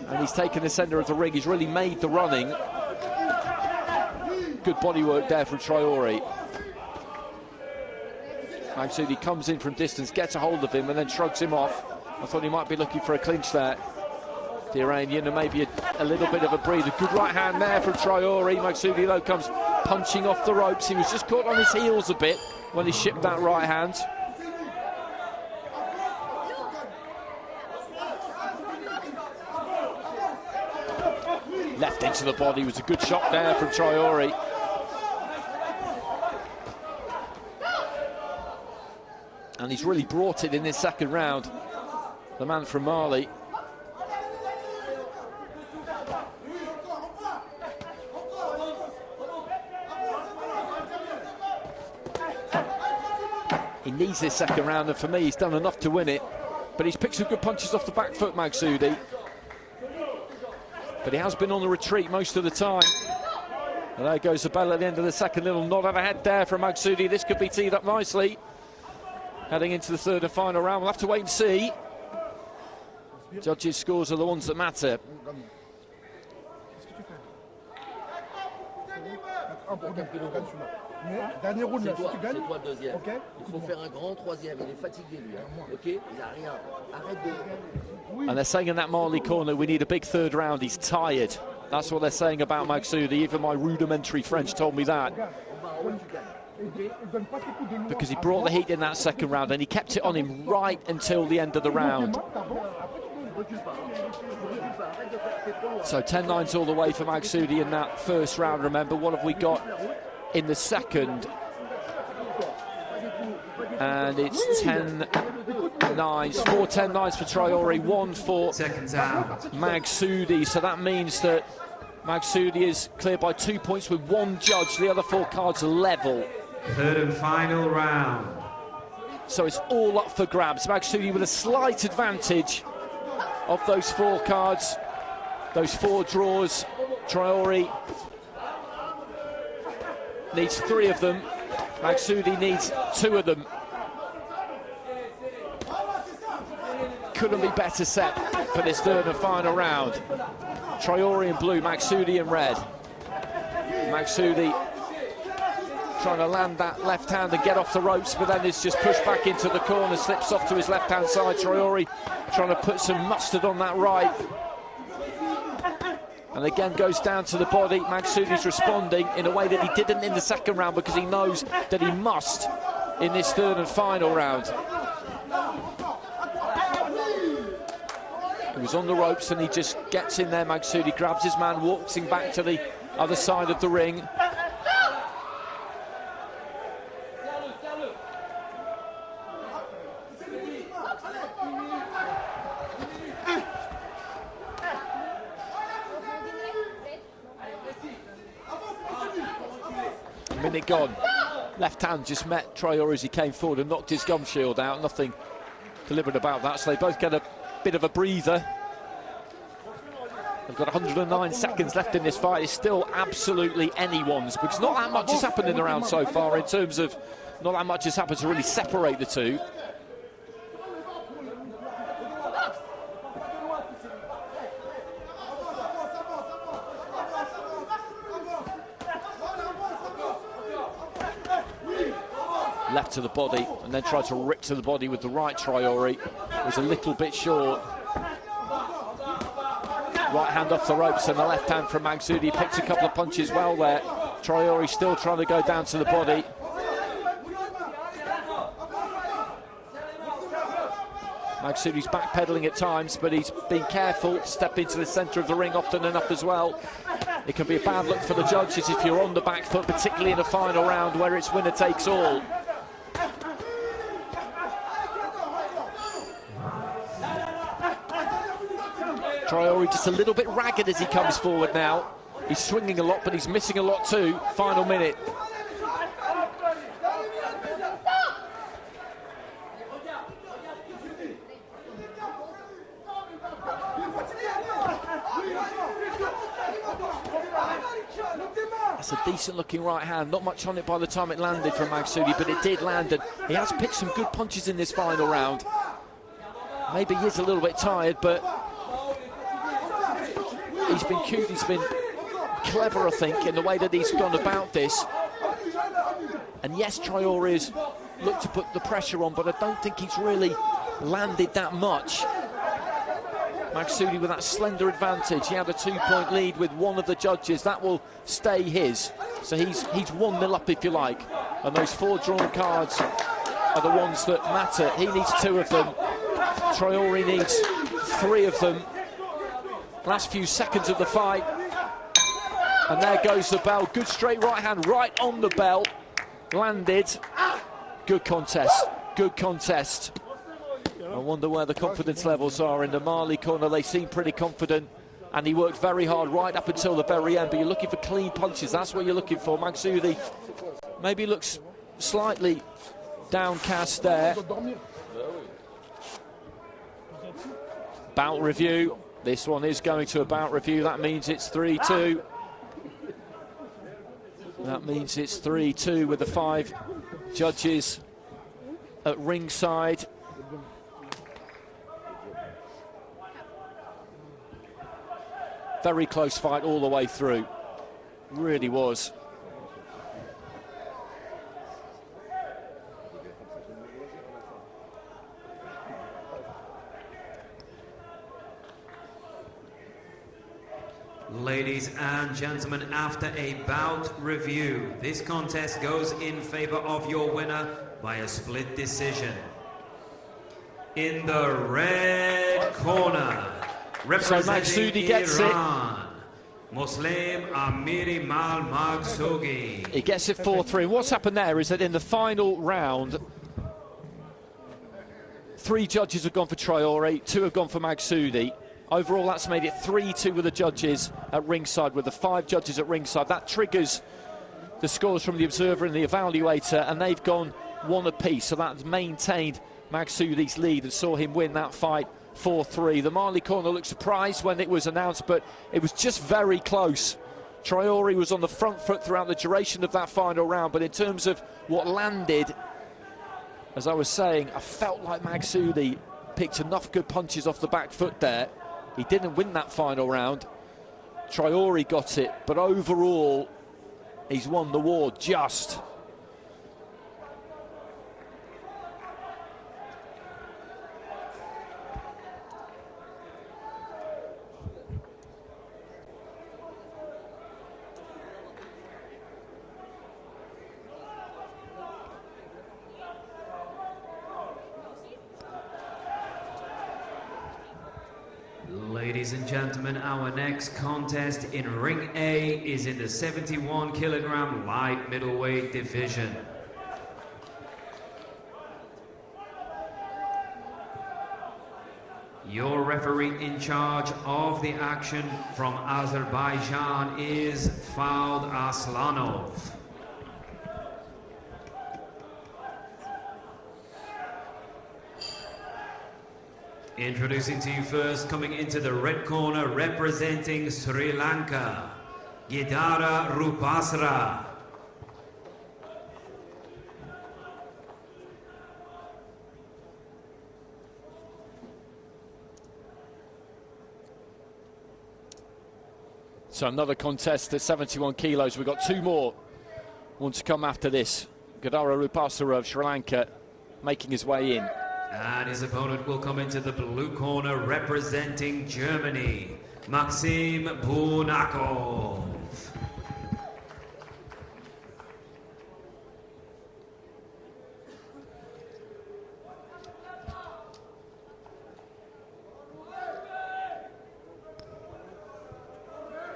And he's taken the centre of the ring, he's really made the running. Good body work there from Traore. Magsoudi comes in from distance, gets a hold of him and then shrugs him off. I thought he might be looking for a clinch there, the Iranian, and maybe a little bit of a breather. Good right hand there from Traore. Magsoudi though comes punching off the ropes. He was just caught on his heels a bit when he shipped that right hand. Left into the body was a good shot there from Traore. And he's really brought it in this second round, the man from Mali. He needs this second round, and for me, he's done enough to win it. But he's picked some good punches off the back foot, Magsoudi. But he has been on the retreat most of the time. And there goes the bell at the end of the second. Little nod overhead there from Magsoudi. This could be teed up nicely. Heading into the third and final round, we'll have to wait and see. Judges' scores are the ones that matter. Dernier round, là, si tu gagnes, c'est toi le deuxième. Okay. Il faut faire un grand troisième. Il est fatigué, lui. Ok, il a rien. Arrête de. And they're saying in that Mali corner, we need a big third round. He's tired. That's what they're saying about Magsoudi. Even my rudimentary French told me that. Because he brought the heat in that second round and he kept it on him right until the end of the round. So 10-9 all the way for Magsoudi in that first round. Remember, what have we got in the second? And it's 10-9, 4 10-9s for Traore, 1 for Magsoudi. So that means that Magsoudi is cleared by 2 points with 1 judge. The other 4 cards are level. Third and final round. So it's all up for grabs. Magsoudi with a slight advantage of those 4 cards, those 4 draws. Traore needs 3 of them. Magsoudi needs 2 of them. Couldn't be better set for this third and final round. Traore in blue, Magsoudi in red. Magsoudi trying to land that left hand and get off the ropes, but then it's just pushed back into the corner, slips off to his left hand side. Traore trying to put some mustard on that right. And again goes down to the body. Magsoudi's responding in a way that he didn't in the second round because he knows that he must in this third and final round. He was on the ropes and he just gets in there. Magsoudi grabs his man, walks him back to the other side of the ring. Minute gone. Left hand just met Traore as he came forward and knocked his gum shield out. Nothing deliberate about that, so they both get a bit of a breather. They've got 109 seconds left in this fight. It's still absolutely anyone's because not that much has happened in the round so far in terms of not that much has happened to really separate the two. Left to the body and then tried to rip to the body with the right. Traore was a little bit short. Right hand off the ropes and the left hand from Magsoudi. Picked a couple of punches well there. Traore still trying to go down to the body. Magsoudi's backpedaling at times, but he's been careful to step into the centre of the ring often enough as well. It can be a bad look for the judges if you're on the back foot, particularly in a final round where it's winner takes all. Traore just a little bit ragged as he comes forward now. He's swinging a lot, but he's missing a lot too. Final minute. That's a decent-looking right hand. Not much on it by the time it landed from Maghsoudi, but it did land, and he has picked some good punches in this final round. Maybe he is a little bit tired, but he's been cute, he's been clever, I think, in the way that he's gone about this. And yes, Traore has looked to put the pressure on, but I don't think he's really landed that much. Maghsoudi with that slender advantage. He had a 2-point lead with one of the judges. That will stay his. So he's 1-0 up, if you like. And those 4 drawn cards are the ones that matter. He needs 2 of them. Traore needs 3 of them. Last few seconds of the fight. And there goes the bell. Good straight right hand, right on the bell. Landed. Good contest. Good contest. I wonder where the confidence levels are in the Mali corner. They seem pretty confident, and he worked very hard right up until the very end, but you're looking for clean punches. That's what you're looking for. Maghsoudi maybe looks slightly downcast there. Bout review. This one is going to a bout review. That means it's 3-2. That means it's 3-2 with the 5 judges at ringside. Very close fight all the way through. Really was. Ladies and gentlemen, after a bout review, this contest goes in favor of your winner by a split decision. In the red corner, representing Iran, Muslim Amiri Mal Maghsoudi. He gets it 4-3. What's happened there is that in the final round, 3 judges have gone for Traore, 2 have gone for Maghsoudi. Overall, that's made it 3-2 with the judges at ringside, with the 5 judges at ringside. That triggers the scores from the observer and the evaluator, and they've gone 1 apiece. So that's maintained Maghsoudi's lead and saw him win that fight 4-3. The Mali corner looked surprised when it was announced, but it was just very close. Traore was on the front foot throughout the duration of that final round, but in terms of what landed, as I was saying, I felt like Maghsoudi picked enough good punches off the back foot there. He didn't win that final round. Traore got it, but overall, he's won the war just. Ladies and gentlemen, our next contest in Ring A is in the 71 kilogram light middleweight division. Your referee in charge of the action from Azerbaijan is Faud Aslanov. Introducing to you first, coming into the red corner, representing Sri Lanka, Gidara Rupasra. So another contest at 71 kilos. We've got 2 more. One to come after this. Gidara Rupasra of Sri Lanka making his way in. And his opponent will come into the blue corner, representing Germany, Maxim Bunakov.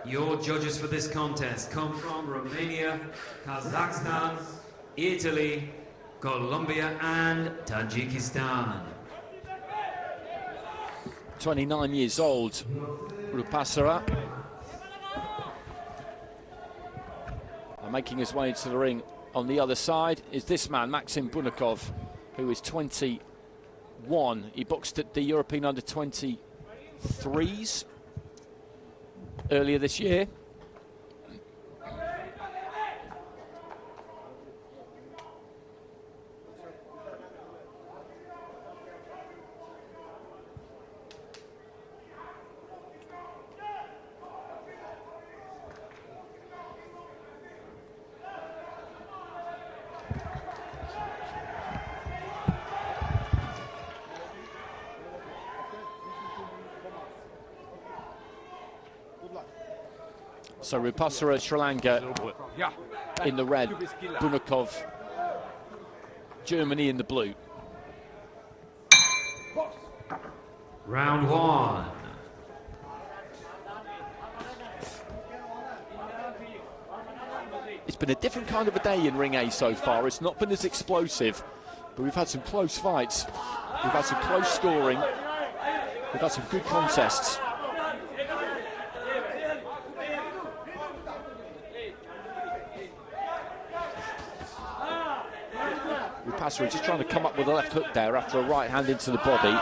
Your judges for this contest come from Romania, Kazakhstan, Italy, Colombia and Tajikistan. 29 years old, Rupasra. Making his way into the ring on the other side is this man, Maxim Bunakov, who is 21. He boxed at the European Under-23s earlier this year. So Rupasara, Sri Lanka in the red, Bunakov, Germany in the blue. Round one. It's been a different kind of a day in Ring A so far. It's not been as explosive, but we've had some close fights. We've had some close scoring. We've had some good contests. Rupasara just trying to come up with a left hook there after a right hand into the body.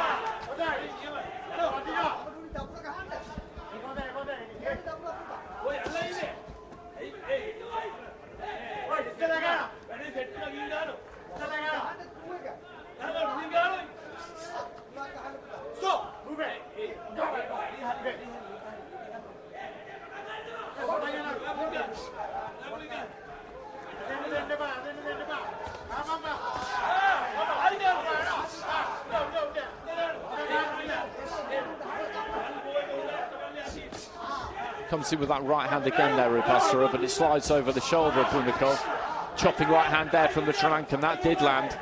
Comes in with that right hand again there, Rupasara, but it slides over the shoulder of Bunakov. Chopping right hand there from the Sri Lankan, that did land.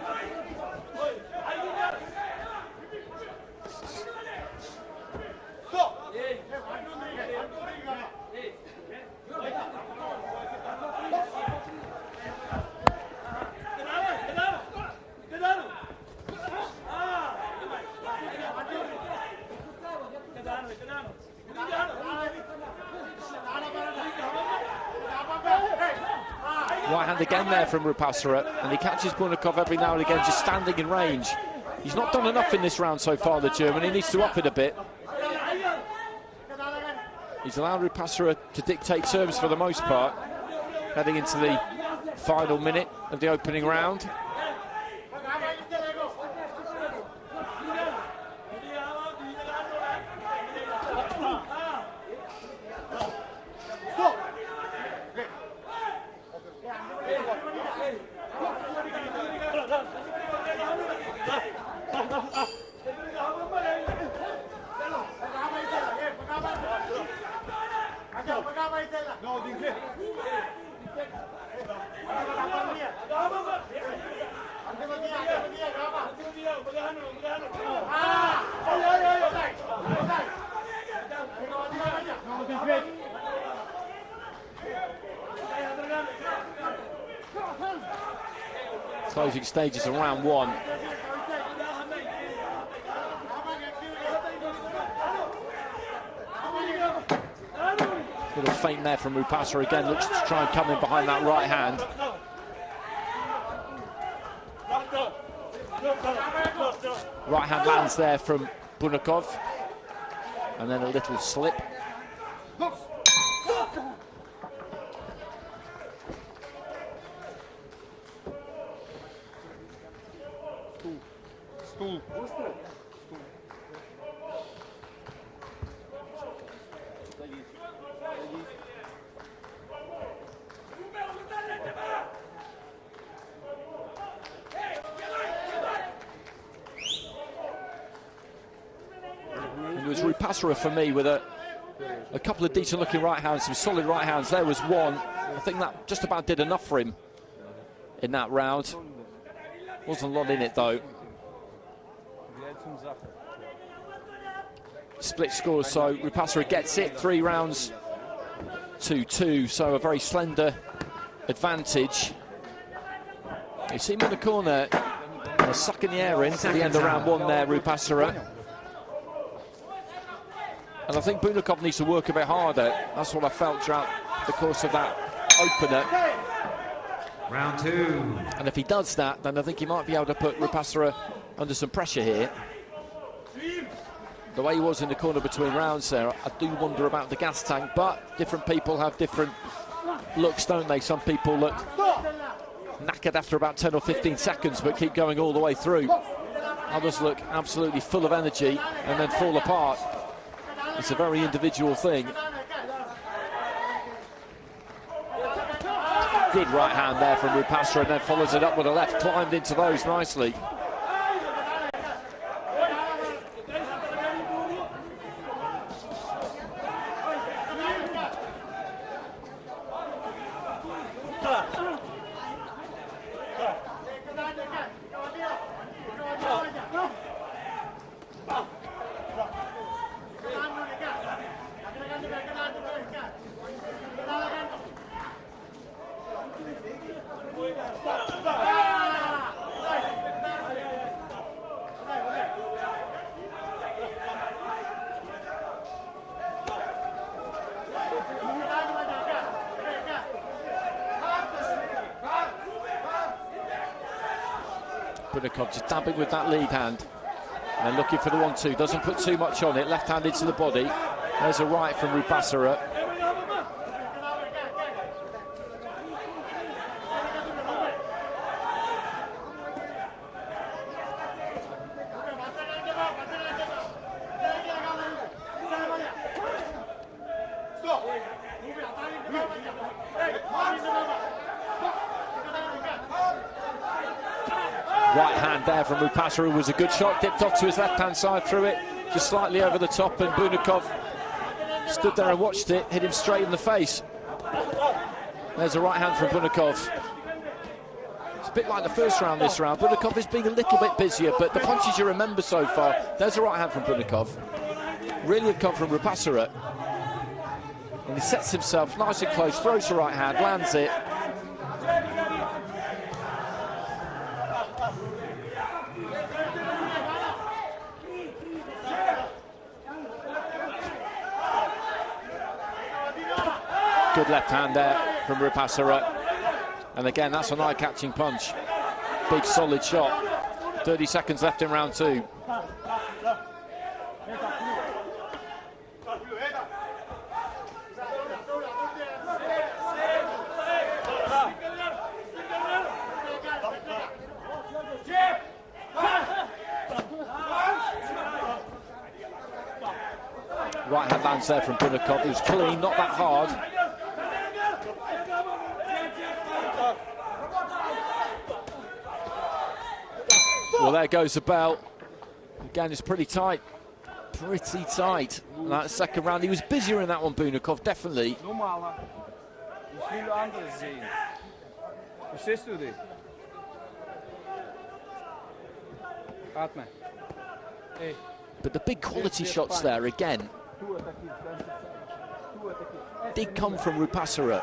Right hand again there from Rupasara, and he catches Bunakov every now and again just standing in range. He's not done enough in this round so far, the German. He needs to up it a bit. He's allowed Rupasara to dictate terms for the most part, heading into the final minute of the opening round. Closing stages of round one. Little feint there from Rupasara again, looks to try and come in behind that right hand. Right hand lands there from Bunakov, and then a little slip. It was Rupasara for me with a couple of decent looking right hands, some solid right hands. There was one. I think that just about did enough for him in that round. Wasn't a lot in it though. Split scores, so Rupasara gets it, 3 rounds to 2, so a very slender advantage. You see him in the corner, sucking the air in to the end of round 1 there, Rupasara. And I think Bunakov needs to work a bit harder. That's what I felt throughout the course of that opener. Round 2. And if he does that, then I think he might be able to put Rupasara under some pressure here. The way he was in the corner between rounds there, I do wonder about the gas tank, but different people have different looks, don't they? Some people look knackered after about 10 or 15 seconds, but keep going all the way through. Others look absolutely full of energy and then fall apart. It's a very individual thing. Good right hand there from Rupasara, and then follows it up with a left, climbed into those nicely. Bunikov just dabbing with that lead hand. And looking for the 1-2, doesn't put too much on it, left-handed to the body. There's a right from Rupasara. Right hand there from Rupasara was a good shot, dipped off to his left-hand side, threw it just slightly over the top, and Bunikov stood there and watched it, hit him straight in the face. There's a right hand from Bunikov. It's a bit like the first round this round. Bunikov is being a little bit busier, but the punches you remember so far, there's a right hand from Bunikov. Really have come from Rupasara. And he sets himself nice and close, throws the right hand, lands it. Good left hand there from Rupasara. And again, that's an eye-catching punch. Big, solid shot. 30 seconds left in round 2. Right hand lands there from Bunikov. It was clean, not that hard. Well, there goes the bell. Again, it's pretty tight. Pretty tight. And that second round, he was busier in that one, Bunikov, definitely. But the big quality shots there, again, did come from Rupasara.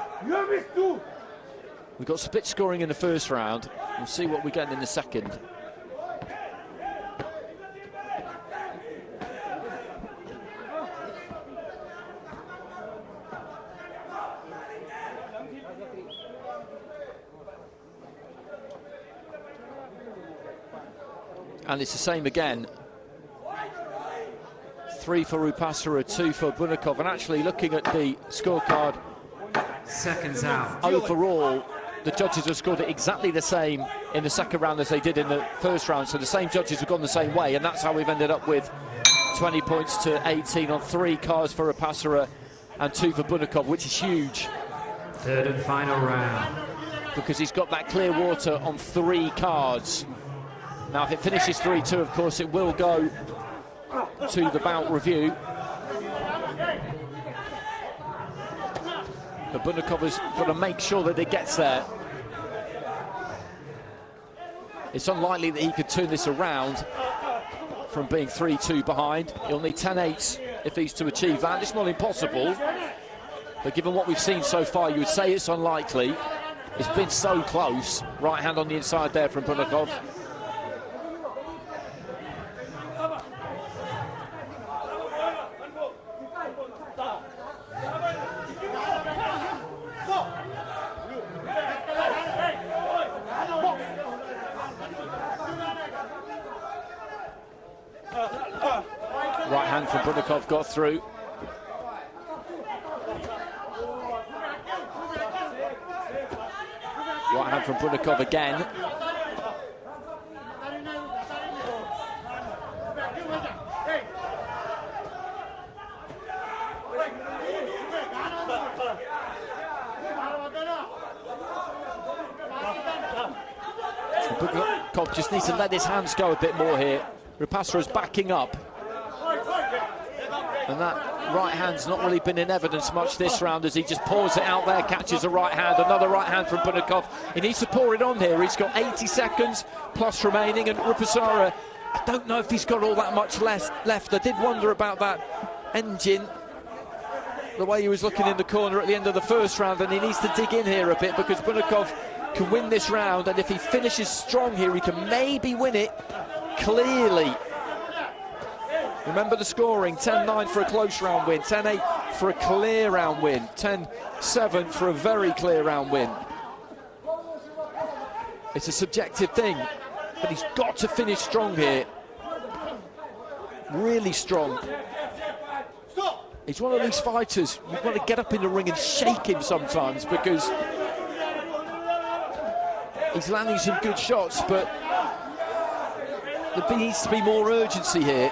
We've got split scoring in the first round. We'll see what we get in the second. And it's the same again. 3 for Rupasara, 2 for Bunikov. And actually, looking at the scorecard, seconds out. Overall, the judges have scored it exactly the same in the second round as they did in the first round. So the same judges have gone the same way, and that's how we've ended up with 20 points to 18 on 3 cards for Rupasara and 2 for Bunikov, which is huge. Third and final round. Because he's got that clear water on 3 cards. Now, if it finishes 3-2, of course, it will go to the bout review. But Bunikov has got to make sure that it gets there. It's unlikely that he could turn this around from being 3-2 behind. He'll need 10-8s if he's to achieve that. It's not impossible, but given what we've seen so far, you would say it's unlikely. It's been so close. Right hand on the inside there from Bunikov. Right hand from Bunikov got through. Right hand from Bunikov again. Bunikov just needs to let his hands go a bit more here. Rupasara's backing up. And that right hand's not really been in evidence much this round as he just pours it out there, catches a right hand, another right hand from Bunikov. He needs to pour it on here. He's got 80 seconds plus remaining, and Rupasara, I don't know if he's got all that much left. I did wonder about that engine, the way he was looking in the corner at the end of the first round, and he needs to dig in here a bit because Bunikov can win this round, and if he finishes strong here, he can maybe win it clearly. Remember the scoring, 10-9 for a close round win, 10-8 for a clear round win, 10-7 for a very clear round win. It's a subjective thing. but he's got to finish strong here. Really strong. He's one of these fighters, you've got to get up in the ring and shake him sometimes, because he's landing some good shots, but there needs to be more urgency here.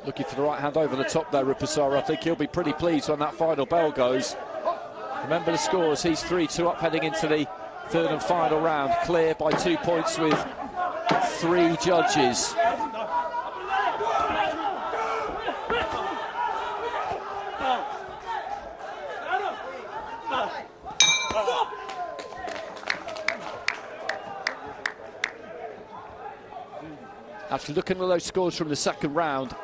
Looking for the right hand over the top there, Rupasara. I think he'll be pretty pleased when that final bell goes. Remember the scores, he's 3-2 up heading into the third and final round. Clear by 2 points with 3 judges. Actually, looking at those scores from the second round,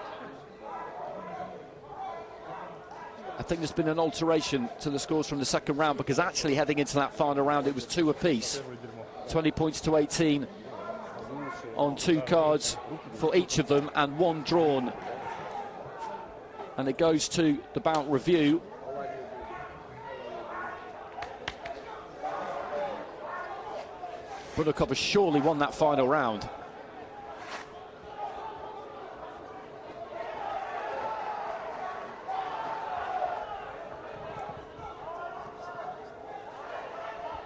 I think there's been an alteration to the scores from the second round, because actually heading into that final round it was 2 apiece. 20 points to 18 on 2 cards for each of them and 1 drawn. And it goes to the bout review. Budokan has surely won that final round.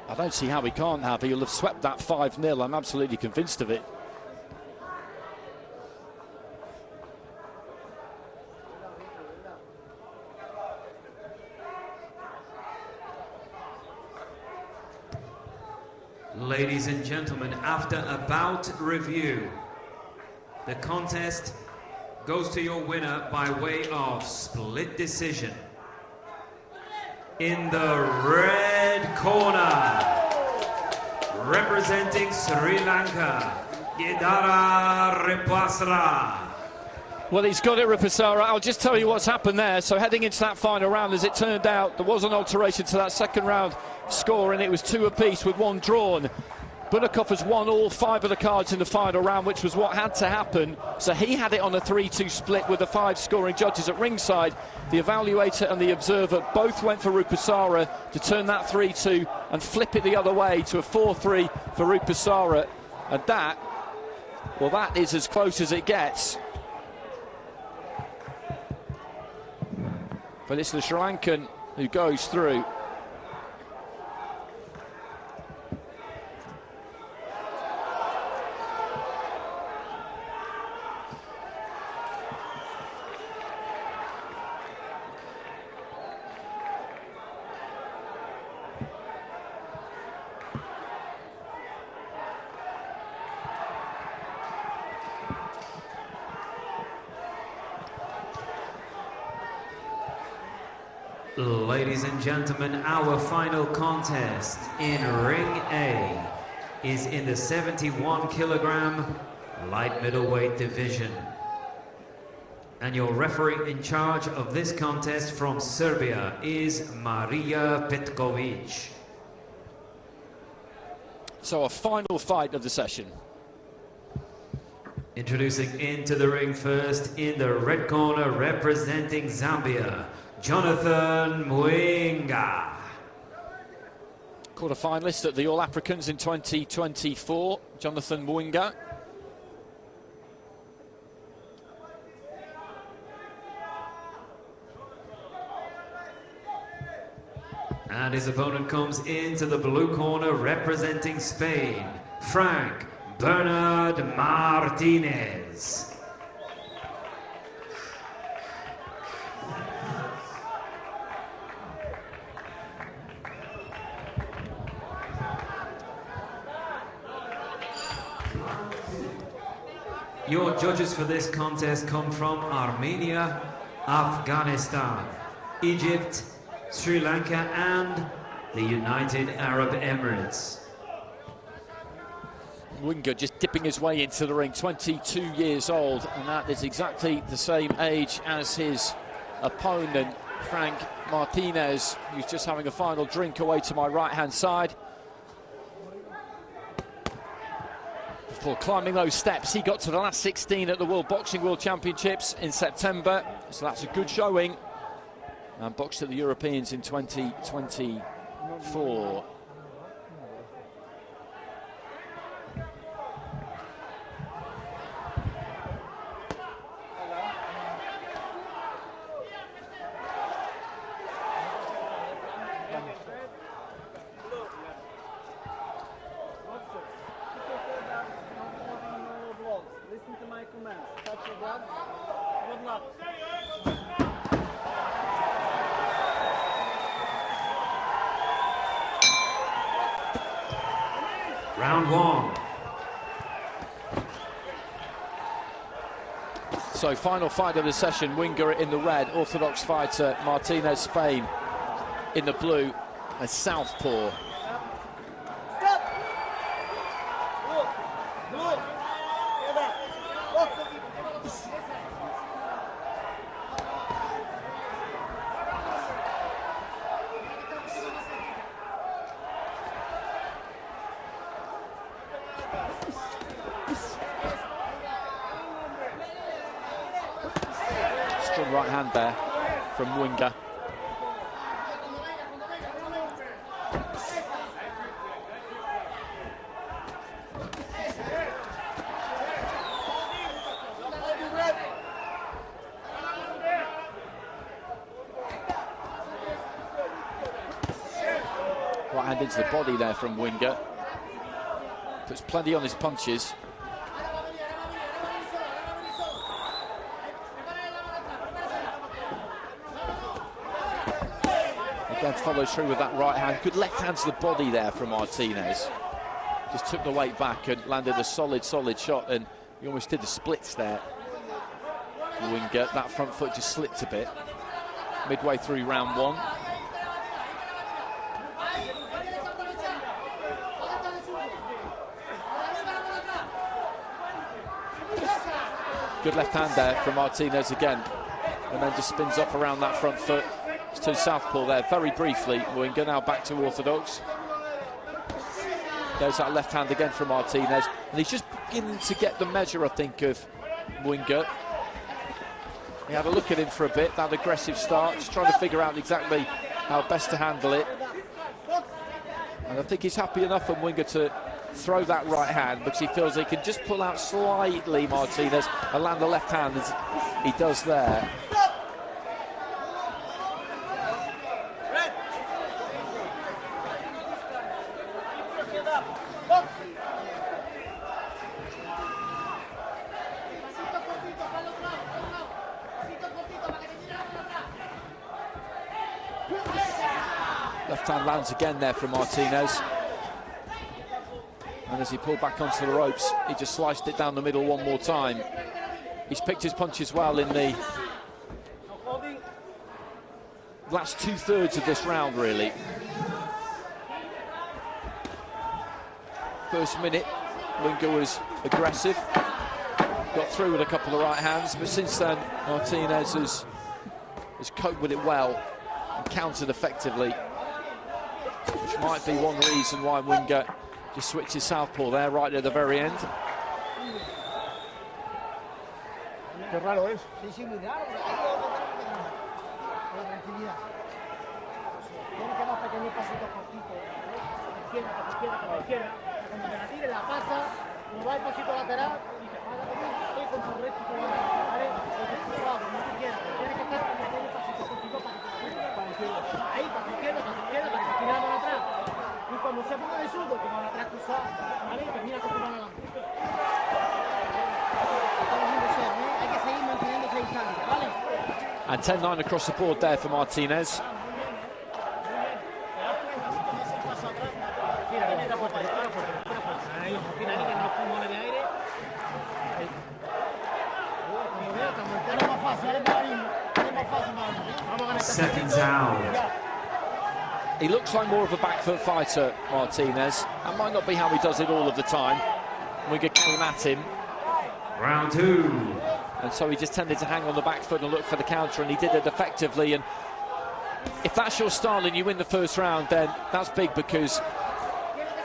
I don't see how he can't have. He'll have swept that 5-0. I'm absolutely convinced of it. Ladies and gentlemen, after a bout review, the contest goes to your winner by way of split decision. In the red corner, representing Sri Lanka, Gidara Ripasra. Well, he's got it, Rupasara. I'll just tell you what's happened there. So heading into that final round, as it turned out, there was an alteration to that second round score, and it was 2 apiece with 1 drawn. Budokan has won all 5 of the cards in the final round, which was what had to happen. So he had it on a 3-2 split with the 5 scoring judges at ringside. The evaluator and the observer both went for Rupasara to turn that 3-2 and flip it the other way to a 4-3 for Rupasara. And that, well, that is as close as it gets. But it's the Sri Lankan who goes through. Ladies and gentlemen, our final contest in Ring A is in the 71 kilogram light middleweight division. And your referee in charge of this contest from Serbia is Marija Petkovic. So a final fight of the session. Introducing into the ring first, in the red corner, representing Zambia, Jonathan Mwenga. Quarter-finalist at the All-Africans in 2024, Jonathan Mwenga. And his opponent comes into the blue corner, representing Spain, Frank Bernard Martinez. Your judges for this contest come from Armenia, Afghanistan, Egypt, Sri Lanka and the United Arab Emirates. Mwenga just dipping his way into the ring, 22 years old, and that is exactly the same age as his opponent, Frank Martinez, who's just having a final drink away to my right-hand side. Southpaw climbing those steps. He got to the last 16 at the World Championships in September, so that's a good showing. And boxed at the Europeans in 2024. Round one. So final fight of the session, Winger in the red, orthodox fighter Martinez, Spain in the blue, a southpaw. Strong right hand there from Winger. Right hand into the body there from Winger. Puts plenty on his punches. Again, follows through with that right hand. Good left hand to the body there from Martinez. Just took the weight back and landed a solid shot, and he almost did the splits there. Winger, that front foot just slipped a bit. Midway through round one. Good left hand there from Martinez again, and then just spins off around that front foot. To southpaw there, very briefly. Winger now back to orthodox. There's that left hand again from Martinez, and he's just beginning to get the measure, I think, of Winger. He had a look at him for a bit, that aggressive start, just trying to figure out exactly how best to handle it. And I think he's happy enough from Winger to throw that right hand, because he feels he can just pull out slightly, Martinez, and land the left hand as he does there. Left hand lands again there from Martinez. And as he pulled back onto the ropes, he just sliced it down the middle one more time. He's picked his punches well in the last two-thirds of this round, really. First minute, Winger was aggressive. Got through with a couple of right hands, but since then, Martinez has coped with it well and countered effectively, which might be one reason why Winger just switches southpaw there right at the very end. Qué raro es. Sí, sí, muy raro. Tranquilidad. Tiene que dar pequeños pasitos cortitos. Izquierda, izquierda. Cuando te la tire, la pasa, no va el pasito lateral y te pasa con tu recto. ¿Vale? No te quieras. Tienes que estar con pequeños pasitos cortitos para que te la tire. Ahí, para la izquierda, para que tire para atrás. Y cuando se ponga de zurdo, como la atrás cruzada, ¿vale? Termina con tu mano adelante. And 10-9 across the board there for Martinez. Seconds out. He looks like more of a back foot fighter, Martinez. That might not be how he does it all of the time. Winger came at him. Round two. And so he just tended to hang on the back foot and look for the counter, and he did it effectively. And if that's your style and you win the first round, then that's big, because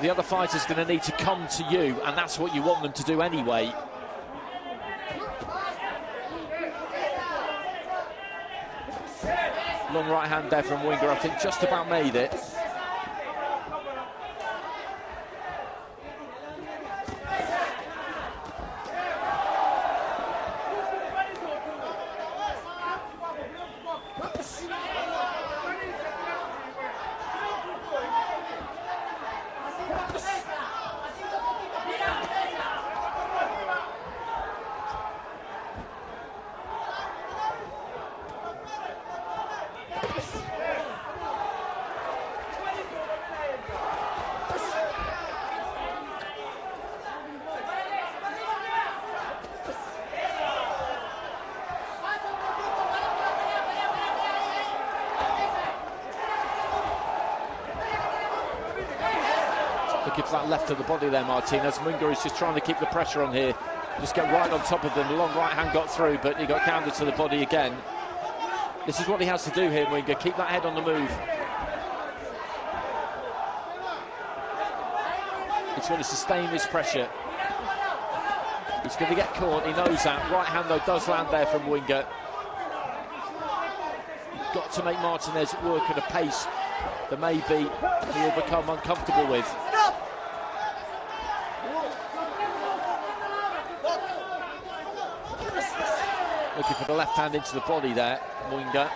the other fighter's going to need to come to you, and that's what you want them to do anyway. Long right hand there from Winger, I think just about made it. Looking for that left of the body there, Martinez. Munga is just trying to keep the pressure on here. Just get right on top of them. The long right hand got through, but he got countered to the body again. This is what he has to do here, Munga. Keep that head on the move. He's going to sustain this pressure. He's going to get caught, he knows that. Right hand, though, does land there from Winger. You've got to make Martinez work at a pace that maybe he will become uncomfortable with. Looking for the left hand into the body there, Winger.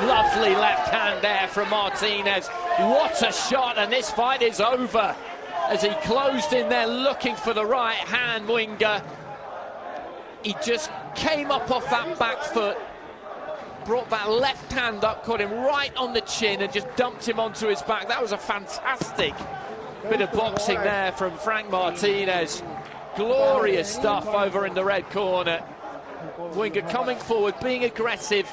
Lovely left hand there from Martinez. What a shot, and this fight is over. As he closed in there looking for the right hand, Winger. He just came up off that back foot, brought that left hand up, caught him right on the chin and just dumped him onto his back. That was a fantastic bit of boxing there from Frank Martinez. Glorious stuff over in the red corner. Winger coming forward, being aggressive.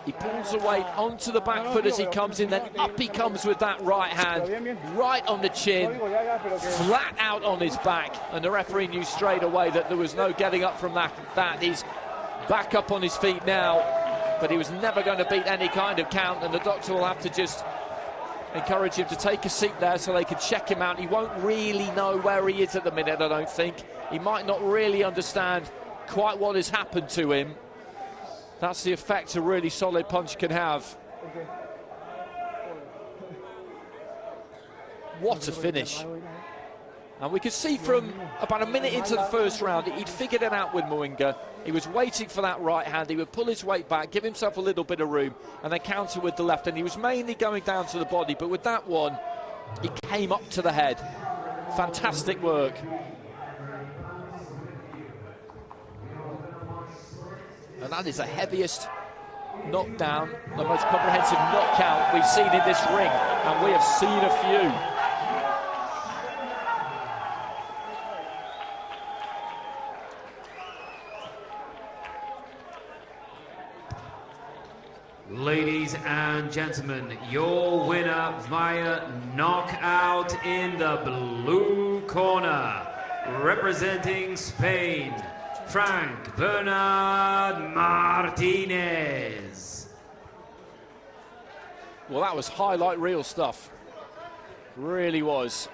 He pulls the weight onto the back foot as he comes in, then up he comes with that right hand, right on the chin, flat out on his back, and the referee knew straight away that there was no getting up from that. He's back up on his feet now, but he was never going to beat any kind of count, and the doctor will have to just encourage him to take a seat there so they can check him out. He won't really know where he is at the minute, I don't think. He might not really understand quite what has happened to him. That's the effect a really solid punch can have. What a finish. And we could see from about a minute into the first round, he'd figured it out with Mwinga. He was waiting for that right hand. He would pull his weight back, give himself a little bit of room, and then counter with the left. And he was mainly going down to the body, but with that one, he came up to the head. Fantastic work. And that is the heaviest knockdown, the most comprehensive knockout we've seen in this ring, and we have seen a few. Ladies and gentlemen, your winner via knockout in the blue corner, representing Spain, Frank Bernard Martinez. Well, that was highlight reel stuff. Really was.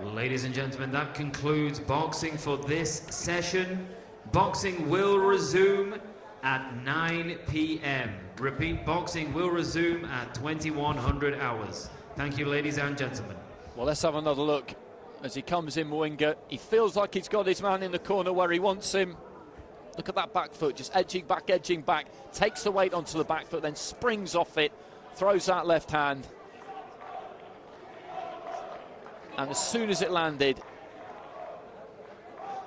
Ladies and gentlemen, that concludes boxing for this session. Boxing will resume at 9 p.m. Repeat, boxing will resume at 2100 hours. Thank you, ladies and gentlemen. Well, let's have another look. As he comes in, Mwinga, he feels like he's got his man in the corner where he wants him. Look at that back foot, just edging back, takes the weight onto the back foot, then springs off it, throws that left hand. And as soon as it landed,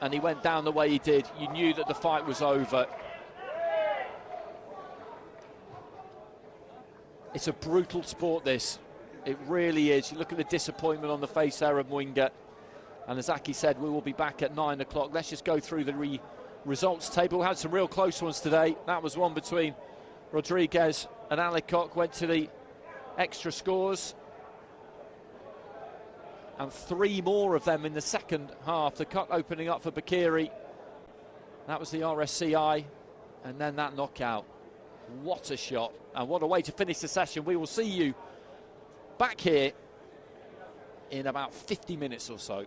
and he went down the way he did, you knew that the fight was over. It's a brutal sport, this. It really is. You look at the disappointment on the face there of Mwinga. And as Aki said, we will be back at 9 o'clock. Let's just go through the results table. We had some real close ones today. That was one between Rodriguez and ALLICOCK. Went to the extra scores. And 3 more of them in the second half. The cut opening up for Bakiri. That was the RSCI. And then that knockout. What a shot, and what a way to finish the session. We will see you back here in about 50 minutes or so.